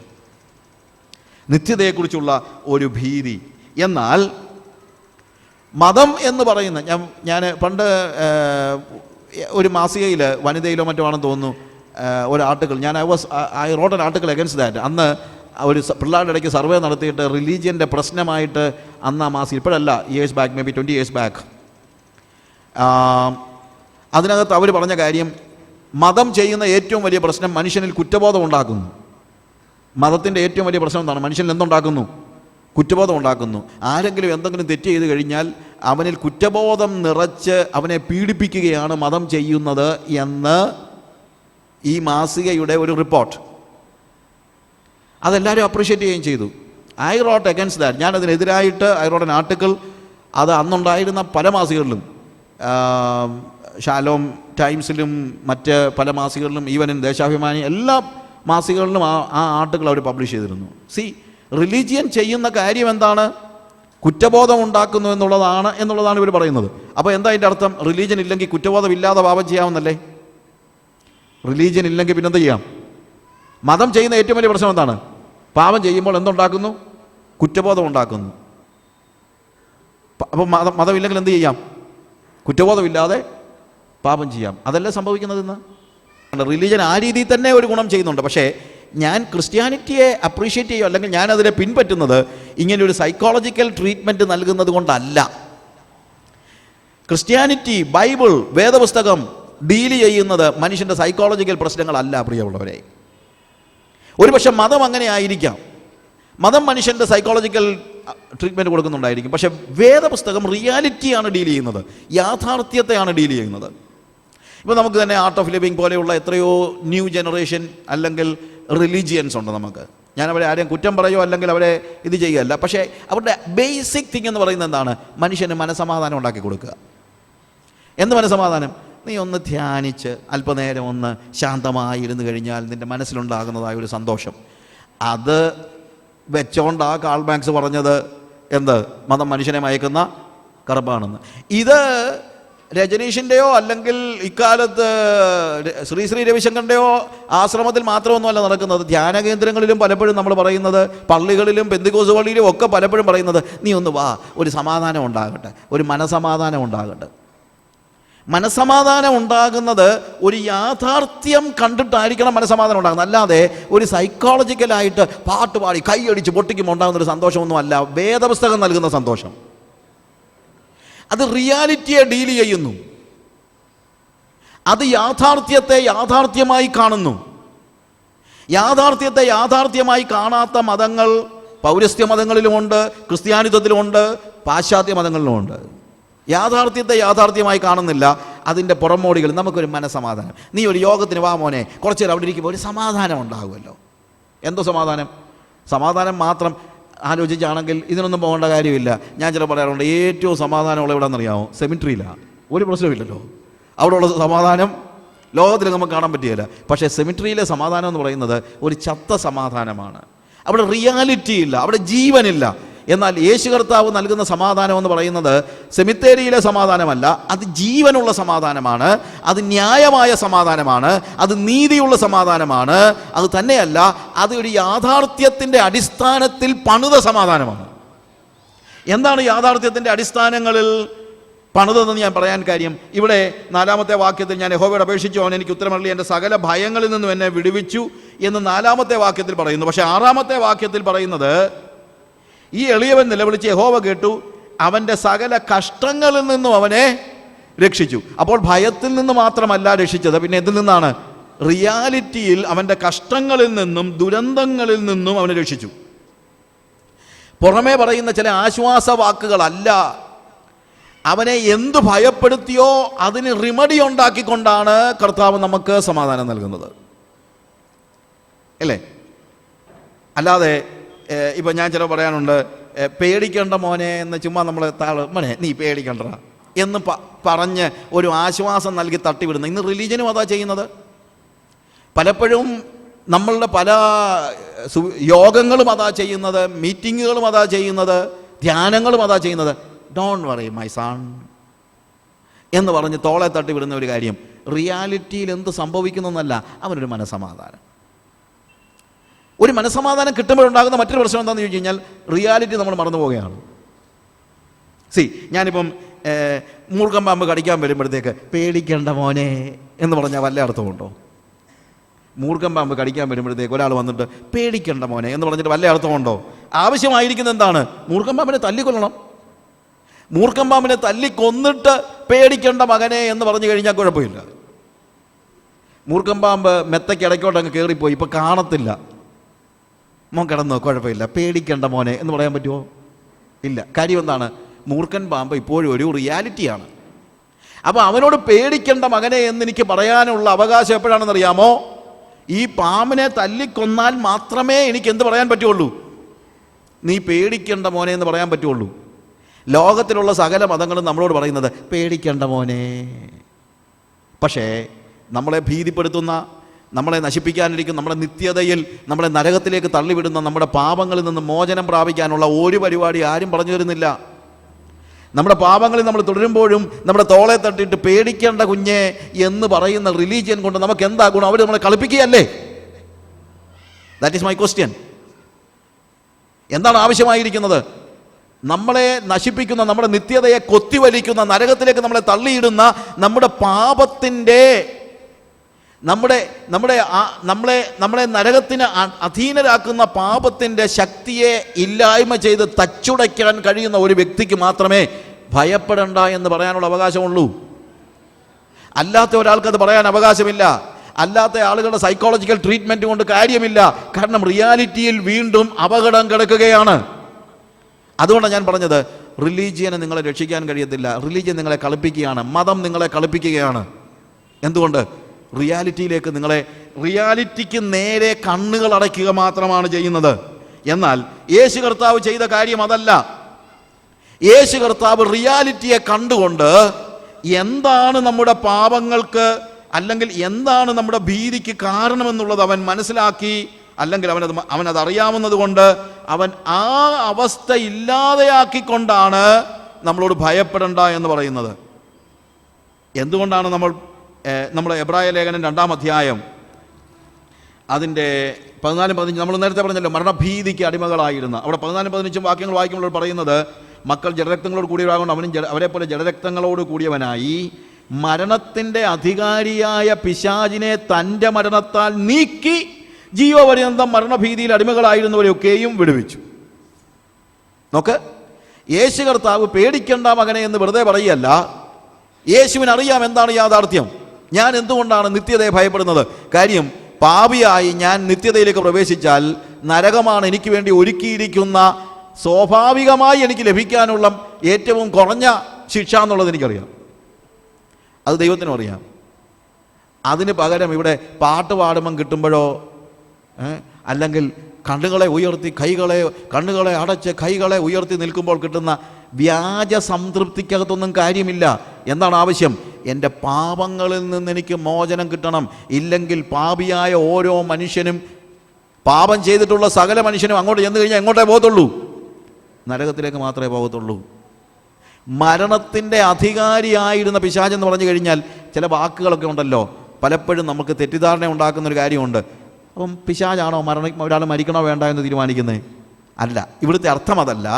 നിത്യതയെക്കുറിച്ചുള്ള ഒരു ഭീതി. എന്നാൽ മതം എന്ന് പറയുന്ന ഞാൻ പണ്ട് ഒരു മാസികയിൽ വനിതയിലോ മറ്റോ ആണെന്ന് തോന്നുന്നു ഒരു article, I wrote an article against that. അന്ന് ഒരു പിള്ളേരുടെ ഇടയ്ക്ക് സർവേ നടത്തിയിട്ട് റിലീജിയൻ്റെ പ്രശ്നമായിട്ട് അന്ന് ആ മാസിക, ഇപ്പോഴല്ല, years back, may be 20 years back, അതിനകത്ത് അവർ പറഞ്ഞ കാര്യം, മതം ചെയ്യുന്ന ഏറ്റവും വലിയ പ്രശ്നം മനുഷ്യനിൽ കുറ്റബോധം ഉണ്ടാക്കുന്നു. മതത്തിൻ്റെ ഏറ്റവും വലിയ പ്രശ്നം എന്താണ്? മനുഷ്യനിൽ എന്തുണ്ടാക്കുന്നു? കുറ്റബോധം ഉണ്ടാക്കുന്നു. ആരെങ്കിലും എന്തെങ്കിലും തെറ്റ് ചെയ്ത് കഴിഞ്ഞാൽ അവനിൽ കുറ്റബോധം നിറച്ച് അവനെ പീഡിപ്പിക്കുകയാണ് മതം ചെയ്യുന്നത് എന്ന് ഈ മാസികയുടെ ഒരു റിപ്പോർട്ട്. അതെല്ലാവരും അപ്രീഷിയേറ്റ് ചെയ്യുകയും ചെയ്തു. I wrote against that. ഞാനതിനെതിരായിട്ട് ഐ റോട്ട് ആൻ ആർട്ടിക്കിൾ. അത് അന്നുണ്ടായിരുന്ന പല മാസികകളിലും, ഷാലോം ടൈംസിലും മറ്റ് പല മാസികകളിലും, ഈവൻ ഇൻ ദേശാഭിമാനി, എല്ലാ മാസികകളിലും ആ ആർട്ടിക്കിൾ അവർ പബ്ലിഷ് ചെയ്തിരുന്നു. റിലീജിയൻ ചെയ്യുന്ന കാര്യം എന്താണ്? കുറ്റബോധം ഉണ്ടാക്കുന്നു എന്നുള്ളതാണ് ഇവർ പറയുന്നത്. അപ്പോൾ എന്താ അതിൻ്റെ അർത്ഥം? റിലീജിയൻ ഇല്ലെങ്കിൽ കുറ്റബോധം ഇല്ലാതെ പാപം ചെയ്യാമെന്നല്ലേ? റിലീജിയൻ ഇല്ലെങ്കിൽ പിന്നെന്ത് ചെയ്യാം? മതം ചെയ്യുന്ന ഏറ്റവും വലിയ പ്രശ്നം എന്താണ്? പാപം ചെയ്യുമ്പോൾ എന്തുണ്ടാക്കുന്നു? കുറ്റബോധം ഉണ്ടാക്കുന്നു. അപ്പോൾ മതമില്ലെങ്കിൽ എന്ത് ചെയ്യാം? കുറ്റബോധമില്ലാതെ പാപം ചെയ്യാം. അതല്ലേ സംഭവിക്കുന്നത് ഇന്ന്. റിലീജിയൻ ആ രീതിയിൽ തന്നെ ഒരു ഗുണം ചെയ്യുന്നുണ്ട്. പക്ഷേ ഞാൻ ക്രിസ്ത്യാനിറ്റിയെ അപ്രീഷിയേറ്റ് ചെയ്യുക, അല്ലെങ്കിൽ ഞാനതിനെ പിൻപറ്റുന്നത് ഇങ്ങനെ ഒരു സൈക്കോളജിക്കൽ ട്രീറ്റ്മെൻറ്റ് നൽകുന്നത് കൊണ്ടല്ല. ക്രിസ്ത്യാനിറ്റി, ബൈബിൾ, വേദപുസ്തകം ഡീൽ ചെയ്യുന്നത് മനുഷ്യൻ്റെ സൈക്കോളജിക്കൽ പ്രശ്നങ്ങളല്ല പ്രിയമുള്ളവരെ. ഒരുപക്ഷെ മതം അങ്ങനെ ആയിരിക്കാം. മതം മനുഷ്യൻ്റെ സൈക്കോളജിക്കൽ ട്രീറ്റ്മെൻറ്റ് കൊടുക്കുന്നുണ്ടായിരിക്കും. പക്ഷേ വേദപുസ്തകം റിയാലിറ്റിയാണ് ഡീൽ ചെയ്യുന്നത്, യാഥാർത്ഥ്യത്തെയാണ് ഡീൽ ചെയ്യുന്നത്. ഇപ്പോൾ നമുക്ക് തന്നെ ആർട്ട് ഓഫ് ലിവിങ് പോലെയുള്ള എത്രയോ ന്യൂ ജനറേഷൻ അല്ലെങ്കിൽ റിലീജിയൻസ് ഉണ്ട് നമുക്ക്. ഞാൻ അവരെ ആരെയും കുറ്റം പറയുകയോ അല്ലെങ്കിൽ അവരെ ഇത് ചെയ്യുകയല്ല. പക്ഷേ അവരുടെ ബേസിക് തിങ് എന്ന് പറയുന്നത് എന്താണ്? മനുഷ്യന് മനസ്സമാധാനം ഉണ്ടാക്കി കൊടുക്കുക. എന്ത് മനസ്സമാധാനം? നീ ഒന്ന് ധ്യാനിച്ച് അല്പനേരം ഒന്ന് ശാന്തമായി ഇരുന്ന് കഴിഞ്ഞാൽ നിൻ്റെ മനസ്സിലുണ്ടാകുന്നതായ ഒരു സന്തോഷം. അത് വെച്ചോണ്ടാ കാൾ മാർക്സ് പറഞ്ഞത് എന്ത്? മതം മനുഷ്യനെ മയക്കുന്ന കറുപ്പാണെന്ന്. ഇത് രജനീഷിൻ്റെയോ അല്ലെങ്കിൽ ഇക്കാലത്ത് ശ്രീ രവിശങ്കറിൻ്റെയോ ആശ്രമത്തിൽ മാത്രമൊന്നുമല്ല നടക്കുന്നത്. ധ്യാന കേന്ദ്രങ്ങളിലും പലപ്പോഴും നമ്മൾ പറയുന്നത്, പള്ളികളിലും പെന്തിക്കോസ് പള്ളിയിലും ഒക്കെ പലപ്പോഴും പറയുന്നത്, നീ ഒന്ന് വാ, ഒരു സമാധാനം ഉണ്ടാകട്ടെ, ഒരു മനസമാധാനം ഉണ്ടാകട്ടെ. മനസമാധാനം ഉണ്ടാകുന്നത് ഒരു യാഥാർത്ഥ്യം കണ്ടിട്ടായിരിക്കണം മനസമാധാനം ഉണ്ടാകുന്നത്. അല്ലാതെ ഒരു സൈക്കോളജിക്കലായിട്ട് പാട്ട് പാടി കൈയടിച്ച് പൊട്ടിക്കുമ്പോൾ ഉണ്ടാകുന്നൊരു സന്തോഷമൊന്നും അല്ല വേദപുസ്തകം നൽകുന്ന സന്തോഷം. അത് റിയാലിറ്റിയെ ഡീൽ ചെയ്യുന്നു. അത് യാഥാർത്ഥ്യത്തെ യാഥാർത്ഥ്യമായി കാണുന്നു. യാഥാർത്ഥ്യത്തെ യാഥാർത്ഥ്യമായി കാണാത്ത മതങ്ങൾ പൗരസ്ത്യ മതങ്ങളിലുമുണ്ട്, ക്രിസ്ത്യാനിത്വത്തിലുമുണ്ട്, പാശ്ചാത്യ മതങ്ങളിലുമുണ്ട്. യാഥാർത്ഥ്യത്തെ യാഥാർത്ഥ്യമായി കാണുന്നില്ല. അതിൻ്റെ പുറമോടികൾ നമുക്കൊരു മനസ്സമാധാനം. നീ ഒരു യോഗത്തിന് വാ മോനെ, കുറച്ച് നേരം അവിടെ ഇരിക്കുമ്പോൾ ഒരു സമാധാനം ഉണ്ടാകുമല്ലോ. എന്തോ സമാധാനം? സമാധാനം മാത്രം ആലോചിച്ചാണെങ്കിൽ ഇതിനൊന്നും പോകേണ്ട കാര്യമില്ല. ഞാൻ ചില പറയാറുണ്ട്, ഏറ്റവും സമാധാനമുള്ള എവിടെയെന്നറിയാമോ? സെമിട്രിയിലാണ്. ഒരു പ്രശ്നമില്ലല്ലോ. അവിടെയുള്ള സമാധാനം ലോകത്തിൽ നമുക്ക് കാണാൻ പറ്റുകയില്ല. പക്ഷേ സെമിട്രിയിലെ സമാധാനം എന്ന് പറയുന്നത് ഒരു ചത്ത സമാധാനമാണ്. അവിടെ റിയാലിറ്റി ഇല്ല, അവിടെ ജീവനില്ല. എന്നാൽ യേശു കർത്താവ് നൽകുന്ന സമാധാനം എന്ന് പറയുന്നത് സെമിത്തേരിയിലെ സമാധാനമല്ല, അത് ജീവനുള്ള സമാധാനമാണ്, അത് ന്യായമായ സമാധാനമാണ്, അത് നീതിയുള്ള സമാധാനമാണ്. അത് തന്നെയല്ല, അത് ഒരു യാഥാർത്ഥ്യത്തിൻ്റെ അടിസ്ഥാനത്തിൽ പണിത സമാധാനമാണ്. എന്താണ് യാഥാർത്ഥ്യത്തിൻ്റെ അടിസ്ഥാനങ്ങളിൽ പണിതെന്ന് ഞാൻ പറയാൻ കാര്യം, ഇവിടെ 4-ാമത്തെ വാക്യത്തിൽ ഞാൻ യഹോവയോട് അപേക്ഷിച്ചു, അവൻ എനിക്ക് ഉത്തരമരുളി, എൻ്റെ സകല ഭയങ്ങളിൽ നിന്നും എന്നെ വിടുവിച്ചു എന്ന് 4-ാമത്തെ വാക്യത്തിൽ പറയുന്നു. പക്ഷേ 6-ാമത്തെ വാക്യത്തിൽ പറയുന്നത്, ഈ എളിയവൻ നിലവിളിച്ച് യഹോവ കേട്ടു, അവൻ്റെ സകല കഷ്ടങ്ങളിൽ നിന്നും അവനെ രക്ഷിച്ചു. അപ്പോൾ ഭയത്തിൽ നിന്ന് മാത്രമല്ല രക്ഷിച്ചത്, പിന്നെ എന്തിൽ നിന്നാണ്? റിയാലിറ്റിയിൽ അവൻ്റെ കഷ്ടങ്ങളിൽ നിന്നും ദുരന്തങ്ങളിൽ നിന്നും അവനെ രക്ഷിച്ചു. പുറമേ പറയുന്ന ചില ആശ്വാസ വാക്കുകളല്ല. അവനെ എന്ത് ഭയപ്പെടുത്തിയോ അതിന് റിമഡി ഉണ്ടാക്കിക്കൊണ്ടാണ് കർത്താവ് നമുക്ക് സമാധാനം നൽകുന്നത്, അല്ലേ? അല്ലാതെ ഇപ്പം ഞാൻ ചില പറയാനുണ്ട്, പേടിക്കേണ്ട മോനെ എന്ന് ചുമ്മാ നമ്മൾ മോനെ നീ പേടിക്കണ്ട എന്ന് പറഞ്ഞ് ഒരു ആശ്വാസം നൽകി തട്ടിവിടുന്നു. ഇന്ന് റിലീജനും അതാ ചെയ്യുന്നത്. പലപ്പോഴും നമ്മളുടെ പല യോഗങ്ങളും അതാ ചെയ്യുന്നത്, മീറ്റിങ്ങുകളും അതാ ചെയ്യുന്നത്, ധ്യാനങ്ങളും അതാ ചെയ്യുന്നത്. ഡോണ്ട് വറി മൈ സൺ എന്ന് പറഞ്ഞ് തോളെ തട്ടിവിടുന്ന ഒരു കാര്യം. റിയാലിറ്റിയിൽ എന്ത് സംഭവിക്കുന്നതെന്നല്ല, അവനൊരു മനസ്സമാധാനം. ഒരു മനസ്സമാധാനം കിട്ടുമ്പോഴുണ്ടാകുന്ന മറ്റൊരു പ്രശ്നം എന്താണെന്ന് ചോദിച്ചു കഴിഞ്ഞാൽ, റിയാലിറ്റി നമ്മൾ മറന്നു പോവുകയാണ്. ഞാനിപ്പം മൂർഖൻ പാമ്പ് കടിക്കാൻ വരുമ്പോഴത്തേക്ക് പേടിക്കേണ്ട മോനെ എന്ന് പറഞ്ഞാൽ വല്ല അർത്ഥമുണ്ടോ? മൂർഖൻ പാമ്പ് കടിക്കാൻ വരുമ്പോഴത്തേക്ക് ഒരാൾ വന്നിട്ട് പേടിക്കേണ്ട മോനെ എന്ന് പറഞ്ഞിട്ട് വല്ല അർത്ഥമുണ്ടോ? ആവശ്യമായിരിക്കുന്നത് എന്താണ്? മൂർഖൻ പാമ്പിനെ തല്ലിക്കൊല്ലണം. മൂർഖൻ പാമ്പിനെ തല്ലിക്കൊന്നിട്ട് പേടിക്കേണ്ട മകനെ എന്ന് പറഞ്ഞു കഴിഞ്ഞാൽ കുഴപ്പമില്ല. മൂർഖൻ പാമ്പ് മെത്തയ്ക്ക് ഇടയ്ക്കോട്ട് അങ്ങ് കയറിപ്പോയി, ഇപ്പം കാണത്തില്ല, മോൻ കിടന്നോ കുഴപ്പമില്ല, പേടിക്കേണ്ട മോനെ എന്ന് പറയാൻ പറ്റുമോ? ഇല്ല. കാര്യം എന്താണ്? മൂർഖൻ പാമ്പ് ഇപ്പോഴും ഒരു റിയാലിറ്റിയാണ്. അപ്പോൾ അവനോട് പേടിക്കേണ്ട മകനെ എന്ന് എനിക്ക് പറയാനുള്ള അവകാശം എപ്പോഴാണെന്നറിയാമോ? ഈ പാമ്പിനെ തല്ലിക്കൊന്നാൽ മാത്രമേ എനിക്ക് എന്ത് പറയാൻ പറ്റുള്ളൂ? നീ പേടിക്കേണ്ട മോനെ എന്ന് പറയാൻ പറ്റുള്ളൂ. ലോകത്തിലുള്ള സകല മതങ്ങളും നമ്മളോട് പറയുന്നത് പേടിക്കേണ്ട മോനെ. പക്ഷേ നമ്മളെ ഭീതിപ്പെടുത്തുന്ന, നമ്മളെ നശിപ്പിക്കാനിരിക്കുന്ന, നമ്മുടെ നിത്യതയിൽ നമ്മളെ നരകത്തിലേക്ക് തള്ളിവിടുന്ന നമ്മുടെ പാപങ്ങളിൽ നിന്ന് മോചനം പ്രാപിക്കാനുള്ള ഒരു പരിപാടി ആരും പറഞ്ഞു തരുന്നില്ല. നമ്മുടെ പാപങ്ങളിൽ നമ്മൾ തുടരുമ്പോഴും നമ്മുടെ തോളെ തട്ടിയിട്ട് പേടിക്കേണ്ട കുഞ്ഞെ എന്ന് പറയുന്ന റിലീജിയൻ കൊണ്ട് നമുക്ക് എന്താ ഗുണം? അവർ നമ്മളെ കളിപ്പിക്കുകയല്ലേ? That is my question. എന്താണ് ആവശ്യമായിരിക്കുന്നത്? നമ്മളെ നശിപ്പിക്കുന്ന, നമ്മുടെ നിത്യതയെ കൊത്തിവലിക്കുന്ന, നരകത്തിലേക്ക് നമ്മളെ തള്ളിയിടുന്ന നമ്മുടെ പാപത്തിൻ്റെ, നമ്മളെ നരകത്തിന് അധീനരാക്കുന്ന പാപത്തിൻ്റെ ശക്തിയെ ഇല്ലായ്മ ചെയ്ത് തച്ചുടയ്ക്കാൻ കഴിയുന്ന ഒരു വ്യക്തിക്ക് മാത്രമേ ഭയപ്പെടണ്ട എന്ന് പറയാനുള്ള അവകാശമുള്ളൂ. അല്ലാത്ത ഒരാൾക്കത് പറയാൻ അവകാശമില്ല. അല്ലാത്ത ആളുകളുടെ സൈക്കോളജിക്കൽ ട്രീറ്റ്മെൻറ്റ് കൊണ്ട് കാര്യമില്ല. കാരണം റിയാലിറ്റിയിൽ വീണ്ടും അപകടം കിടക്കുകയാണ്. അതുകൊണ്ടാണ് ഞാൻ പറഞ്ഞത്, റിലീജിയനെ നിങ്ങളെ രക്ഷിക്കാൻ കഴിയത്തില്ല. റിലീജിയൻ നിങ്ങളെ കളിപ്പിക്കുകയാണ്, മതം നിങ്ങളെ കളിപ്പിക്കുകയാണ്. എന്തുകൊണ്ട്? റിയാലിറ്റിയിലേക്ക് റിയാലിറ്റിക്ക് നേരെ കണ്ണുകൾ അടയ്ക്കുക മാത്രമാണ് ചെയ്യുന്നത്. എന്നാൽ യേശു കർത്താവ് ചെയ്ത കാര്യം അതല്ല. യേശു കർത്താവ് റിയാലിറ്റിയെ കണ്ടുകൊണ്ട് എന്താണ് നമ്മുടെ പാപങ്ങൾക്ക് അല്ലെങ്കിൽ എന്താണ് നമ്മുടെ ഭീതിക്ക് കാരണമെന്നുള്ളത് അവൻ മനസ്സിലാക്കി, അല്ലെങ്കിൽ അവനത് അറിയാവുന്നത് കൊണ്ട് അവൻ ആ അവസ്ഥ ഇല്ലാതെയാക്കിക്കൊണ്ടാണ് നമ്മളോട് ഭയപ്പെടണ്ട എന്ന് പറയുന്നത്. എന്തുകൊണ്ടാണ് നമ്മുടെ എബ്രായ ലേഖനം 2-ാം അധ്യായം അതിൻ്റെ 14-15 നമ്മൾ നേരത്തെ പറഞ്ഞല്ലോ, മരണഭീതിക്ക് അടിമകളായിരുന്ന, അവിടെ 14-15 വാക്യങ്ങൾ വായിക്കുമ്പോൾ പറയുന്നത്, മക്കൾ ജഡരക്തങ്ങളോട് കൂടിയവരാകൊണ്ട് അവനും അവരെ പോലെ ജഡരക്തങ്ങളോട് കൂടിയവനായി മരണത്തിൻ്റെ അധികാരിയായ പിശാചിനെ തൻ്റെ മരണത്താൽ നീക്കി ജീവപര്യന്തം മരണഭീതിയിൽ അടിമകളായിരുന്നവരെയൊക്കെയും വിടുവിച്ചു. നോക്ക്, യേശു കർത്താവ് പേടിക്കേണ്ട മകനെ എന്ന് വെറുതെ പറയുകയല്ല. യേശുവിനറിയാം എന്താണ് യാഥാർത്ഥ്യം. ഞാൻ എന്തുകൊണ്ടാണ് നിത്യതയെ ഭയപ്പെടുന്നത്? കാര്യം പാപിയായി ഞാൻ നിത്യതയിലേക്ക് പ്രവേശിച്ചാൽ നരകമാണ് എനിക്ക് വേണ്ടി ഒരുക്കിയിരിക്കുന്ന സ്വാഭാവികമായി എനിക്ക് ലഭിക്കാനുള്ള ഏറ്റവും കുറഞ്ഞ ശിക്ഷ എന്നുള്ളത് എനിക്കറിയാം. അത് ദൈവത്തിനും അറിയാം. അതിന് പകരം ഇവിടെ പാട്ട് പാടുമ്പം കിട്ടുമ്പോഴോ അല്ലെങ്കിൽ കണ്ണുകളെ അടച്ച് കൈകളെ ഉയർത്തി നിൽക്കുമ്പോൾ കിട്ടുന്ന വ്യാജ സംതൃപ്തിക്കകത്തൊന്നും കാര്യമില്ല. എന്താണ് ആവശ്യം? എൻ്റെ പാപങ്ങളിൽ നിന്ന് എനിക്ക് മോചനം കിട്ടണം. ഇല്ലെങ്കിൽ പാപിയായ ഓരോ മനുഷ്യനും, പാപം ചെയ്തിട്ടുള്ള സകല മനുഷ്യനും അങ്ങോട്ട് ചെന്ന് കഴിഞ്ഞാൽ എങ്ങോട്ടേ പോകത്തുള്ളൂ? നരകത്തിലേക്ക് മാത്രമേ പോകത്തുള്ളൂ. മരണത്തിൻ്റെ അധികാരിയായിരുന്ന പിശാചെന്ന് പറഞ്ഞു കഴിഞ്ഞാൽ ചില വാക്കുകളൊക്കെ ഉണ്ടല്ലോ, പലപ്പോഴും നമുക്ക് തെറ്റിദ്ധാരണ ഉണ്ടാക്കുന്നൊരു കാര്യമുണ്ട്. അപ്പം പിശാചാണോ ഒരാൾ മരിക്കണോ വേണ്ട എന്ന് തീരുമാനിക്കുന്നത്? അല്ല, ഇവിടുത്തെ അർത്ഥം അതല്ല.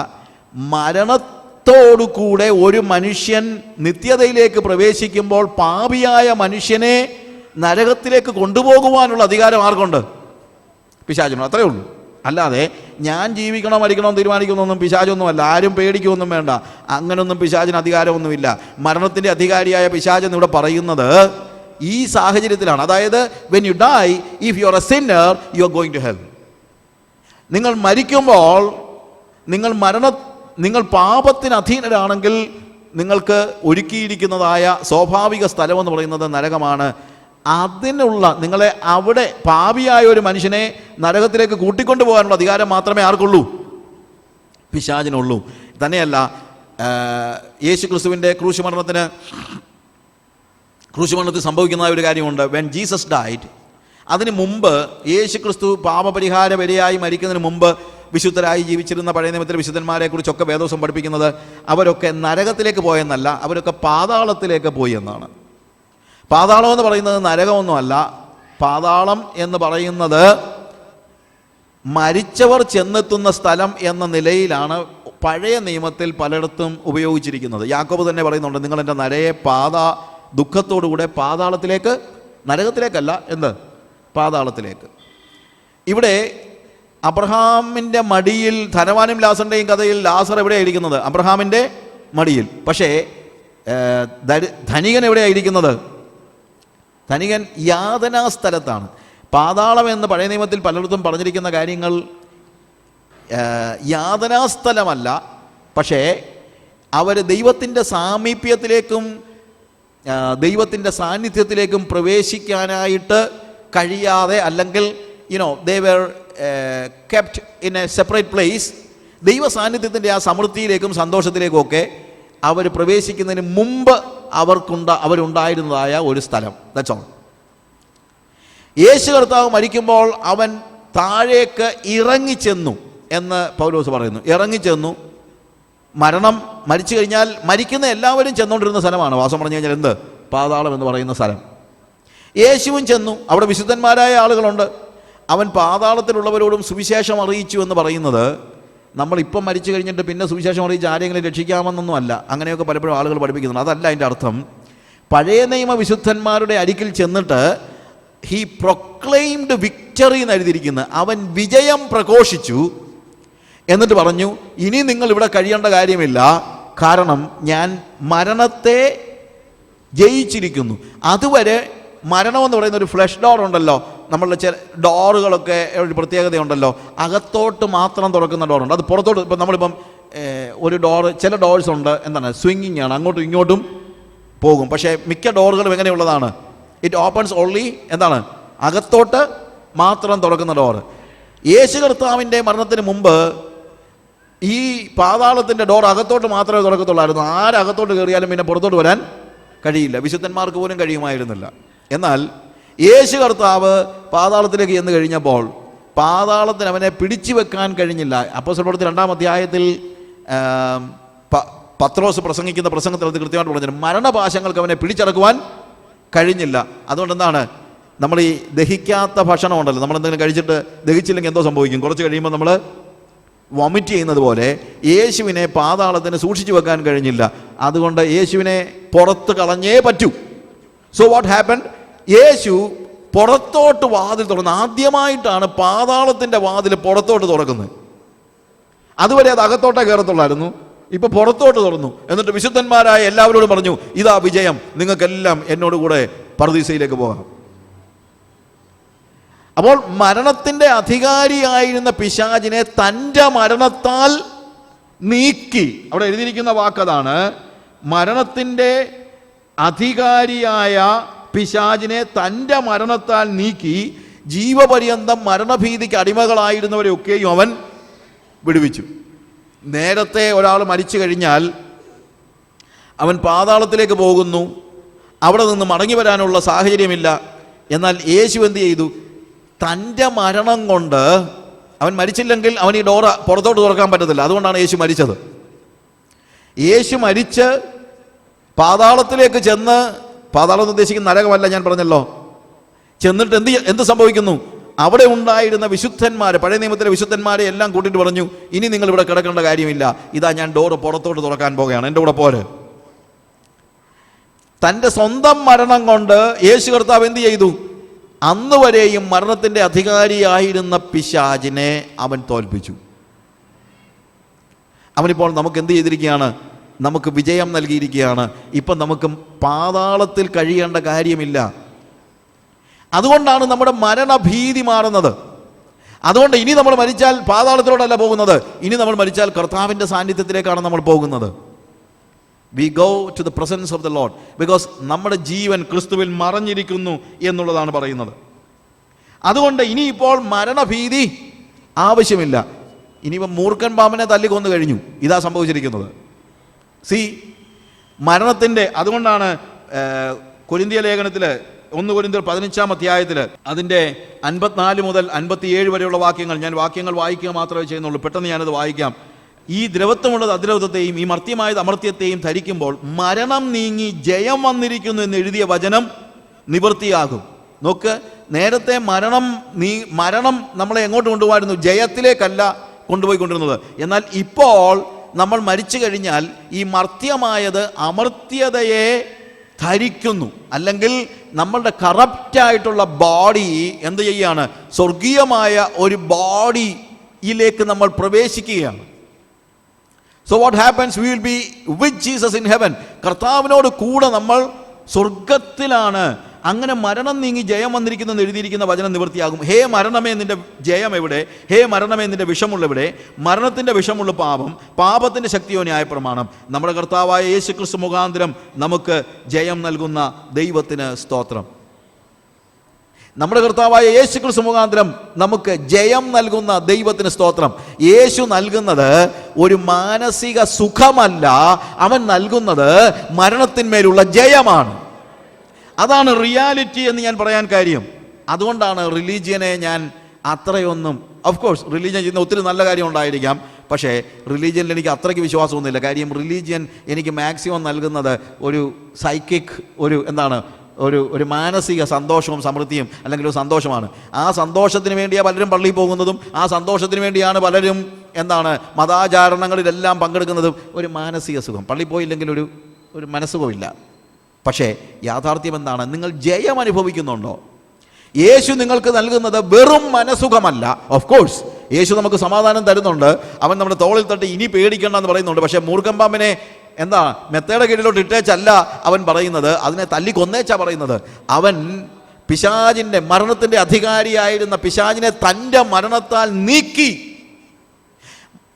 മരണത്തോടുകൂടെ ഒരു മനുഷ്യൻ നിത്യതയിലേക്ക് പ്രവേശിക്കുമ്പോൾ പാപിയായ മനുഷ്യനെ നരകത്തിലേക്ക് കൊണ്ടുപോകുവാനുള്ള അധികാരം ആർക്കുണ്ട്? പിശാചിനോ. അത്രയേ ഉള്ളൂ. അല്ലാതെ ഞാൻ ജീവിക്കണോ മരിക്കണോ തീരുമാനിക്കുന്നൊന്നും പിശാചൊന്നുമല്ല. ആരും പേടിക്കൊന്നും വേണ്ട. അങ്ങനൊന്നും പിശാചിന് അധികാരമൊന്നുമില്ല. മരണത്തിൻ്റെ അധികാരിയായ പിശാചെന്ന് ഇവിടെ പറയുന്നത് ഈ സാഹചര്യത്തിലാണ്. അതായത് when you die, if you are a sinner, you are going to hell. നിങ്ങൾ മരിക്കുമ്പോൾ നിങ്ങൾ പാപത്തിന് അധീനരാണെങ്കിൽ നിങ്ങൾക്ക് ഒരുക്കിയിരിക്കുന്നതായ സ്വാഭാവിക സ്ഥലമെന്ന് പറയുന്നത് നരകമാണ്. അതിനുള്ള നിങ്ങളെ അവിടെ പാപിയായ ഒരു മനുഷ്യനെ നരകത്തിലേക്ക് കൂട്ടിക്കൊണ്ടു പോകാനുള്ള അധികാരം മാത്രമേ ആർക്കുള്ളൂ? പിശാചിനുള്ളൂ. തന്നെയല്ല, യേശു ക്രിസ്തുവിൻ്റെ ക്രൂശ് മരണത്തിൽ സംഭവിക്കുന്ന ഒരു കാര്യമുണ്ട്. വെൻ ജീസസ് ഡൈഡ്, അതിന് മുമ്പ് യേശു ക്രിസ്തു പാപപരിഹാര ബലിയായി മരിക്കുന്നതിന് മുമ്പ് വിശുദ്ധരായി ജീവിച്ചിരുന്ന പഴയ നിയമത്തിലെ വിശുദ്ധന്മാരെ കുറിച്ചൊക്കെ വേദോസം പഠിപ്പിക്കുന്നത് അവരൊക്കെ നരകത്തിലേക്ക് പോയെന്നല്ല, അവരൊക്കെ പാതാളത്തിലേക്ക് പോയി എന്നാണ്. പാതാളം എന്ന് പറയുന്നത് നരകമൊന്നുമല്ല. പാതാളം എന്ന് പറയുന്നത് മരിച്ചവർ ചെന്നെത്തുന്ന സ്ഥലം എന്ന നിലയിലാണ് പഴയ നിയമത്തിൽ പലയിടത്തും ഉപയോഗിച്ചിരിക്കുന്നത്. യാക്കോബ് തന്നെ പറയുന്നുണ്ട്, നിങ്ങൾ എൻ്റെ നരയെ ദുഃഖത്തോടുകൂടെ പാതാളത്തിലേക്ക്, നരകത്തിലേക്കല്ല, പാതാളത്തിലേക്ക്. ഇവിടെ അബ്രഹാമിൻ്റെ മടിയിൽ, ധനവാനും ലാസറിൻ്റെയും കഥയിൽ ലാസർ എവിടെയായിരിക്കുന്നത്? അബ്രഹാമിൻ്റെ മടിയിൽ. പക്ഷേ ധനികൻ എവിടെയായിരിക്കുന്നത്? ധനികൻ യാതനാ സ്ഥലത്താണ്. പാതാളം എന്ന് പഴയ നിയമത്തിൽ പലയിടത്തും പറഞ്ഞിരിക്കുന്ന കാര്യങ്ങൾ യാതനാസ്ഥലമല്ല, പക്ഷേ അവർ ദൈവത്തിൻ്റെ സാമീപ്യത്തിലേക്കും ദൈവത്തിൻ്റെ സാന്നിധ്യത്തിലേക്കും പ്രവേശിക്കാനായിട്ട് കഴിയാതെ, അല്ലെങ്കിൽ they were kept in a separate place. ദൈവ സാന്നിധ്യത്തിൻ്റെ ആ സമൃദ്ധിയിലേക്കും സന്തോഷത്തിലേക്കും ഒക്കെ അവർ പ്രവേശിക്കുന്നതിന് മുമ്പ് അവരുണ്ടായിരുന്നതായ ഒരു സ്ഥലം. That's all. യേശു കർത്താവ് മരിക്കുമ്പോൾ അവൻ താഴേക്ക് ഇറങ്ങിച്ചെന്നു എന്ന് പൗലോസ് പറയുന്നു. ഇറങ്ങിച്ചെന്നു. മരിച്ചു കഴിഞ്ഞാൽ മരിക്കുന്ന എല്ലാവരും ചെന്നുകൊണ്ടിരുന്ന സ്ഥലമാണ്. വാസം പറഞ്ഞു കഴിഞ്ഞാൽ പാതാളം എന്ന് പറയുന്ന സ്ഥലം. യേശുവും ചെന്നു. അവിടെ വിശുദ്ധന്മാരായ ആളുകളുണ്ട്. അവൻ പാതാളത്തിലുള്ളവരോടും സുവിശേഷം അറിയിച്ചു എന്ന് പറയുന്നത്, നമ്മളിപ്പം മരിച്ചു കഴിഞ്ഞിട്ട് പിന്നെ സുവിശേഷം അറിയിച്ച് ആരെങ്കിലും രക്ഷിക്കാമെന്നൊന്നും അല്ല. അങ്ങനെയൊക്കെ പലപ്പോഴും ആളുകൾ പഠിപ്പിക്കുന്നുണ്ട്. അതല്ല അതിൻ്റെ അർത്ഥം. പഴയ നിയമ വിശുദ്ധന്മാരുടെ അരികിൽ ചെന്നിട്ട് ഹി പ്രൊക്ലെയിംഡ് വിക്ടറി എന്ന് എഴുതിയിരിക്കുന്നത്, അവൻ വിജയം പ്രഘോഷിച്ചു. എന്നിട്ട് പറഞ്ഞു, ഇനി നിങ്ങൾ ഇവിടെ കഴിയേണ്ട കാര്യമില്ല, കാരണം ഞാൻ മരണത്തെ ജയിച്ചിരിക്കുന്നു. അതുവരെ മരണമെന്ന് പറയുന്ന ഒരു ഫ്ലഷ് ഡോർ ഉണ്ടല്ലോ, നമ്മളുടെ ചില ഡോറുകളൊക്കെ ഒരു പ്രത്യേകതയുണ്ടല്ലോ, അകത്തോട്ട് മാത്രം തുറക്കുന്ന ഡോറുണ്ട്. അത് പുറത്തോട്ട്, ഇപ്പം നമ്മളിപ്പം ഒരു ഡോറ്, ചില ഡോർസ് ഉണ്ട് സ്വിങ്ങിങ് ആണ്, അങ്ങോട്ടും ഇങ്ങോട്ടും പോകും. പക്ഷേ മിക്ക ഡോറുകളും എങ്ങനെയുള്ളതാണ്? ഇറ്റ് ഓപ്പൺസ് ഓൺലി അകത്തോട്ട് മാത്രം തുറക്കുന്ന ഡോറ്. യേശു കർത്താവിൻ്റെ മരണത്തിന് മുമ്പ് ഈ പാതാളത്തിൻ്റെ ഡോർ അകത്തോട്ട് മാത്രമേ തുറക്കത്തുള്ളായിരുന്നു. ആരകത്തോട്ട് കയറിയാലും പിന്നെ പുറത്തോട്ട് വരാൻ കഴിയില്ല. വിശുദ്ധന്മാർക്ക് പോലും കഴിയുമായിരുന്നില്ല. എന്നാൽ യേശു കർത്താവ് പാതാളത്തിലേക്ക് ചെന്ന് കഴിഞ്ഞപ്പോൾ പാതാളത്തിന് അവനെ പിടിച്ചു വെക്കാൻ കഴിഞ്ഞില്ല. അപ്പോസ്തലപ്രവൃത്തി 2-ാം അധ്യായത്തിൽ പത്രോസ് പ്രസംഗിക്കുന്ന പ്രസംഗത്തിൽ അത് കൃത്യമായിട്ട് പറഞ്ഞു, മരണപാശങ്ങൾക്ക് അവനെ പിടിച്ചടക്കുവാൻ കഴിഞ്ഞില്ല. അതുകൊണ്ട് എന്താണ്, നമ്മൾ ഈ ദഹിക്കാത്ത ഭക്ഷണം ഉണ്ടല്ലോ, നമ്മളെന്തെങ്കിലും കഴിച്ചിട്ട് ദഹിച്ചില്ലെങ്കിൽ എന്തോ സംഭവിക്കും? കുറച്ച് കഴിയുമ്പോൾ നമ്മൾ വൊമിറ്റ് ചെയ്യുന്നത് പോലെ യേശുവിനെ പാതാളത്തിന് സൂക്ഷിച്ചു വെക്കാൻ കഴിഞ്ഞില്ല. അതുകൊണ്ട് യേശുവിനെ പുറത്ത് കളഞ്ഞേ പറ്റൂ. So what happened? യേശു പുറത്തോട്ട് വാതിൽ തുറന്നു. ആദ്യമായിട്ടാണ് പാതാളത്തിൻ്റെ വാതിൽ പുറത്തോട്ട് തുറക്കുന്നത്. അതുവരെ അത് അകത്തോട്ടേ കയറത്തുള്ളായിരുന്നു. ഇപ്പൊ പുറത്തോട്ട് തുറന്നു. എന്നിട്ട് വിശുദ്ധന്മാരായ എല്ലാവരോടും പറഞ്ഞു, ഇതാ വിജയം, നിങ്ങൾക്കെല്ലാം എന്നോട് കൂടെ പറുദീസയിലേക്ക് പോകാം. അപ്പോൾ മരണത്തിൻ്റെ അധികാരിയായിരുന്ന പിശാചിനെ തൻ്റെ മരണത്താൽ നീക്കി. അവിടെ എഴുതിയിരിക്കുന്ന വാക്കതാണ്, മരണത്തിൻ്റെ അധികാരിയായ പിശാചിനെ തൻ്റെ മരണത്താൽ നീക്കി ജീവപര്യന്തം മരണഭീതിക്ക് അടിമകളായിരുന്നവരെയൊക്കെയും അവൻ വിടുവിച്ചു. നേരത്തെ ഒരാൾ മരിച്ചു കഴിഞ്ഞാൽ അവൻ പാതാളത്തിലേക്ക് പോകുന്നു, അവിടെ നിന്ന് മടങ്ങി വരാനുള്ള സാഹചര്യമില്ല. എന്നാൽ യേശു എന്ത് ചെയ്തു? തൻ്റെ മരണം കൊണ്ട്, അവൻ മരിച്ചില്ലെങ്കിൽ അവൻ ഈ ഡോറ പുറത്തോട്ട് തുറക്കാൻ പറ്റത്തില്ല, അതുകൊണ്ടാണ് യേശു മരിച്ചത്. യേശു മരിച്ച് പാതാളത്തിലേക്ക് ചെന്ന്, പാതാളം എന്ന് ഉദ്ദേശിക്കുന്ന നരകമല്ല, ഞാൻ പറഞ്ഞല്ലോ, ചെന്നിട്ട് എന്ത് സംഭവിക്കുന്നു? അവിടെ ഉണ്ടായിരുന്ന വിശുദ്ധന്മാർ, പഴയ നിയമത്തിലെ വിശുദ്ധന്മാരെ എല്ലാം കൂട്ടിയിട്ട് പറഞ്ഞു, ഇനി നിങ്ങൾ ഇവിടെ കിടക്കേണ്ട കാര്യമില്ല, ഇതാ ഞാൻ ഡോറ് പുറത്തോട്ട് തുറക്കാൻ പോകുകയാണ്, എൻ്റെ കൂടെ പോര്. തൻ്റെ സ്വന്തം മരണം കൊണ്ട് യേശു കർത്താവ് എന്ത് ചെയ്തു? അന്ന് വരെയും മരണത്തിൻ്റെ അധികാരിയായിരുന്ന പിശാചിനെ അവൻ തോൽപ്പിച്ചു. അവനിപ്പോൾ നമുക്ക് എന്ത് ചെയ്തിരിക്കുകയാണ്? നമുക്ക് വിജയം നൽകിയിരിക്കുകയാണ്. ഇപ്പം നമുക്ക് പാതാളത്തിൽ കഴിയേണ്ട കാര്യമില്ല. അതുകൊണ്ടാണ് നമ്മുടെ മരണഭീതി മാറുന്നത്. അതുകൊണ്ട് ഇനി നമ്മൾ മരിച്ചാൽ പാതാളത്തിലോട്ടല്ല പോകുന്നത്, ഇനി നമ്മൾ മരിച്ചാൽ കർത്താവിൻ്റെ സാന്നിധ്യത്തിലേക്കാണ് നമ്മൾ പോകുന്നത്. We go to the presence of the Lord because നമ്മുടെ ജീവൻ ക്രിസ്തുവിൽ മറഞ്ഞിരിക്കുന്നു എന്നുള്ളതാണ് പറയുന്നത്. അതുകൊണ്ട് ഇനിയിപ്പോൾ മരണഭീതി ആവശ്യമില്ല. ഇനിയിപ്പോൾ മൂർഖൻ പാമ്പനെ തല്ലിക്കൊന്നു കഴിഞ്ഞു, ഇതാ സംഭവിച്ചിരിക്കുന്നത്. മരണത്തിൻ്റെ, അതുകൊണ്ടാണ് കൊരിന്തിയ ലേഖനത്തിൽ 1 കൊരിന്ത്യർ 15-ാം അധ്യായത്തിൽ അതിൻ്റെ 54 മുതൽ 57 വരെയുള്ള വാക്യങ്ങൾ, ഞാൻ വാക്യങ്ങൾ വായിക്കുക മാത്രമേ ചെയ്യുന്നുള്ളൂ, പെട്ടെന്ന് ഞാനത് വായിക്കാം. ഈ ദ്രവത്വമുള്ളത് അദ്രവത്വത്തെയും ഈ മർത്യമായത് അമർത്യത്തെയും ധരിക്കുമ്പോൾ മരണം നീങ്ങി ജയം വന്നിരിക്കുന്നു എന്ന് എഴുതിയ വചനം നിവൃത്തിയാകും. നോക്ക്, നേരത്തെ മരണം നമ്മളെ എങ്ങോട്ട് കൊണ്ടുപോകായിരുന്നു? ജയത്തിലേക്കല്ല കൊണ്ടുപോയിക്കൊണ്ടിരുന്നത്. എന്നാൽ ഇപ്പോൾ നമ്മൾ മരിച്ചു കഴിഞ്ഞാൽ ഈ മർത്യമായത് അമർത്യതയെ ധരിക്കുന്നു. അല്ലെങ്കിൽ നമ്മളുടെ കറപ്റ്റായിട്ടുള്ള ബോഡി എന്ത് ചെയ്യുകയാണ്? സ്വർഗീയമായ ഒരു ബോഡിയിലേക്ക് നമ്മൾ പ്രവേശിക്കുകയാണ്. So what happens? We will be with Jesus in heaven. കർത്താവിനോട് കൂടെ നമ്മൾ സ്വർഗത്തിലാണ്. അങ്ങനെ മരണം നീങ്ങി ജയം വന്നിരിക്കുന്നു എഴുതിയിരിക്കുന്ന വചനം നിവൃത്തിയാകും. ഹേ മരണമേ, നിന്റെ ജയം എവിടെ? ഹേ മരണമേ, നിന്റെ വിഷമുള്ളവിടെ? മരണത്തിൻ്റെ വിഷമുള്ള പാപം, പാപത്തിൻ്റെ ശക്തിയോ ന്യായപ്രമാണം. നമ്മുടെ കർത്താവായ യേശു ക്രിസ്തു മുഖാന്തരം നമുക്ക് ജയം നൽകുന്ന ദൈവത്തിന് സ്തോത്രം. നമ്മുടെ കർത്താവായ യേശു ക്രിസ്തു മുഖാന്തരം നമുക്ക് ജയം നൽകുന്ന ദൈവത്തിന് സ്തോത്രം. യേശു നൽകുന്നത് ഒരു മാനസിക സുഖമല്ല, അവൻ നൽകുന്നത് മരണത്തിന്മേലുള്ള ജയമാണ്. അതാണ് റിയാലിറ്റി എന്ന് ഞാൻ പറയാൻ കാര്യം. അതുകൊണ്ടാണ് റിലീജിയനെ ഞാൻ അത്രയൊന്നും, ഓഫ് കോഴ്സ് റിലീജിയൻ ചെയ്യുന്ന ഒത്തിരി നല്ല കാര്യം ഉണ്ടായിരിക്കാം, പക്ഷേ റിലീജിയനിൽ എനിക്ക് അത്രയ്ക്ക് വിശ്വാസമൊന്നുമില്ല. കാര്യം റിലീജിയൻ എനിക്ക് മാക്സിമം നൽകുന്നത് ഒരു സൈക്കിക്, ഒരു മാനസിക സന്തോഷവും സമൃദ്ധിയും, അല്ലെങ്കിൽ ഒരു സന്തോഷമാണ്. ആ സന്തോഷത്തിന് വേണ്ടിയാണ് പലരും പള്ളിയിൽ പോകുന്നതും, ആ സന്തോഷത്തിന് വേണ്ടിയാണ് പലരും മതാചാരണങ്ങളിലെല്ലാം പങ്കെടുക്കുന്നതും. ഒരു മാനസിക സുഖം, പള്ളിയിൽ പോയില്ലെങ്കിൽ ഒരു മനസ്സുഖമില്ല. പക്ഷേ യാഥാർത്ഥ്യം എന്താണ്? നിങ്ങൾ ജയം അനുഭവിക്കുന്നുണ്ടോ? യേശു നിങ്ങൾക്ക് നൽകുന്നത് വെറും മനസുഖമല്ല. ഓഫ് കോഴ്സ് യേശു നമുക്ക് സമാധാനം തരുന്നുണ്ട്, അവൻ നമ്മുടെ തോളിൽ തട്ടി ഇനി പേടിക്കേണ്ട എന്ന് പറയുന്നുണ്ട്. പക്ഷേ മൂർഖൻ പാമ്പിനെ മെത്തയുടെ കീഴിലോട്ട് ഇട്ടേച്ചല്ല അവൻ പറയുന്നത്, അതിനെ തല്ലിക്കൊന്നേച്ചാ പറയുന്നത്. അവൻ പിശാചിൻ്റെ, മരണത്തിൻ്റെ അധികാരിയായിരുന്ന പിശാചിനെ തൻ്റെ മരണത്താൽ നീക്കി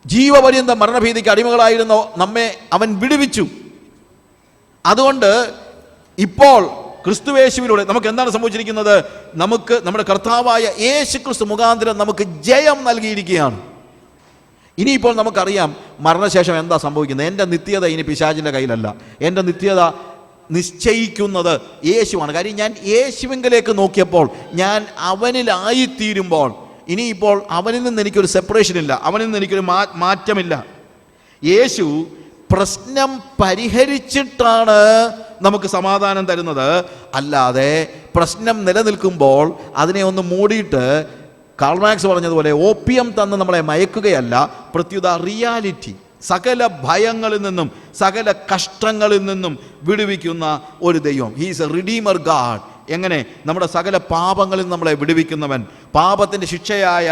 ജീവപര്യന്തം മരണഭീതിക്ക് അടിമകളായിരുന്ന നമ്മെ അവൻ വിടുവിച്ചു. അതുകൊണ്ട് ഇപ്പോൾ ക്രിസ്തുയേശുവിലൂടെ നമുക്ക് എന്താണ് സംഭവിച്ചിരിക്കുന്നത്? നമുക്ക് നമ്മുടെ കർത്താവായ യേശു ക്രിസ്തു മുഖാന്തരം നമുക്ക് ജയം നൽകിയിരിക്കുകയാണ്. ഇനിയിപ്പോൾ നമുക്കറിയാം മരണശേഷം എന്താ സംഭവിക്കുന്നത്. എൻ്റെ നിത്യത ഇനി പിശാചിൻ്റെ കയ്യിലല്ല, എൻ്റെ നിത്യത നിശ്ചയിക്കുന്നത് യേശുവാണ്. കാര്യം ഞാൻ യേശുവിലേക്ക് നോക്കിയപ്പോൾ, ഞാൻ അവനിലായിത്തീരുമ്പോൾ, ഇനിയിപ്പോൾ അവനിൽ നിന്ന് എനിക്കൊരു സെപ്പറേഷൻ ഇല്ല, അവനിൽ നിന്ന് എനിക്കൊരു മാറ്റമില്ല. യേശു പ്രശ്നം പരിഹരിച്ചിട്ടാണ് നമുക്ക് സമാധാനം തരുന്നത്. അല്ലാതെ പ്രശ്നം നിലനിൽക്കുമ്പോൾ അതിനെ ഒന്ന് മൂടിയിട്ട് കാൾ മാർക്സ് പറഞ്ഞതുപോലെ ഓപ്പിയം തന്ന് നമ്മളെ മയക്കുകയല്ല, പ്രത്യുത റിയാലിറ്റി, സകല ഭയങ്ങളിൽ നിന്നും സകല കഷ്ടങ്ങളിൽ നിന്നും വിടുവിക്കുന്ന ഒരു ദൈവം. He is A redeemer God. എങ്ങനെ? നമ്മുടെ സകല പാപങ്ങളിൽ നമ്മളെ വിടുവിക്കുന്നവൻ, പാപത്തിൻ്റെ ശിക്ഷയായ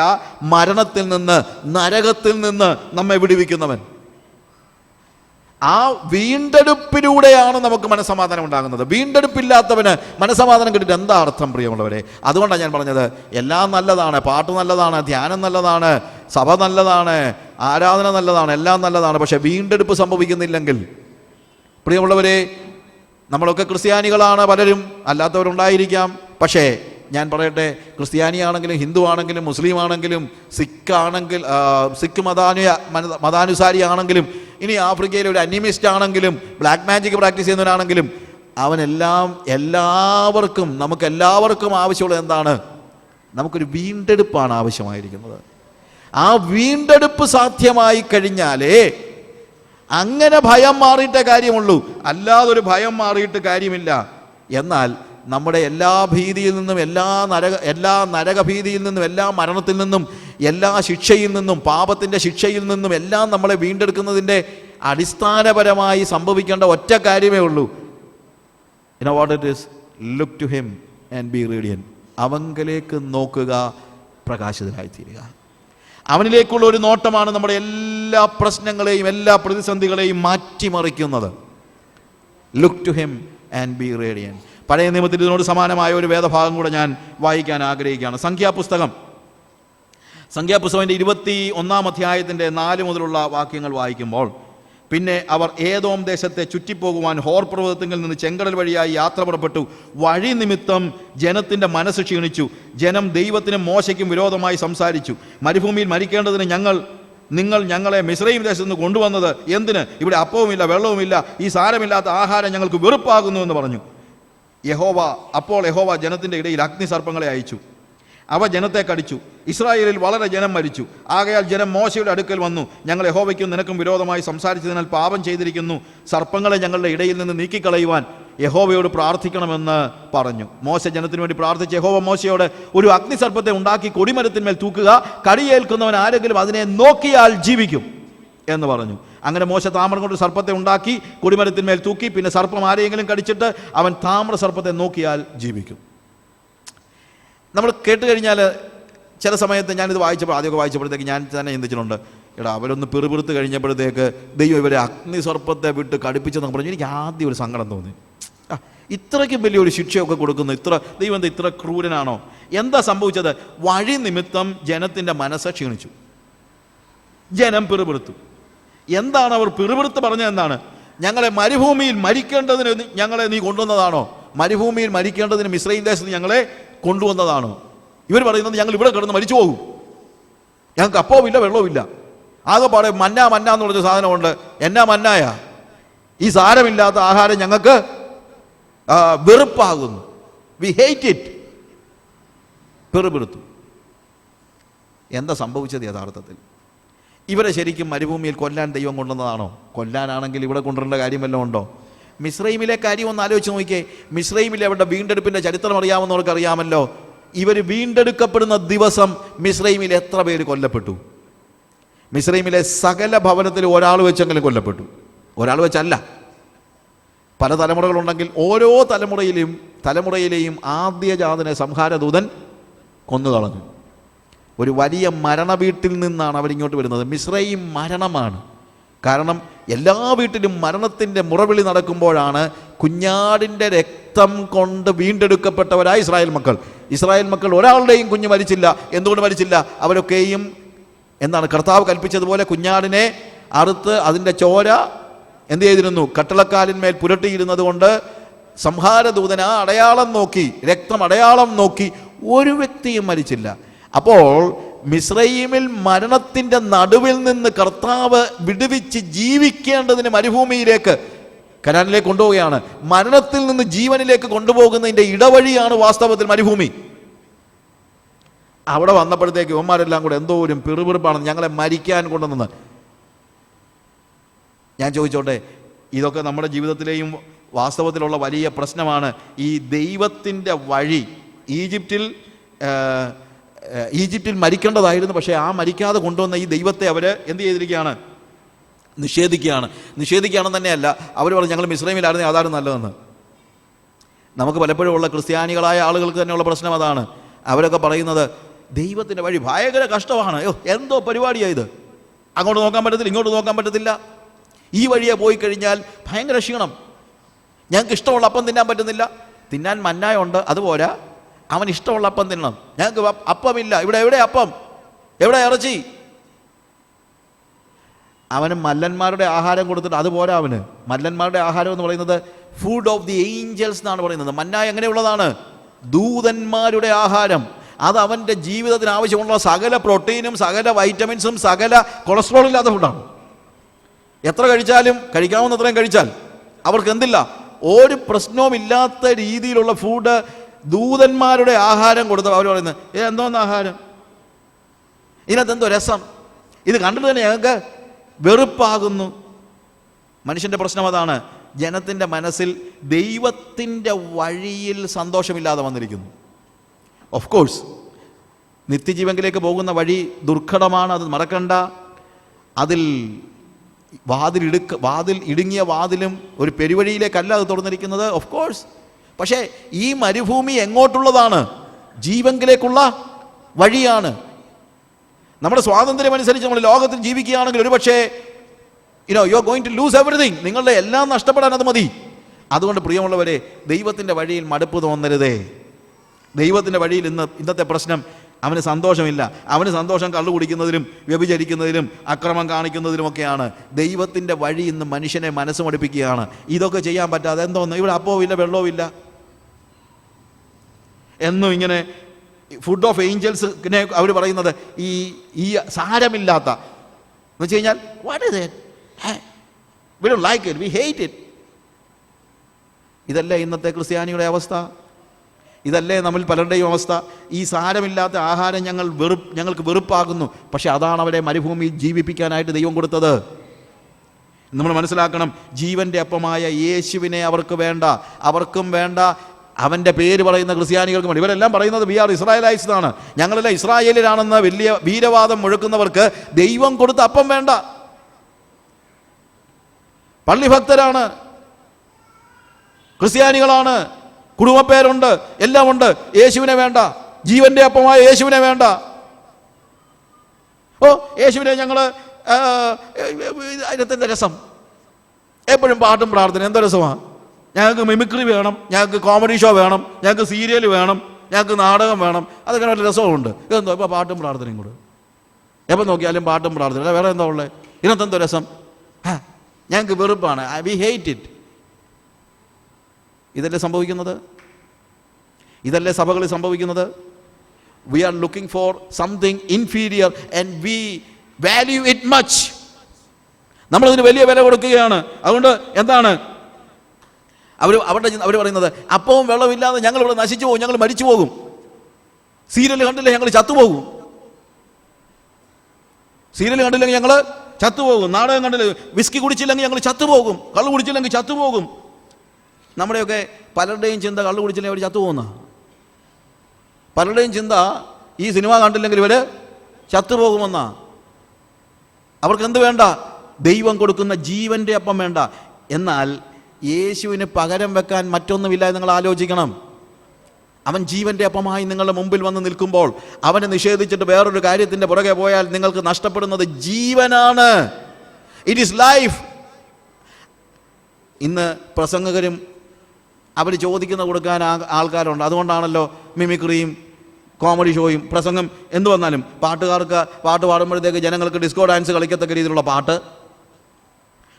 മരണത്തിൽ നിന്ന്, നരകത്തിൽ നിന്ന് നമ്മെ വിടുവിക്കുന്നവൻ. ആ വീണ്ടെടുപ്പിലൂടെയാണ് നമുക്ക് മനസ്സമാധാനം ഉണ്ടാകുന്നത്. വീണ്ടെടുപ്പില്ലാത്തവന് മനസ്സമാധാനം കിട്ടിയിട്ട് എന്താ അർത്ഥം, പ്രിയമുള്ളവരെ? അതുകൊണ്ടാണ് ഞാൻ പറഞ്ഞത്, എല്ലാം നല്ലതാണ്, പാട്ട് നല്ലതാണ്, ധ്യാനം നല്ലതാണ്, സഭ നല്ലതാണ്, ആരാധന നല്ലതാണ്, എല്ലാം നല്ലതാണ്. പക്ഷെ വീണ്ടെടുപ്പ് സംഭവിക്കുന്നില്ലെങ്കിൽ, പ്രിയമുള്ളവരെ, നമ്മളൊക്കെ ക്രിസ്ത്യാനികളാണ്, പലരും അല്ലാത്തവരുണ്ടായിരിക്കാം. പക്ഷേ ഞാൻ പറയട്ടെ, ക്രിസ്ത്യാനിയാണെങ്കിലും ഹിന്ദു ആണെങ്കിലും മുസ്ലിം ആണെങ്കിലും സിഖ് മതാനുസാരി ആണെങ്കിലും, ഇനി ആഫ്രിക്കയിലെ ഒരു അനിമിസ്റ്റ് ആണെങ്കിലും, ബ്ലാക്ക് മാജിക് പ്രാക്ടീസ് ചെയ്യുന്നവനാണെങ്കിലും, നമുക്കെല്ലാവർക്കും ആവശ്യമുള്ളത് എന്താണ്? നമുക്കൊരു വീണ്ടെടുപ്പാണ് ആവശ്യമായിരിക്കുന്നത്. ആ വീണ്ടെടുപ്പ് സാധ്യമായി കഴിഞ്ഞാലേ അങ്ങനെ ഭയം മാറിയിട്ടേ കാര്യമുള്ളൂ, അല്ലാതൊരു ഭയം മാറിയിട്ട് കാര്യമില്ല. എന്നാൽ നമ്മുടെ എല്ലാ ഭീതിയിൽ നിന്നും, എല്ലാ നരകഭീതിയിൽ നിന്നും, എല്ലാ മരണത്തിൽ നിന്നും, എല്ലാ ശിക്ഷയിൽ നിന്നും, പാപത്തിൻ്റെ ശിക്ഷയിൽ നിന്നും എല്ലാം നമ്മളെ വീണ്ടെടുക്കുന്നതിൻ്റെ അടിസ്ഥാനപരമായി സംഭവിക്കേണ്ട ഒറ്റ കാര്യമേ ഉള്ളൂ. You know what it is? Look to him and be radiant. അവങ്കലേക്ക് നോക്കുക, പ്രകാശിതരായിത്തീരുക. അവനിലേക്കുള്ള ഒരു നോട്ടമാണ് നമ്മുടെ എല്ലാ പ്രശ്നങ്ങളെയും എല്ലാ പ്രതിസന്ധികളെയും മാറ്റിമറിക്കുന്നത്. Look to him and be radiant. പഴയ നിയമത്തിൽ ഇതിനോട് സമാനമായ ഒരു വേദഭാഗം കൂടെ ഞാൻ വായിക്കാൻ ആഗ്രഹിക്കുകയാണ്. സംഖ്യാപുസ്തകം 21 അധ്യായത്തിൻ്റെ 4 മുതലുള്ള വാക്യങ്ങൾ വായിക്കുമ്പോൾ, പിന്നെ അവർ ഏദോം ദേശത്തെ ചുറ്റിപ്പോകുവാൻ ഹോർ പർവ്വതത്തിൽ നിന്ന് ചെങ്കടൽ വഴിയായി യാത്ര പുറപ്പെട്ടു. വഴി നിമിത്തം ജനത്തിൻ്റെ മനസ്സ് ക്ഷീണിച്ചു. ജനം ദൈവത്തിനും മോശയ്ക്കും വിരോധമായി സംസാരിച്ചു. മരുഭൂമിയിൽ മരിക്കേണ്ടതിന് നിങ്ങൾ ഞങ്ങളെ മിസ്രയീം ദേശത്ത് നിന്ന് കൊണ്ടുവന്നത് എന്തിന്? ഇവിടെ അപ്പവുമില്ല, വെള്ളവുമില്ല, ഈ സാരമില്ലാത്ത ആഹാരം ഞങ്ങൾക്ക് വെറുപ്പാകുന്നു എന്ന് പറഞ്ഞു. അപ്പോൾ യഹോവ ജനത്തിൻ്റെ ഇടയിൽ അഗ്നിസർപ്പങ്ങളെ അയച്ചു. അവ ജനത്തെ കടിച്ചു. ഇസ്രായേലിൽ വളരെ ജനം മരിച്ചു. ആകയാൽ ജനം മോശയുടെ അടുക്കൽ വന്നു, ഞങ്ങൾ യഹോവയ്ക്കും നിനക്കും വിരോധമായി സംസാരിച്ചതിനാൽ പാപം ചെയ്തിരിക്കുന്നു. സർപ്പങ്ങളെ ഞങ്ങളുടെ ഇടയിൽ നിന്ന് നീക്കിക്കളയുവാൻ യഹോവയോട് പ്രാർത്ഥിക്കണമെന്ന് പറഞ്ഞു. മോശ ജനത്തിനു വേണ്ടി പ്രാർത്ഥിച്ച് യഹോവ മോശയോട്, ഒരു അഗ്നിസർപ്പത്തെ ഉണ്ടാക്കി കൊടിമരത്തിന്മേൽ തൂക്കുക, കടിയേൽക്കുന്നവൻ ആരെങ്കിലും അതിനെ നോക്കിയാൽ ജീവിക്കും എന്ന് പറഞ്ഞു. അങ്ങനെ മോശ താമ്രം കൊണ്ട് സർപ്പത്തെ ഉണ്ടാക്കി കൊടിമരത്തിന്മേൽ തൂക്കി. പിന്നെ സർപ്പം ആരെയെങ്കിലും കടിച്ചിട്ട് അവൻ താമ്ര സർപ്പത്തെ നോക്കിയാൽ ജീവിക്കും. നമ്മൾ കേട്ട് കഴിഞ്ഞാൽ ചില സമയത്ത് ആദ്യമൊക്കെ വായിച്ചപ്പോഴത്തേക്ക് ഞാൻ തന്നെ ചിന്തിച്ചിട്ടുണ്ട്, അവരൊന്ന് പിറുപിറുത്ത് കഴിഞ്ഞപ്പോഴത്തേക്ക് ദൈവം ഇവരെ അഗ്നിസർപ്പത്തെ വിട്ട് കടുപ്പിച്ചെന്നൊക്കെ പറഞ്ഞു. എനിക്ക് ആദ്യം ഒരു സങ്കടം തോന്നി. ഇത്രയ്ക്കും വലിയൊരു ശിക്ഷയൊക്കെ കൊടുക്കുന്നു, ദൈവം ഇത്ര ക്രൂരനാണോ? എന്താ സംഭവിച്ചത്? വഴി നിമിത്തം ജനത്തിൻ്റെ മനസ്സ് ക്ഷീണിച്ചു. ജനം പിറുപിറുത്തു. എന്താണ് അവർ പിറുപിറുത്ത് പറഞ്ഞത്? എന്താണ്? ഞങ്ങളെ മരുഭൂമിയിൽ മരിക്കേണ്ടതിന് ഞങ്ങളെ നീ കൊണ്ടുവന്നതാണോ? മരുഭൂമിയിൽ മരിക്കേണ്ടതിന് മിസ്രയീം ദേശത്ത് ഞങ്ങളെ കൊണ്ടുവന്നതാണോ? ഇവർ പറയുന്നത് ഞങ്ങൾ ഇവിടെ കിടന്ന് മരിച്ചു പോകും, ഞങ്ങൾക്ക് അപ്പവുമില്ല വെള്ളവുമില്ല, ആകെപ്പാടെ മന്ന എന്ന് പറഞ്ഞ സാധനമുണ്ട്. എന്നാ മന്നായ? ഈ സാരമില്ലാത്ത ആഹാരം ഞങ്ങൾക്ക് വെറുപ്പാകുന്നു. V hate it. പിറുപിറുത്തു. എന്താ സംഭവിച്ചത്? യഥാർത്ഥത്തിൽ ഇവരെ ശരിക്കും മരുഭൂമിയിൽ കൊല്ലാൻ ദൈവം കൊണ്ടുവന്നതാണോ? കൊല്ലാനാണെങ്കിൽ ഇവിടെ കൊണ്ടുവരേണ്ട കാര്യം വല്ലതും ഉണ്ടോ? മിസ്രൈമിലെ കാര്യം ഒന്ന് ആലോചിച്ച് നോക്കിയേ. മിസ്രൈമിലെ അവരുടെ വീണ്ടെടുപ്പിൻ്റെ ചരിത്രം അറിയാവുന്നവർക്ക് അറിയാമല്ലോ. ഇവർ വീണ്ടെടുക്കപ്പെടുന്ന ദിവസം മിസ്രൈമിൽ എത്ര പേര് കൊല്ലപ്പെട്ടു? മിസ്രൈമിലെ സകല ഭവനത്തിൽ ഒരാൾ വെച്ചെങ്കിലും കൊല്ലപ്പെട്ടു. ഒരാൾ വെച്ചല്ല, പല തലമുറകളുണ്ടെങ്കിൽ ഓരോ തലമുറയിലെയും ആദ്യജാതനെ സംഹാരദൂതൻ കൊന്നുകളഞ്ഞു. ഒരു വലിയ മരണവീട്ടിൽ നിന്നാണ് അവരിങ്ങോട്ട് വരുന്നത്. മിസ്രൈം മരണമാണ്. കാരണം എല്ലാ വീട്ടിലും മരണത്തിൻ്റെ മുറവിളി നടക്കുമ്പോഴാണ് കുഞ്ഞാടിൻ്റെ രക്തം കൊണ്ട് വീണ്ടെടുക്കപ്പെട്ടവരായ ഇസ്രായേൽ മക്കൾ ഒരാളുടെയും കുഞ്ഞ് മരിച്ചില്ല. എന്തുകൊണ്ട് മരിച്ചില്ല? അവരൊക്കെയും കർത്താവ് കൽപ്പിച്ചതുപോലെ കുഞ്ഞാടിനെ അറുത്ത് അതിൻ്റെ ചോര എന്ത് ചെയ്തിരുന്നു? കട്ടളക്കാലിന്മേൽ പുരട്ടിയിരുന്നത് കൊണ്ട് സംഹാരദൂതൻ ആ അടയാളം നോക്കി, രക്തം അടയാളം നോക്കി ഒരു വ്യക്തിയും മരിച്ചില്ല. അപ്പോൾ മിസ്രയീമിൽ മരണത്തിൻ്റെ നടുവിൽ നിന്ന് കർത്താവ് വിടുവിച്ച് ജീവിക്കേണ്ടതിന് മരുഭൂമിയിലേക്ക്, കനാനിലേക്ക് കൊണ്ടുപോവുകയാണ്. മരണത്തിൽ നിന്ന് ജീവനിലേക്ക് കൊണ്ടുപോകുന്നതിൻ്റെ ഇടവഴിയാണ് വാസ്തവത്തിൽ മരുഭൂമി. അവിടെ വന്നപ്പോഴത്തേക്ക് ഇവന്മാരെല്ലാം കൂടെ എന്തോ ഒരു പിറുപിറുപ്പാണ്, ഞങ്ങളെ മരിക്കാൻ കൊണ്ടുവന്ന്. ഞാൻ ചോദിച്ചോട്ടെ, ഇതൊക്കെ നമ്മുടെ ജീവിതത്തിലെയും വാസ്തവത്തിലുള്ള വലിയ പ്രശ്നമാണ്. ഈ ദൈവത്തിൻ്റെ വഴി ഈജിപ്തിൽ മരിക്കേണ്ടതായിരുന്നു. പക്ഷേ ആ മരിക്കാതെ കൊണ്ടുവന്ന ഈ ദൈവത്തെ അവർ എന്ത് ചെയ്തിരിക്കുകയാണ്? നിഷേധിക്കുകയാണെന്ന് തന്നെയല്ല, അവർ പറഞ്ഞു ഞങ്ങൾ മിസ്രൈമിലായിരുന്നു, അതാണ് നല്ലതെന്ന്. നമുക്ക് പലപ്പോഴും ഉള്ള ക്രിസ്ത്യാനികളായ ആളുകൾക്ക് തന്നെയുള്ള പ്രശ്നം അതാണ്. അവരൊക്കെ പറയുന്നത് ദൈവത്തിൻ്റെ വഴി ഭയങ്കര കഷ്ടമാണ്, എന്തോ പരിപാടിയായത്, അങ്ങോട്ട് നോക്കാൻ പറ്റത്തില്ല, ഇങ്ങോട്ട് നോക്കാൻ പറ്റത്തില്ല. ഈ വഴിയെ പോയി കഴിഞ്ഞാൽ ഭയങ്കര ക്ഷീണം, ഞങ്ങൾക്ക് ഇഷ്ടമുള്ള അപ്പം തിന്നാൻ പറ്റുന്നില്ല. തിന്നാൻ മന്നായുണ്ട്, അതുപോരാ അവൻ ഇഷ്ടമുള്ള അപ്പം തിന്നണം. ഞങ്ങൾക്ക് അപ്പമില്ല, എവിടെ അപ്പം, എവിടെ ഇറച്ചി? അവന് മല്ലന്മാരുടെ ആഹാരം കൊടുത്തിട്ട് അതുപോലെ അവന് മല്ലന്മാരുടെ ആഹാരം എന്ന് പറയുന്നത് ഫുഡ് ഓഫ് ദി ഏഞ്ചൽസ് എന്നാണ് പറയുന്നത്. മന്ന എങ്ങനെയുള്ളതാണ്? ദൂതന്മാരുടെ ആഹാരം. അത് അവൻ്റെ ജീവിതത്തിന് ആവശ്യമുള്ള സകല പ്രോട്ടീനും സകല വൈറ്റമിൻസും സകല കൊളസ്ട്രോൾ ഇല്ലാത്ത ഫുഡാണ്. എത്ര കഴിച്ചാലും കഴിക്കാവുന്നത്രയും കഴിച്ചാൽ അവർക്ക് എന്തില്ല, ഒരു പ്രശ്നവും ഇല്ലാത്ത രീതിയിലുള്ള ഫുഡ് ദൂതന്മാരുടെ ആഹാരം കൊടുത്ത് അവർ പറയുന്നത് എന്തോന്ന് ആഹാരം, ഇതിനകത്ത് എന്തോ രസം, ഇത് കണ്ടിട്ട് തന്നെ ഞങ്ങൾക്ക് വെറുപ്പാകുന്നു. മനുഷ്യൻ്റെ പ്രശ്നം അതാണ്. ജനത്തിൻ്റെ മനസ്സിൽ ദൈവത്തിൻ്റെ വഴിയിൽ സന്തോഷമില്ലാതെ വന്നിരിക്കുന്നു. ഓഫ് കോഴ്സ് നിത്യജീവനിലേക്ക് പോകുന്ന വഴി ദുർഘടമാണ്, അത് മറക്കണ്ട. അതിൽ വാതിൽ ഇടുങ്ങിയ വാതിലും ഒരു പെരുവഴിയിലേക്കല്ല അത് തുറന്നിരിക്കുന്നത്, ഓഫ് കോഴ്സ്. പക്ഷേ ഈ മരുഭൂമി എങ്ങോട്ടുള്ളതാണ്? ജീവനിലേക്കുള്ള വഴിയാണ്. നമ്മുടെ സ്വാതന്ത്ര്യം അനുസരിച്ച് നമ്മൾ ലോകത്തിൽ ജീവിക്കുകയാണെങ്കിൽ ഒരുപക്ഷേ you are going to lose everything. നിങ്ങളുടെ എല്ലാം നഷ്ടപ്പെടാൻ അത് മതി. അതുകൊണ്ട് പ്രിയമുള്ളവരെ, ദൈവത്തിൻ്റെ വഴിയിൽ മടുപ്പ് തോന്നരുതേ. ദൈവത്തിൻ്റെ വഴിയിൽ ഇന്നത്തെ പ്രശ്നം അവന് സന്തോഷമില്ല. അവന് സന്തോഷം കള്ളു കുടിക്കുന്നതിലും വ്യഭിചരിക്കുന്നതിലും അക്രമം കാണിക്കുന്നതിലുമൊക്കെയാണ്. ദൈവത്തിൻ്റെ വഴി ഇന്ന് മനുഷ്യനെ മനസ്സ് മടുപ്പിക്കുകയാണ്. ഇതൊക്കെ ചെയ്യാൻ പറ്റാതെ എന്തോന്ന്, ഇവിടെ അപ്പവും ഇല്ല വെള്ളവും ഇല്ല, എന്നും ഇങ്ങനെ ഫുഡ് ഓഫ് ഏഞ്ചൽസിനെ അവർ പറയുന്നത് ഈ സാരമില്ലാത്ത എന്ന് വെച്ച് കഴിഞ്ഞാൽ what is it, we don't like it, V hate it. ഇതല്ലേ ഇന്നത്തെ ക്രിസ്ത്യാനിയുടെ അവസ്ഥ? ഇതല്ലേ നമ്മിൽ പലരുടെയും അവസ്ഥ? ഈ സാരമില്ലാത്ത ആഹാരം ഞങ്ങൾക്ക് വെറുപ്പാകുന്നു. പക്ഷെ അതാണ് അവരെ മരുഭൂമി ജീവിപ്പിക്കാനായിട്ട് ദൈവം കൊടുത്തത്. നമ്മൾ മനസ്സിലാക്കണം, ജീവൻ്റെ അപ്പമായ യേശുവിനെ അവർക്ക് വേണ്ട, അവർക്കും വേണ്ട. അവൻ്റെ പേര് പറയുന്ന ക്രിസ്ത്യാനികൾക്കും വേണ്ടി. ഇവരെല്ലാം പറയുന്നത് വി ആർ ഇസ്രായേലൈറ്റ്സ് എന്നാണ്. ഞങ്ങളെല്ലാം ഇസ്രായേലിലാണെന്ന് വലിയ വീരവാദം മുഴക്കുന്നവർക്ക് ദൈവം കൊടുത്ത അപ്പം വേണ്ട. പള്ളിഭക്തരാണ്, ക്രിസ്ത്യാനികളാണ്, കുടുംബപ്പേരുണ്ട്, എല്ലാം ഉണ്ട്. യേശുവിനെ വേണ്ട, ജീവന്റെ അപ്പമായ യേശുവിനെ വേണ്ട. യേശുവിനെ ഞങ്ങൾ അതിനകത്തെ രസം, എപ്പോഴും പാട്ടും പ്രാർത്ഥന, എന്തോ രസമാണ്. ഞങ്ങൾക്ക് മിമിക്രി വേണം, ഞങ്ങൾക്ക് കോമഡി ഷോ വേണം, ഞങ്ങൾക്ക് സീരിയൽ വേണം, ഞങ്ങൾക്ക് നാടകം വേണം. അതൊക്കെ നല്ല രസമുണ്ട്. ഇതെന്തോ ഇപ്പോൾ പാട്ടും പ്രാർത്ഥനയും കൂടെ, എപ്പോൾ നോക്കിയാലും പാട്ടും പ്രാർത്ഥന, വേറെ എന്താ ഉള്ളത്? ഇതിനകത്തെന്തോ രസം? ഞങ്ങൾക്ക് വെറുപ്പാണ്, വി ഹേറ്റ് ഇറ്റ്. ഇതല്ലേ സംഭവിക്കുന്നത്? ഇതല്ലേ സഭകളിൽ സംഭവിക്കുന്നത്? We are looking for something inferior and we value it much. നമ്മളതിന് വലിയ വില കൊടുക്കുകയാണ്. അതുകൊണ്ട് എന്താണ് അവർ പറയുന്നത്? അപ്പവും വെള്ളമില്ലാതെ ഞങ്ങൾ ഇവിടെ നശിച്ചു പോകും, ഞങ്ങൾ മരിച്ചു പോകും. സീരിയൽ കണ്ടില്ലേ, ഞങ്ങൾ ചത്തുപോകും. സീരിയൽ കണ്ടില്ലെങ്കിൽ ഞങ്ങൾ ചത്തുപോകും. നാടകം കണ്ടില്ല, വിസ്കി കുടിച്ചില്ലെങ്കിൽ ഞങ്ങൾ ചത്തുപോകും, കള്ളു കുടിച്ചില്ലെങ്കിൽ ചത്തുപോകും. നമ്മുടെയൊക്കെ പലരുടെയും ചിന്ത കള്ളു കുടിച്ചില്ലെങ്കിൽ അവർ ചത്തുപോകുന്ന. പലരുടെയും ചിന്ത ഈ സിനിമ കണ്ടില്ലെങ്കിൽ ഇവർ ചത്തുപോകുമെന്നാ. അവർക്ക് എന്ത് വേണ്ട? ദൈവം കൊടുക്കുന്ന ജീവൻ്റെ അപ്പം വേണ്ട. എന്നാൽ യേശുവിന് പകരം വെക്കാൻ മറ്റൊന്നുമില്ല. നിങ്ങൾ ആലോചിക്കണം. അവൻ ജീവൻ്റെ അപ്പമായി നിങ്ങളുടെ മുമ്പിൽ വന്ന് നിൽക്കുമ്പോൾ അവനെ നിഷേധിച്ചിട്ട് വേറൊരു കാര്യത്തിൻ്റെ പുറകെ പോയാൽ നിങ്ങൾക്ക് നഷ്ടപ്പെടുന്നത് ജീവനാണ്. It is life. ഇന്ന് പ്രസംഗകരും അവർ ചോദിക്കുന്ന കൊടുക്കാൻ ആൾക്കാരുണ്ട്. അതുകൊണ്ടാണല്ലോ മിമിക്രിയും കോമഡി ഷോയും പ്രസംഗം എന്തു വന്നാലും പാട്ടുകാർക്ക് പാട്ട് പാടുമ്പോഴത്തേക്ക് ജനങ്ങൾക്ക് ഡിസ്കോ ഡാൻസ് കളിക്കത്തക്ക രീതിയിലുള്ള പാട്ട്,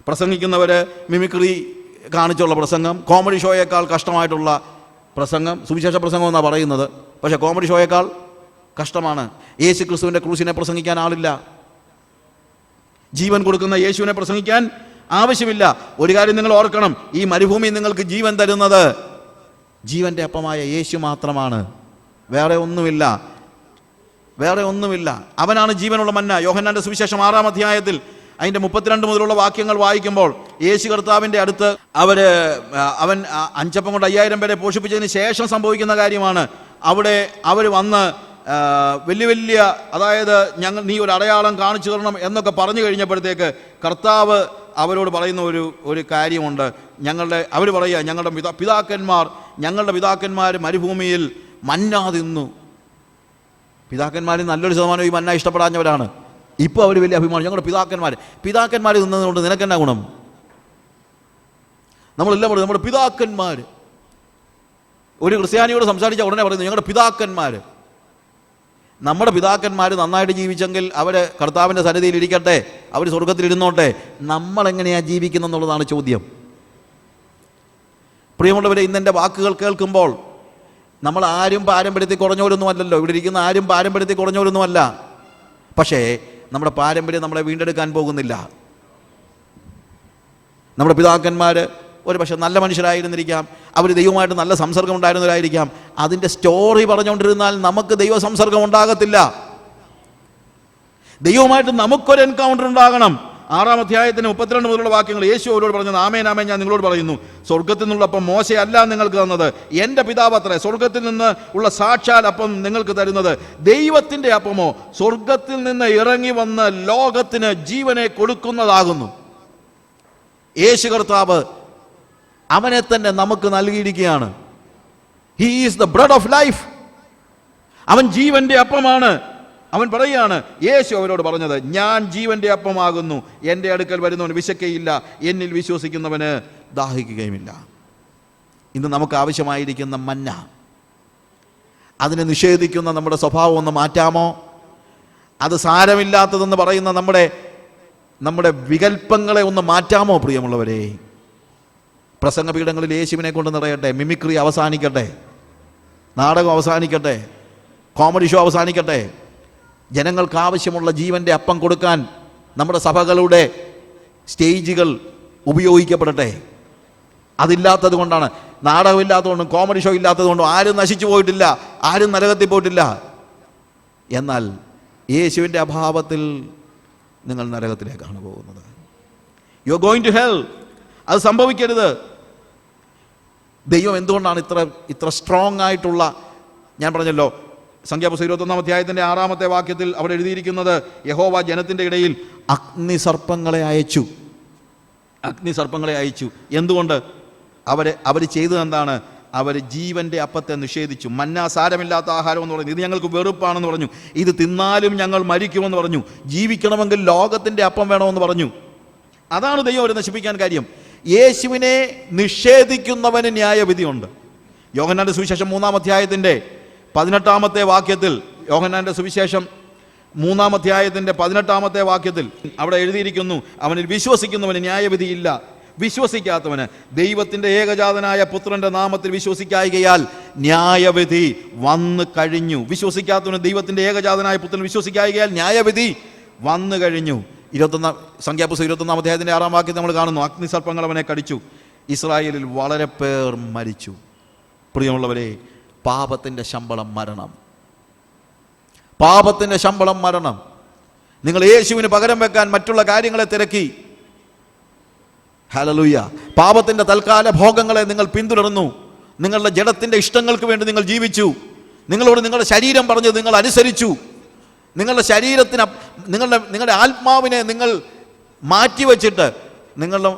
പ്രസംഗിക്കുന്നവർ മിമിക്രി കാണിച്ചുള്ള പ്രസംഗം, കോമഡി ഷോയേക്കാൾ കഷ്ടമായിട്ടുള്ള പ്രസംഗം. സുവിശേഷ പ്രസംഗം എന്നാണ് പറയുന്നത്, പക്ഷേ കോമഡി ഷോയേക്കാൾ കഷ്ടമാണ്. യേശു ക്രിസ്തുവിൻ്റെ ക്രൂശിനെ പ്രസംഗിക്കാൻ ആളില്ല. ജീവൻ കൊടുക്കുന്ന യേശുവിനെ പ്രസംഗിക്കാൻ ആവശ്യമില്ല. ഒരു കാര്യം നിങ്ങൾ ഓർക്കണം, ഈ മരുഭൂമി നിങ്ങൾക്ക് ജീവൻ തരുന്നത് ജീവൻ്റെ അപ്പമായ യേശു മാത്രമാണ്. വേറെ ഒന്നുമില്ല, വേറെ ഒന്നുമില്ല. അവനാണ് ജീവനുള്ള മന്ന. യോഹന്നാന്റെ സുവിശേഷം 6-ാം അധ്യായത്തിൽ അതിൻ്റെ 32 മുതലുള്ള വാക്യങ്ങൾ വായിക്കുമ്പോൾ യേശു കർത്താവിൻ്റെ അടുത്ത് അവൻ 5 അപ്പം കൊണ്ട് 5000 പേരെ പോഷിപ്പിച്ചതിന് ശേഷം സംഭവിക്കുന്ന കാര്യമാണ്. അവിടെ അവർ വന്ന് വലിയ അതായത് നീ ഒരു അടയാളം കാണിച്ചു തരണം എന്നൊക്കെ പറഞ്ഞു കഴിഞ്ഞപ്പോഴത്തേക്ക് കർത്താവ് അവരോട് പറയുന്ന ഒരു കാര്യമുണ്ട്. അവർ പറയുക, ഞങ്ങളുടെ പിതാക്കന്മാർ മരുഭൂമിയിൽ മന്ന തിന്നു. പിതാക്കന്മാരിൽ നല്ലൊരു ശതമാനം ഈ മന്ന ഇഷ്ടപ്പെടാഞ്ഞവരാണ്. ഇപ്പോൾ അവർ വലിയ അഭിമാനം, ഞങ്ങളുടെ പിതാക്കന്മാർ തിന്നതുകൊണ്ട് നിനക്കെന്നാ ഗുണം? നമ്മളെല്ലാം പറയും നമ്മുടെ പിതാക്കന്മാർ. ഒരു ക്രിസ്ത്യാനിയോട് സംസാരിച്ച ഉടനെ പറയുന്നു ഞങ്ങളുടെ പിതാക്കന്മാർ. നമ്മുടെ പിതാക്കന്മാർ നന്നായിട്ട് ജീവിച്ചെങ്കിൽ അവർ കർത്താവിൻ്റെ സന്നിധിയിൽ ഇരിക്കട്ടെ, അവർ സ്വർഗത്തിലിരുന്നോട്ടെ. നമ്മളെങ്ങനെയാണ് ജീവിക്കുന്നതെന്നുള്ളതാണ് ചോദ്യം. പ്രിയമുള്ളവരെ, ഇന്നെൻ്റെ വാക്കുകൾ കേൾക്കുമ്പോൾ നമ്മൾ ആരും പാരമ്പര്യത്തിൽ കുറഞ്ഞവരൊന്നുമല്ലല്ലോ. ഇവിടെ ഇരിക്കുന്ന ആരും പാരമ്പര്യത്തിൽ കുറഞ്ഞവരൊന്നുമല്ല. പക്ഷേ നമ്മുടെ പാരമ്പര്യം നമ്മളെ വീണ്ടെടുക്കാൻ പോകുന്നില്ല. നമ്മുടെ പിതാക്കന്മാർ ഒരു പക്ഷേ നല്ല മനുഷ്യരായിരുന്നിരിക്കാം, അവർ ദൈവമായിട്ട് നല്ല സംസർഗം ഉണ്ടായിരുന്നവരായിരിക്കാം. അതിൻ്റെ സ്റ്റോറി പറഞ്ഞുകൊണ്ടിരുന്നാൽ നമുക്ക് ദൈവ സംസർഗം ഉണ്ടാകത്തില്ല. ദൈവമായിട്ട് നമുക്കൊരു എൻകൗണ്ടർ ഉണ്ടാകണം. 6-ാം അധ്യായത്തിന് 32 മുതലുള്ള വാക്യങ്ങൾ യേശു അവരോട് പറഞ്ഞത്, ആമേൻ ആമേൻ ഞാൻ നിങ്ങളോട് പറയുന്നു, സ്വർഗത്തിൽ നിന്നുള്ള അപ്പം മോശയല്ല നിങ്ങൾക്ക് തന്നത്, എൻ്റെ പിതാവ് അത്രേ സ്വർഗത്തിൽ നിന്ന് ഉള്ള സാക്ഷാൽ അപ്പം നിങ്ങൾക്ക് തരുന്നത്. ദൈവത്തിൻ്റെ അപ്പമോ സ്വർഗത്തിൽ നിന്ന് ഇറങ്ങി വന്ന് ലോകത്തിന് ജീവനെ കൊടുക്കുന്നതാകുന്നു. യേശു കർത്താവ് അവനെ തന്നെ നമുക്ക് നൽകിയിരിക്കുകയാണ്. He is the bread of life. അവൻ ജീവന്റെ അപ്പമാണ്. അവൻ പറയുകയാണ്, യേശു അവരോട് പറഞ്ഞത്, ഞാൻ ജീവന്റെ അപ്പമാകുന്നു, എൻ്റെ അടുക്കൽ വരുന്നവൻ വിശക്കയില്ല, എന്നിൽ വിശ്വസിക്കുന്നവന് ദാഹിക്കുകയുമില്ല. ഇന്ന് നമുക്ക് ആവശ്യമായിരിക്കുന്ന മന്ന, അതിനെ നിഷേധിക്കുന്ന നമ്മുടെ സ്വഭാവം ഒന്ന് മാറ്റാമോ? അത് സാരമില്ലാത്തതെന്ന് പറയുന്ന നമ്മുടെ വികല്പങ്ങളെ ഒന്ന് മാറ്റാമോ? പ്രിയമുള്ളവരെ, പ്രസംഗപീഠങ്ങളിൽ യേശുവിനെ കൊണ്ട് നിറയട്ടെ, മിമിക്രി അവസാനിക്കട്ടെ, നാടകം അവസാനിക്കട്ടെ, കോമഡി ഷോ അവസാനിക്കട്ടെ. ജനങ്ങൾക്ക് ആവശ്യമുള്ള ജീവൻ്റെ അപ്പം കൊടുക്കാൻ നമ്മുടെ സഭകളുടെ സ്റ്റേജുകൾ ഉപയോഗിക്കപ്പെടട്ടെ. അതില്ലാത്തത് കൊണ്ടാണ്, നാടകമില്ലാത്തതുകൊണ്ടും കോമഡി ഷോ ഇല്ലാത്തതുകൊണ്ടും ആരും നശിച്ചു പോയിട്ടില്ല, ആരും നരകത്തിൽ പോയിട്ടില്ല. എന്നാൽ യേശുവിൻ്റെ അഭാവത്തിൽ നിങ്ങൾ നരകത്തിലേക്കാണ് പോകുന്നത്. You are going to hell. അത് സംഭവിക്കരുത്. ദൈവം എന്തുകൊണ്ടാണ് ഇത്ര സ്ട്രോങ് ആയിട്ടുള്ള, ഞാൻ പറഞ്ഞല്ലോ സംഖ്യാപുസ്തകം 21-ാം അധ്യായത്തിൻ്റെ 6-ാമത്തെ വാക്യത്തിൽ അവിടെ എഴുതിയിരിക്കുന്നത്, യഹോവ ജനത്തിൻ്റെ ഇടയിൽ അഗ്നിസർപ്പങ്ങളെ അയച്ചു. അഗ്നിസർപ്പങ്ങളെ അയച്ചു. എന്തുകൊണ്ട്? അവർ ചെയ്തത് എന്താണ്? അവർ ജീവൻ്റെ അപ്പത്തെ നിഷേധിച്ചു. മന്ന സാരമില്ലാത്ത ആഹാരം എന്ന് പറഞ്ഞു, ഇത് ഞങ്ങൾക്ക് വെറുപ്പാണെന്ന് പറഞ്ഞു, ഇത് തിന്നാലും ഞങ്ങൾ മരിക്കുമെന്ന് പറഞ്ഞു, ജീവിക്കണമെങ്കിൽ ലോകത്തിൻ്റെ അപ്പം വേണമെന്ന് പറഞ്ഞു. അതാണ് ദൈവം അവരെ നശിപ്പിക്കാൻ കാര്യം. യേശുവിനെ നിഷേധിക്കുന്നവന് ന്യായവിധിയുണ്ട്. യോഹന്നാന്റെ സുവിശേഷം 3-ാം അധ്യായത്തിൻ്റെ 18-ാമത്തെ വാക്യത്തിൽ, യോഹന്നാന്റെ സുവിശേഷം 3-ാം അധ്യായത്തിൻ്റെ 18-ാമത്തെ വാക്യത്തിൽ അവിടെ എഴുതിയിരിക്കുന്നു, അവനിൽ വിശ്വസിക്കുന്നവന് ന്യായവിധിയില്ല, വിശ്വസിക്കാത്തവന് ദൈവത്തിൻ്റെ ഏകജാതനായ പുത്രൻ്റെ നാമത്തിൽ വിശ്വസിക്കായികയാൽ ന്യായവിധി വന്നു കഴിഞ്ഞു. വിശ്വസിക്കാത്തവന് ദൈവത്തിൻ്റെ ഏകജാതനായ പുത്രൻ വിശ്വസിക്കായികയാൽ ന്യായവിധി വന്നു കഴിഞ്ഞു. സംഖ്യാപുസ്തകം 21-ാം അധ്യായത്തിൻ്റെ 6-ാം വാക്യത്തിൽ നമ്മൾ കാണുന്നു, അഗ്നിസർപ്പങ്ങൾ അവനെ കടിച്ചു, ഇസ്രായേലിൽ വളരെ പേർ മരിച്ചു. പ്രിയമുള്ളവരെ, പാപത്തിൻ്റെ ശമ്പളം മരണം. പാപത്തിൻ്റെ ശമ്പളം മരണം. നിങ്ങൾ യേശുവിന് പകരം വെക്കാൻ മറ്റുള്ള കാര്യങ്ങളെ തിരക്കി. ഹല്ലേലൂയ. പാപത്തിൻ്റെ തൽക്കാല ഭോഗങ്ങളെ നിങ്ങൾ പിന്തുടർന്നു. നിങ്ങളുടെ ജഡത്തിൻ്റെ ഇഷ്ടങ്ങൾക്ക് വേണ്ടി നിങ്ങൾ ജീവിച്ചു. നിങ്ങളോട് നിങ്ങളുടെ ശരീരം പറഞ്ഞത് നിങ്ങൾ അനുസരിച്ചു. നിങ്ങളുടെ ശരീരത്തിന്, നിങ്ങളുടെ ആത്മാവിനെ നിങ്ങൾ മാറ്റിവെച്ചിട്ട് നിങ്ങളുടെ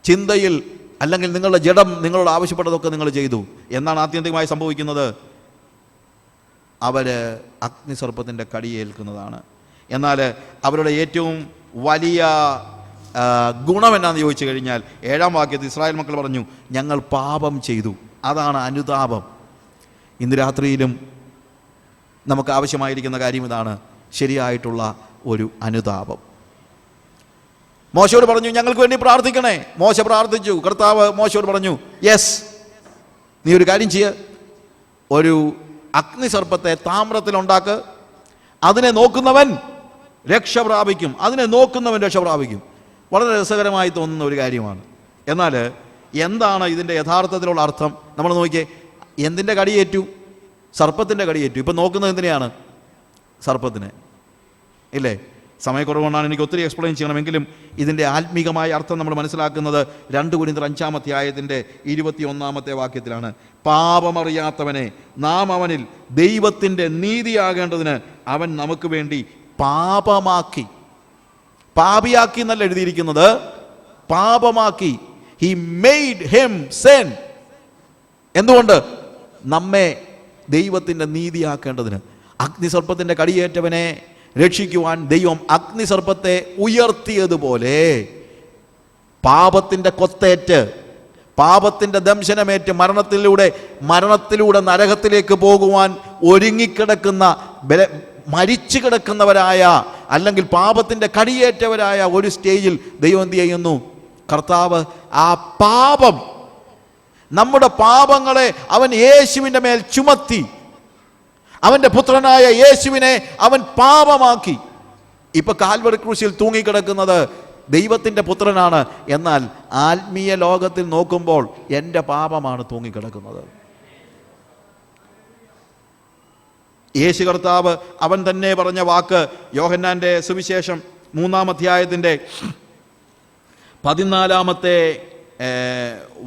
ചിന്തയിൽ അല്ലെങ്കിൽ നിങ്ങളുടെ ജഡം നിങ്ങളോട് ആവശ്യപ്പെട്ടതൊക്കെ നിങ്ങൾ ചെയ്തു. എന്നാണ് ആത്യന്തികമായി സംഭവിക്കുന്നത്? അവർ അഗ്നിസർപ്പത്തിൻ്റെ കടിയേൽക്കുന്നതാണ്. എന്നാൽ അവരുടെ ഏറ്റവും വലിയ ഗുണം എന്നാന്ന് ചോദിച്ചു കഴിഞ്ഞാൽ 7-ാം വാക്യത്തിൽ ഇസ്രായേൽ മക്കൾ പറഞ്ഞു, ഞങ്ങൾ പാപം ചെയ്തു. അതാണ് അനുതാപം. ഇന്ന് രാത്രിയിലും നമുക്ക് ആവശ്യമായിരിക്കുന്ന കാര്യം ഇതാണ്, ശരിയായിട്ടുള്ള ഒരു അനുതാപം. മോശയോട് പറഞ്ഞു, ഞങ്ങൾക്ക് വേണ്ടി പ്രാർത്ഥിക്കണേ. മോശ പ്രാർത്ഥിച്ചു. കർത്താവ് മോശയോട് പറഞ്ഞു, യെസ്, നീ ഒരു കാര്യം ചെയ്യ, ഒരു അഗ്നിസർപ്പത്തെ താമ്രത്തിലുണ്ടാക്ക്, അതിനെ നോക്കുന്നവൻ രക്ഷ പ്രാപിക്കും. അതിനെ നോക്കുന്നവൻ രക്ഷ പ്രാപിക്കും. വളരെ രസകരമായി തോന്നുന്ന ഒരു കാര്യമാണ്. എന്നാൽ എന്താണ് ഇതിൻ്റെ യഥാർത്ഥത്തിലുള്ള അർത്ഥം? നമ്മൾ നോക്കിയേ, എന്തിൻ്റെ കടിയേറ്റു? സർപ്പത്തിൻ്റെ കടിയേറ്റു. ഇപ്പം നോക്കുന്നത് എന്തിനെയാണ്? സർപ്പത്തിനെ, ഇല്ലേ? സമയക്കുറവുകൊണ്ടാണ് എനിക്ക് ഒത്തിരി എക്സ്പ്ലെയിൻ ചെയ്യണമെങ്കിലും ഇതിൻ്റെ ആത്മീകമായ അർത്ഥം നമ്മൾ മനസ്സിലാക്കുന്നത് 2 കൊരിന്ത്യർ 5-ാം അധ്യായത്തിൻ്റെ 21-ാമത്തെ വാക്യത്തിലാണ്. പാപമറിയാത്തവനെ നാം അവനിൽ ദൈവത്തിൻ്റെ നീതിയാകേണ്ടതിന് അവൻ നമുക്ക് വേണ്ടി പാപമാക്കി. പാപിയാക്കി എന്നല്ല എഴുതിയിരിക്കുന്നത്, പാപമാക്കി. He made him sin. എന്തുകൊണ്ട്? നമ്മെ ദൈവത്തിൻ്റെ നീതിയാക്കേണ്ടതിന്. അഗ്നിസർപ്പത്തിൻ്റെ കടിയേറ്റവനെ രക്ഷിക്കുവാൻ ദൈവം അഗ്നിസർപ്പത്തെ ഉയർത്തിയതുപോലെ പാപത്തിൻ്റെ കൊത്തേറ്റ് പാപത്തിൻ്റെ ദംശനമേറ്റ് മരണത്തിലൂടെ നരകത്തിലേക്ക് പോകുവാൻ ഒരുങ്ങിക്കിടക്കുന്ന മരിച്ചു കിടക്കുന്നവരായ, അല്ലെങ്കിൽ പാപത്തിൻ്റെ കടിയേറ്റവരായ ഒരു സ്റ്റേജിൽ ദൈവം എന്ത് ചെയ്യുന്നു? കർത്താവ് ആ പാപം, നമ്മുടെ പാപങ്ങളെ അവൻ യേശുവിൻ്റെ മേൽ ചുമത്തി. അവൻ്റെ പുത്രനായ യേശുവിനെ അവൻ പാപമാക്കി. ഇപ്പൊ കാൽവറി ക്രൂശിൽ തൂങ്ങിക്കിടക്കുന്നത് ദൈവത്തിൻ്റെ പുത്രനാണ്. എന്നാൽ ആത്മീയ ലോകത്തിൽ നോക്കുമ്പോൾ എൻ്റെ പാപമാണ് തൂങ്ങിക്കിടക്കുന്നത്. യേശു കർത്താവ് അവൻ തന്നെ പറഞ്ഞ വാക്ക് യോഹന്നാൻ്റെ സുവിശേഷം 3-ാം അധ്യായത്തിൻ്റെ 14-ാമത്തെ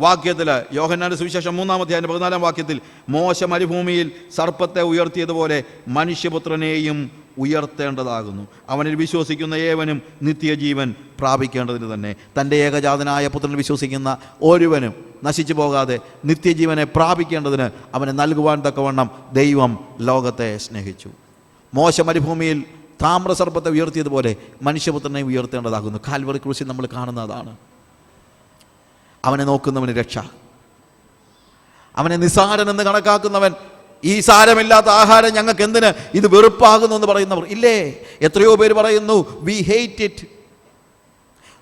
വാക്യത്തിൽ, യോഹന്നാൻ്റെ സുവിശേഷം 3-ാം അധ്യായത്തിൻ്റെ 14-ാം വാക്യത്തിൽ, മോശ മരുഭൂമിയിൽ സർപ്പത്തെ ഉയർത്തിയതുപോലെ മനുഷ്യപുത്രനെയും ഉയർത്തേണ്ടതാകുന്നു. അവനിൽ വിശ്വസിക്കുന്ന ഏവനും നിത്യജീവൻ പ്രാപിക്കേണ്ടതിന് തന്നെ. തൻ്റെ ഏകജാതനായ പുത്രനിൽ വിശ്വസിക്കുന്ന ഒരുവനും നശിച്ചു പോകാതെ നിത്യജീവനെ പ്രാപിക്കേണ്ടതിന് അവനെ നൽകുവാൻ തക്കവണ്ണം ദൈവം ലോകത്തെ സ്നേഹിച്ചു. മോശ മരുഭൂമിയിൽ താമ്രസർപ്പത്തെ ഉയർത്തിയതുപോലെ മനുഷ്യപുത്രനെ ഉയർത്തേണ്ടതാകുന്നു. കാൽവറി ക്രൂശിൽ നമ്മൾ കാണുന്നതാണ്. അവനെ നോക്കുന്നവന് രക്ഷ. അവനെ നിസ്സാരനെന്ന് കണക്കാക്കുന്നവൻ, ഈ സാരമില്ലാത്ത ആഹാരം ഞങ്ങൾക്ക് എന്തിന്, ഇത് വെറുപ്പാകുന്നു എന്ന് പറയുന്നവർ ഇല്ലേ? എത്രയോ പേര് പറയുന്നു, V hate it,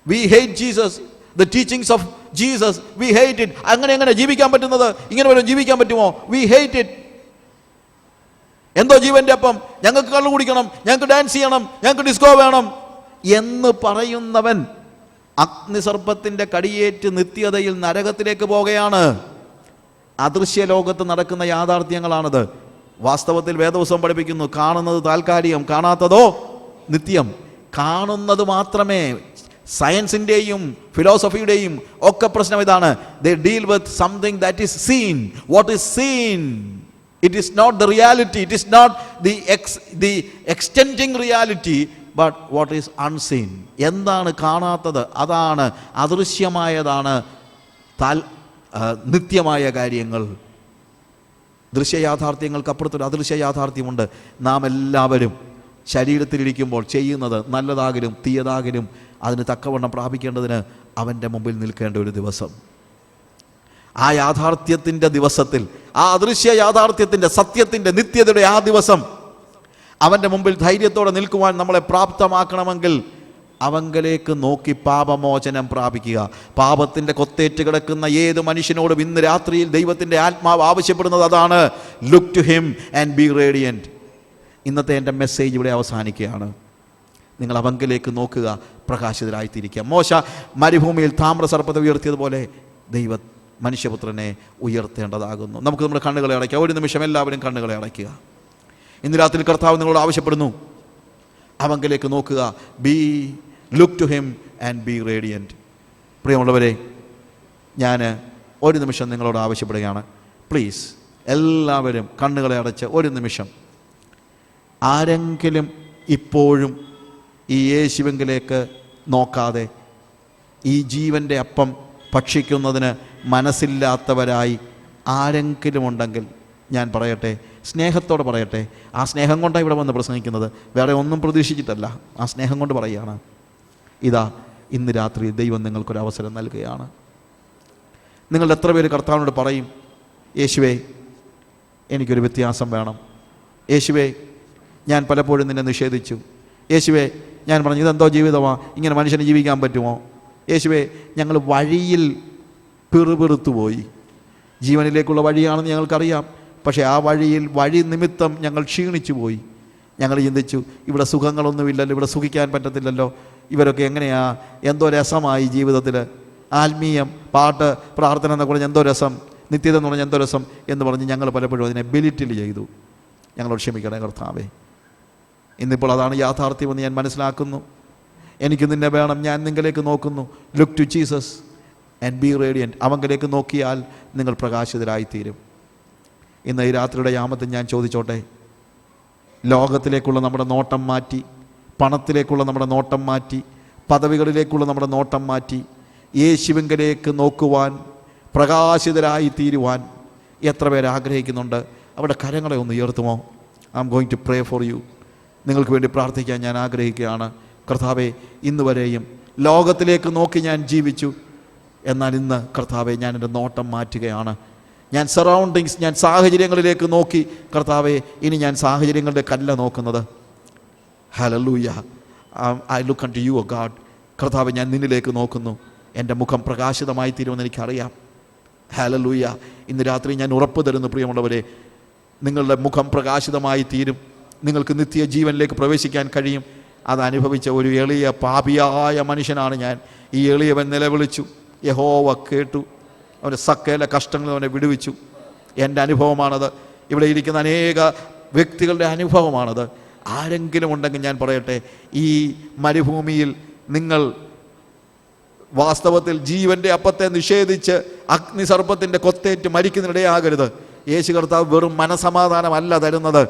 V hate Jesus, the teachings of Jesus, V hate it. അങ്ങനെ ജീവിക്കാൻ പറ്റുന്നത്? ഇങ്ങനെ വല്ലതും ജീവിക്കാൻ പറ്റുമോ? V hate it. എന്തോ ജീവന്റെ അപ്പം, ഞങ്ങൾക്ക് കള്ളു കുടിക്കണം, ഞങ്ങൾക്ക് ഡാൻസ് ചെയ്യണം, ഞങ്ങൾക്ക് ഡിസ്കോ വേണം എന്ന് പറയുന്നവൻ അഗ്നിസർപ്പത്തിൻ്റെ കടിയേറ്റ് നിത്യതയിൽ നരകത്തിലേക്ക് പോകുകയാണ്. അദൃശ്യ ലോകത്ത് നടക്കുന്ന യാഥാർത്ഥ്യങ്ങളാണത്. വാസ്തവത്തിൽ വേദപുസ്തകം പഠിപ്പിക്കുന്നു, കാണുന്നത് താൽക്കാലികം, കാണാത്തതോ നിത്യം. കാണുന്നത് മാത്രമേ, സയൻസിൻ്റെയും ഫിലോസഫിയുടെയും ഒക്കെ പ്രശ്നം ഇതാണ്. They deal with something that is seen. What is seen? It is not the reality, it is not the extending reality, but what is unseen. എന്താണ് കാണാത്തത്? അതാണ് അദൃശ്യമായതാണ് നിത്യമായ കാര്യങ്ങൾ. ദൃശ്യയാഥാർത്ഥ്യങ്ങൾക്ക് അപ്പുറത്തൊരു അദൃശ്യ യാഥാർത്ഥ്യമുണ്ട്. നാം എല്ലാവരും ശരീരത്തിലിരിക്കുമ്പോൾ ചെയ്യുന്നത് നല്ലതാകലും തീയതാകലും അതിന് തക്കവണ്ണം പ്രാപിക്കേണ്ടതിന് അവൻ്റെ മുമ്പിൽ നിൽക്കേണ്ട ഒരു ദിവസം. ആ യാഥാർത്ഥ്യത്തിൻ്റെ ദിവസത്തിൽ, ആ അദൃശ്യ യാഥാർത്ഥ്യത്തിൻ്റെ, സത്യത്തിൻ്റെ, നിത്യതയുടെ ആ ദിവസം അവൻ്റെ മുമ്പിൽ ധൈര്യത്തോടെ നിൽക്കുവാൻ നമ്മളെ പ്രാപ്തമാക്കണമെങ്കിൽ അവങ്കലേക്ക് നോക്കി പാപമോചനം പ്രാപിക്കുക. പാപത്തിൻ്റെ കൊത്തേറ്റ് കിടക്കുന്ന ഏത് മനുഷ്യനോടും ഇന്ന് രാത്രിയിൽ ദൈവത്തിൻ്റെ ആത്മാവ് ആവശ്യപ്പെടുന്നത് അതാണ്. Look to him and be radiant. ഇന്നത്തെ എൻ്റെ മെസ്സേജ് ഇവിടെ അവസാനിക്കുകയാണ്. നിങ്ങൾ അവങ്കലേക്ക് നോക്കുക, പ്രകാശിതരായിത്തീരിക്കുക. മോശ മരുഭൂമിയിൽ താമ്രസർപ്പത്തെ ഉയർത്തിയതുപോലെ മനുഷ്യപുത്രനെ ഉയർത്തേണ്ടതാകുന്നു. നമുക്ക് നമ്മുടെ കണ്ണുകളെ അടയ്ക്കുക. ഒരു നിമിഷം എല്ലാവരും കണ്ണുകളെ അടയ്ക്കുക. ഇന്ന് രാത്രി കർത്താവ് നിങ്ങളോട് ആവശ്യപ്പെടുന്നു, അവങ്കലേക്ക് നോക്കുക. Look to him and be radiant. പ്രിയമുള്ളവരെ, ഞാൻ ഒരു നിമിഷം നിങ്ങളോട് ആവശ്യപ്പെടുകയാണ്. പ്ലീസ് എല്ലാവരും കണ്ണുകളെ അടച്ച് ഒരു നിമിഷം. ആരെങ്കിലും ഇപ്പോഴും ഈ യേശുവിലേക്ക് നോക്കാതെ ഈ ജീവൻ്റെ അപ്പം ഭക്ഷിക്കുന്നതിന് മനസ്സില്ലാത്തവരായി ആരെങ്കിലും ഉണ്ടെങ്കിൽ ഞാൻ പറയട്ടെ, സ്നേഹത്തോടെ പറയട്ടെ. ആ സ്നേഹം കൊണ്ടാണ് ഇവിടെ വന്ന് പ്രസംഗിക്കുന്നത്, വേറെ ഒന്നും പ്രതീക്ഷിച്ചിട്ടല്ല. ആ സ്നേഹം കൊണ്ട് പറയുകയാണ്, ഇതാ ഇന്ന് രാത്രി ദൈവം നിങ്ങൾക്കൊരവസരം നൽകുകയാണ്. നിങ്ങൾ എത്ര പേര് കർത്താവിനോട് പറയും, യേശുവേ എനിക്കൊരു വ്യത്യാസം വേണം, യേശുവേ ഞാൻ പലപ്പോഴും നിന്നെ നിഷേധിച്ചു, യേശുവേ ഞാൻ പറഞ്ഞു ഇതെന്തോ ജീവിതമാണ്, ഇങ്ങനെ മനുഷ്യന് ജീവിക്കാൻ പറ്റുമോ, യേശുവേ ഞങ്ങൾ വഴിയിൽ പിറുപിറുത്തു പോയി, ജീവനിലേക്കുള്ള വഴിയാണെന്ന് ഞങ്ങൾക്കറിയാം, പക്ഷേ ആ വഴി നിമിത്തം ഞങ്ങൾ ക്ഷീണിച്ചു പോയി. ഞങ്ങൾ ചിന്തിച്ചു ഇവിടെ സുഖങ്ങളൊന്നുമില്ലല്ലോ, ഇവിടെ സുഖിക്കാൻ പറ്റത്തില്ലല്ലോ, ഇവരൊക്കെ എങ്ങനെയാ, എന്തോ രസമായി ജീവിതത്തിൽ, ആത്മീയം, പാട്ട്, പ്രാർത്ഥന എന്നൊക്കെ പറഞ്ഞ് എന്തോ രസം, നിത്യത എന്ന് പറഞ്ഞാൽ എന്തോ രസം എന്ന് പറഞ്ഞ് ഞങ്ങൾ പലപ്പോഴും അതിനെ ബെലിറ്റിൽ ചെയ്തു. ഞങ്ങളോട് ക്ഷമിക്കണേ കർത്താവേ. ഇന്നിപ്പോൾ അതാണ് യാഥാർത്ഥ്യമെന്ന് ഞാൻ മനസ്സിലാക്കുന്നു. എനിക്ക് നിന്നെ വേണം, ഞാൻ നിങ്ങളിലേക്ക് നോക്കുന്നു. Look to Jesus and be radiant. അവങ്കിലേക്ക് നോക്കിയാൽ നിങ്ങൾ പ്രകാശിതരായിത്തീരും. ഇന്ന് ഈ രാത്രിയുടെ യാമത്തിൽ ഞാൻ ചോദിച്ചോട്ടെ, ലോകത്തിലേക്കുള്ള നമ്മുടെ നോട്ടം മാറ്റി, പണത്തിലേക്കുള്ള നമ്മുടെ നോട്ടം മാറ്റി, പദവികളിലേക്കുള്ള നമ്മുടെ നോട്ടം മാറ്റി, യേശുവിങ്കലേക്ക് നോക്കുവാൻ, പ്രകാശിതരായി തീരുവാൻ എത്ര പേര് ആഗ്രഹിക്കുന്നുണ്ട്? അവിടെ കരങ്ങളെ ഒന്ന് ഉയർത്തുമോ? I am going to pray for you. നിങ്ങൾക്ക് വേണ്ടി പ്രാർത്ഥിക്കാൻ ഞാൻ ആഗ്രഹിക്കുകയാണ്. കർത്താവേ, ഇന്ന് വരെയും ലോകത്തിലേക്ക് നോക്കി ഞാൻ ജീവിച്ചു, എന്നാൽ ഇന്ന് കർത്താവെ ഞാൻ എൻ്റെ നോട്ടം മാറ്റുകയാണ്. ഞാൻ സറൗണ്ടിങ്സ്, ഞാൻ സാഹചര്യങ്ങളിലേക്ക് നോക്കി കർത്താവെ, ഇനി ഞാൻ സാഹചര്യങ്ങളിലേക്കല്ല നോക്കുന്നത്. Hallelujah. I look unto you, O God. കർത്താവെ, ഞാൻ നിന്നിലേക്ക് നോക്കുന്നു. എൻ്റെ മുഖം പ്രകാശിതമായി തീരുമെന്ന് എനിക്കറിയാം. ഹല്ലേലൂയ. ഇന്ന് രാത്രി ഞാൻ ഉറപ്പ് തരുന്നു പ്രിയമുള്ളവരെ, നിങ്ങളുടെ മുഖം പ്രകാശിതമായി തീരും. നിങ്ങൾക്ക് നിത്യ ജീവനിലേക്ക് പ്രവേശിക്കാൻ കഴിയും. അതനുഭവിച്ച ഒരു എളിയ പാപിയായ മനുഷ്യനാണ് ഞാൻ. ഈ എളിയവൻ നിലവിളിച്ചു, യഹോവ കേട്ടു, അവൻ്റെ സകല കഷ്ടങ്ങളിൽ അവനെ വിടുവിച്ചു. എൻ്റെ അനുഭവമാണത്. ഇവിടെ ഇരിക്കുന്ന അനേക വ്യക്തികളുടെ അനുഭവമാണത്. ആരെങ്കിലും ഉണ്ടെങ്കിൽ ഞാൻ പറയട്ടെ, ഈ മരുഭൂമിയിൽ നിങ്ങൾ വാസ്തവത്തിൽ ജീവൻ്റെ അപ്പത്തെ നിഷേധിച്ച് അഗ്നിസർപ്പത്തിൻ്റെ കൊത്തേറ്റ് മരിക്കുന്നതിനിടയാകരുത്. യേശു കർത്താവ് വെറും മനസമാധാനമല്ല തരുന്നത്,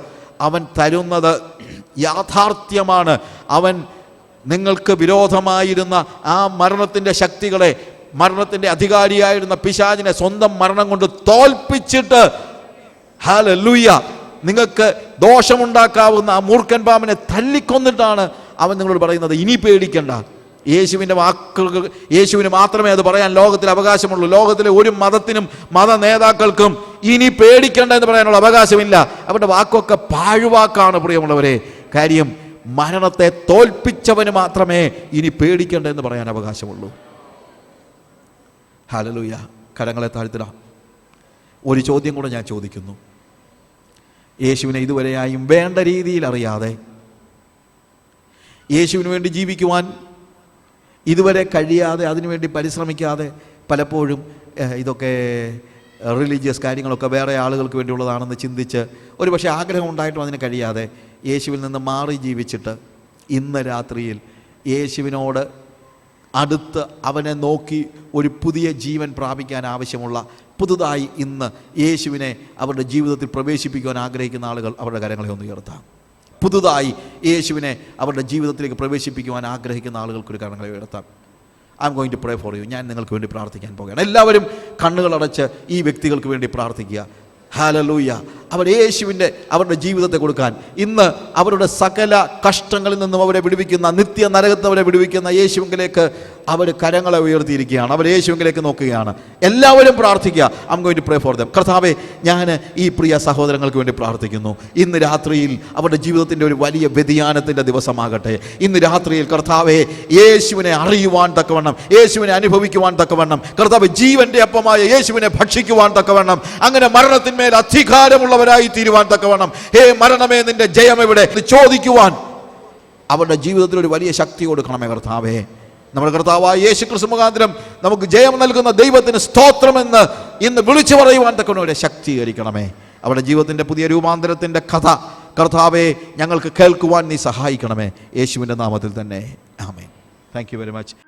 അവൻ തരുന്നത് യാഥാർത്ഥ്യമാണ്. അവൻ നിങ്ങൾക്ക് വിരോധമായിരുന്ന ആ മരണത്തിൻ്റെ ശക്തികളെ, മരണത്തിൻ്റെ അധികാരിയായിരുന്ന പിശാചിനെ സ്വന്തം മരണം കൊണ്ട് തോൽപ്പിച്ചിട്ട്, ഹല്ലേലൂയ, നിങ്ങൾക്ക് ദോഷമുണ്ടാക്കാവുന്ന ആ മൂർഖൻ പാമ്പിനെ തല്ലിക്കൊന്നിട്ടാണ് അവൻ നിങ്ങളോട് പറയുന്നത്, ഇനി പേടിക്കണ്ട. യേശുവിൻ്റെ വാക്കുകൾ, യേശുവിന് മാത്രമേ അത് പറയാൻ ലോകത്തിൽ അവകാശമുള്ളൂ. ലോകത്തിലെ ഒരു മതത്തിനും മത നേതാക്കൾക്കും ഇനി പേടിക്കേണ്ട എന്ന് പറയാനുള്ള അവകാശമില്ല. അവരുടെ വാക്കൊക്കെ പാഴ്വാക്കാണ് പ്രിയമുള്ളവരെ. കാര്യം, മരണത്തെ തോൽപ്പിച്ചവന് മാത്രമേ ഇനി പേടിക്കേണ്ട എന്ന് പറയാൻ അവകാശമുള്ളൂ. ഹല്ലേലൂയ. കരങ്ങളെ താഴ്ത്തിടാം. ഒരു ചോദ്യം കൂടെ ഞാൻ ചോദിക്കുന്നു. യേശുവിനെ ഇതുവരെയായും വേണ്ട രീതിയിൽ അറിയാതെ, യേശുവിന് വേണ്ടി ജീവിക്കുവാൻ ഇതുവരെ കഴിയാതെ, അതിനുവേണ്ടി പരിശ്രമിക്കാതെ, പലപ്പോഴും ഇതൊക്കെ റിലീജിയസ് കാര്യങ്ങളൊക്കെ വേറെ ആളുകൾക്ക് വേണ്ടിയുള്ളതാണെന്ന് ചിന്തിച്ച് ഒരു പക്ഷേ ആഗ്രഹം ഉണ്ടായിട്ടും അതിന് കഴിയാതെ യേശുവിൽ നിന്ന് മാറി ജീവിച്ചിട്ട്, ഇന്ന് രാത്രിയിൽ യേശുവിനോട് അടുത്ത് അവനെ നോക്കി ഒരു പുതിയ ജീവൻ പ്രാപിക്കാൻ ആവശ്യമുള്ള, പുതുതായി ഇന്ന് യേശുവിനെ അവരുടെ ജീവിതത്തിൽ പ്രവേശിപ്പിക്കുവാൻ ആഗ്രഹിക്കുന്ന ആളുകൾ അവരുടെ കരങ്ങളെ ഒന്ന് ഉയർത്താം. പുതുതായി യേശുവിനെ അവരുടെ ജീവിതത്തിലേക്ക് പ്രവേശിപ്പിക്കുവാൻ ആഗ്രഹിക്കുന്ന ആളുകൾക്കൊരു കരങ്ങളെ ഉയർത്താം. I M going to pray for you. ഞാൻ നിങ്ങൾക്ക് വേണ്ടി പ്രാർത്ഥിക്കാൻ പോകുകയാണ്. എല്ലാവരും കണ്ണുകളടച്ച് ഈ വ്യക്തികൾക്ക് വേണ്ടി പ്രാർത്ഥിക്കുക. ഹല്ലേലൂയ. അവർ യേശുവിൻ്റെ അവരുടെ ജീവിതത്തെ കൊടുക്കാൻ, ഇന്ന് അവരുടെ സകല കഷ്ടങ്ങളിൽ നിന്നും അവരെ വിടുവിക്കുന്ന, നിത്യ നരകത്തിൽ അവരെ വിടുവിക്കുന്ന യേശുവിലേക്ക് അവർ കരങ്ങളെ ഉയർത്തിയിരിക്കുകയാണ്. അവർ യേശുവിലേക്ക് നോക്കുകയാണ്. എല്ലാവരും പ്രാർത്ഥിക്കുക. I M going to pray for them. കർത്താവേ, ഞാൻ ഈ പ്രിയ സഹോദരങ്ങൾക്ക് വേണ്ടി പ്രാർത്ഥിക്കുന്നു. ഇന്ന് രാത്രിയിൽ അവരുടെ ജീവിതത്തിൻ്റെ ഒരു വലിയ വ്യതിയാനത്തിൻ്റെ ദിവസമാകട്ടെ. ഇന്ന് രാത്രിയിൽ കർത്താവേ, യേശുവിനെ അറിയുവാൻ തക്കവണ്ണം, യേശുവിനെ അനുഭവിക്കുവാൻ തക്കവണ്ണം, കർത്താവ് ജീവൻ്റെ അപ്പമായ യേശുവിനെ ഭക്ഷിക്കുവാൻ തക്കവണ്ണം, അങ്ങനെ മരണത്തിന്മേൽ അധികാരമുള്ളവരായി തീരുവാൻ തക്കവണ്ണം, ഹേ മരണമേ, നിന്റെ ജയം എവിടെ എന്ന് ചോദിക്കുവാൻ അവരുടെ ജീവിതത്തിൽ ഒരു വലിയ ശക്തി കൊടുക്കണമേ കർത്താവേ. നമ്മുടെ കർത്താവായ യേശു ക്രിസ്തു മുഖാന്തരം നമുക്ക് ജയം നൽകുന്ന ദൈവത്തിന് സ്തോത്രമെന്ന് ഇന്ന് വിളിച്ചു പറയുവാൻ തക്കവണ്ണം ശക്തീകരിക്കണമേ. അവരുടെ ജീവിതത്തിൻ്റെ പുതിയ രൂപാന്തരത്തിൻ്റെ കഥ കർത്താവേ ഞങ്ങൾക്ക് കേൾക്കുവാൻ നീ സഹായിക്കണമേ. യേശുവിൻ്റെ നാമത്തിൽ തന്നെ ആമേൻ. Thank you very much.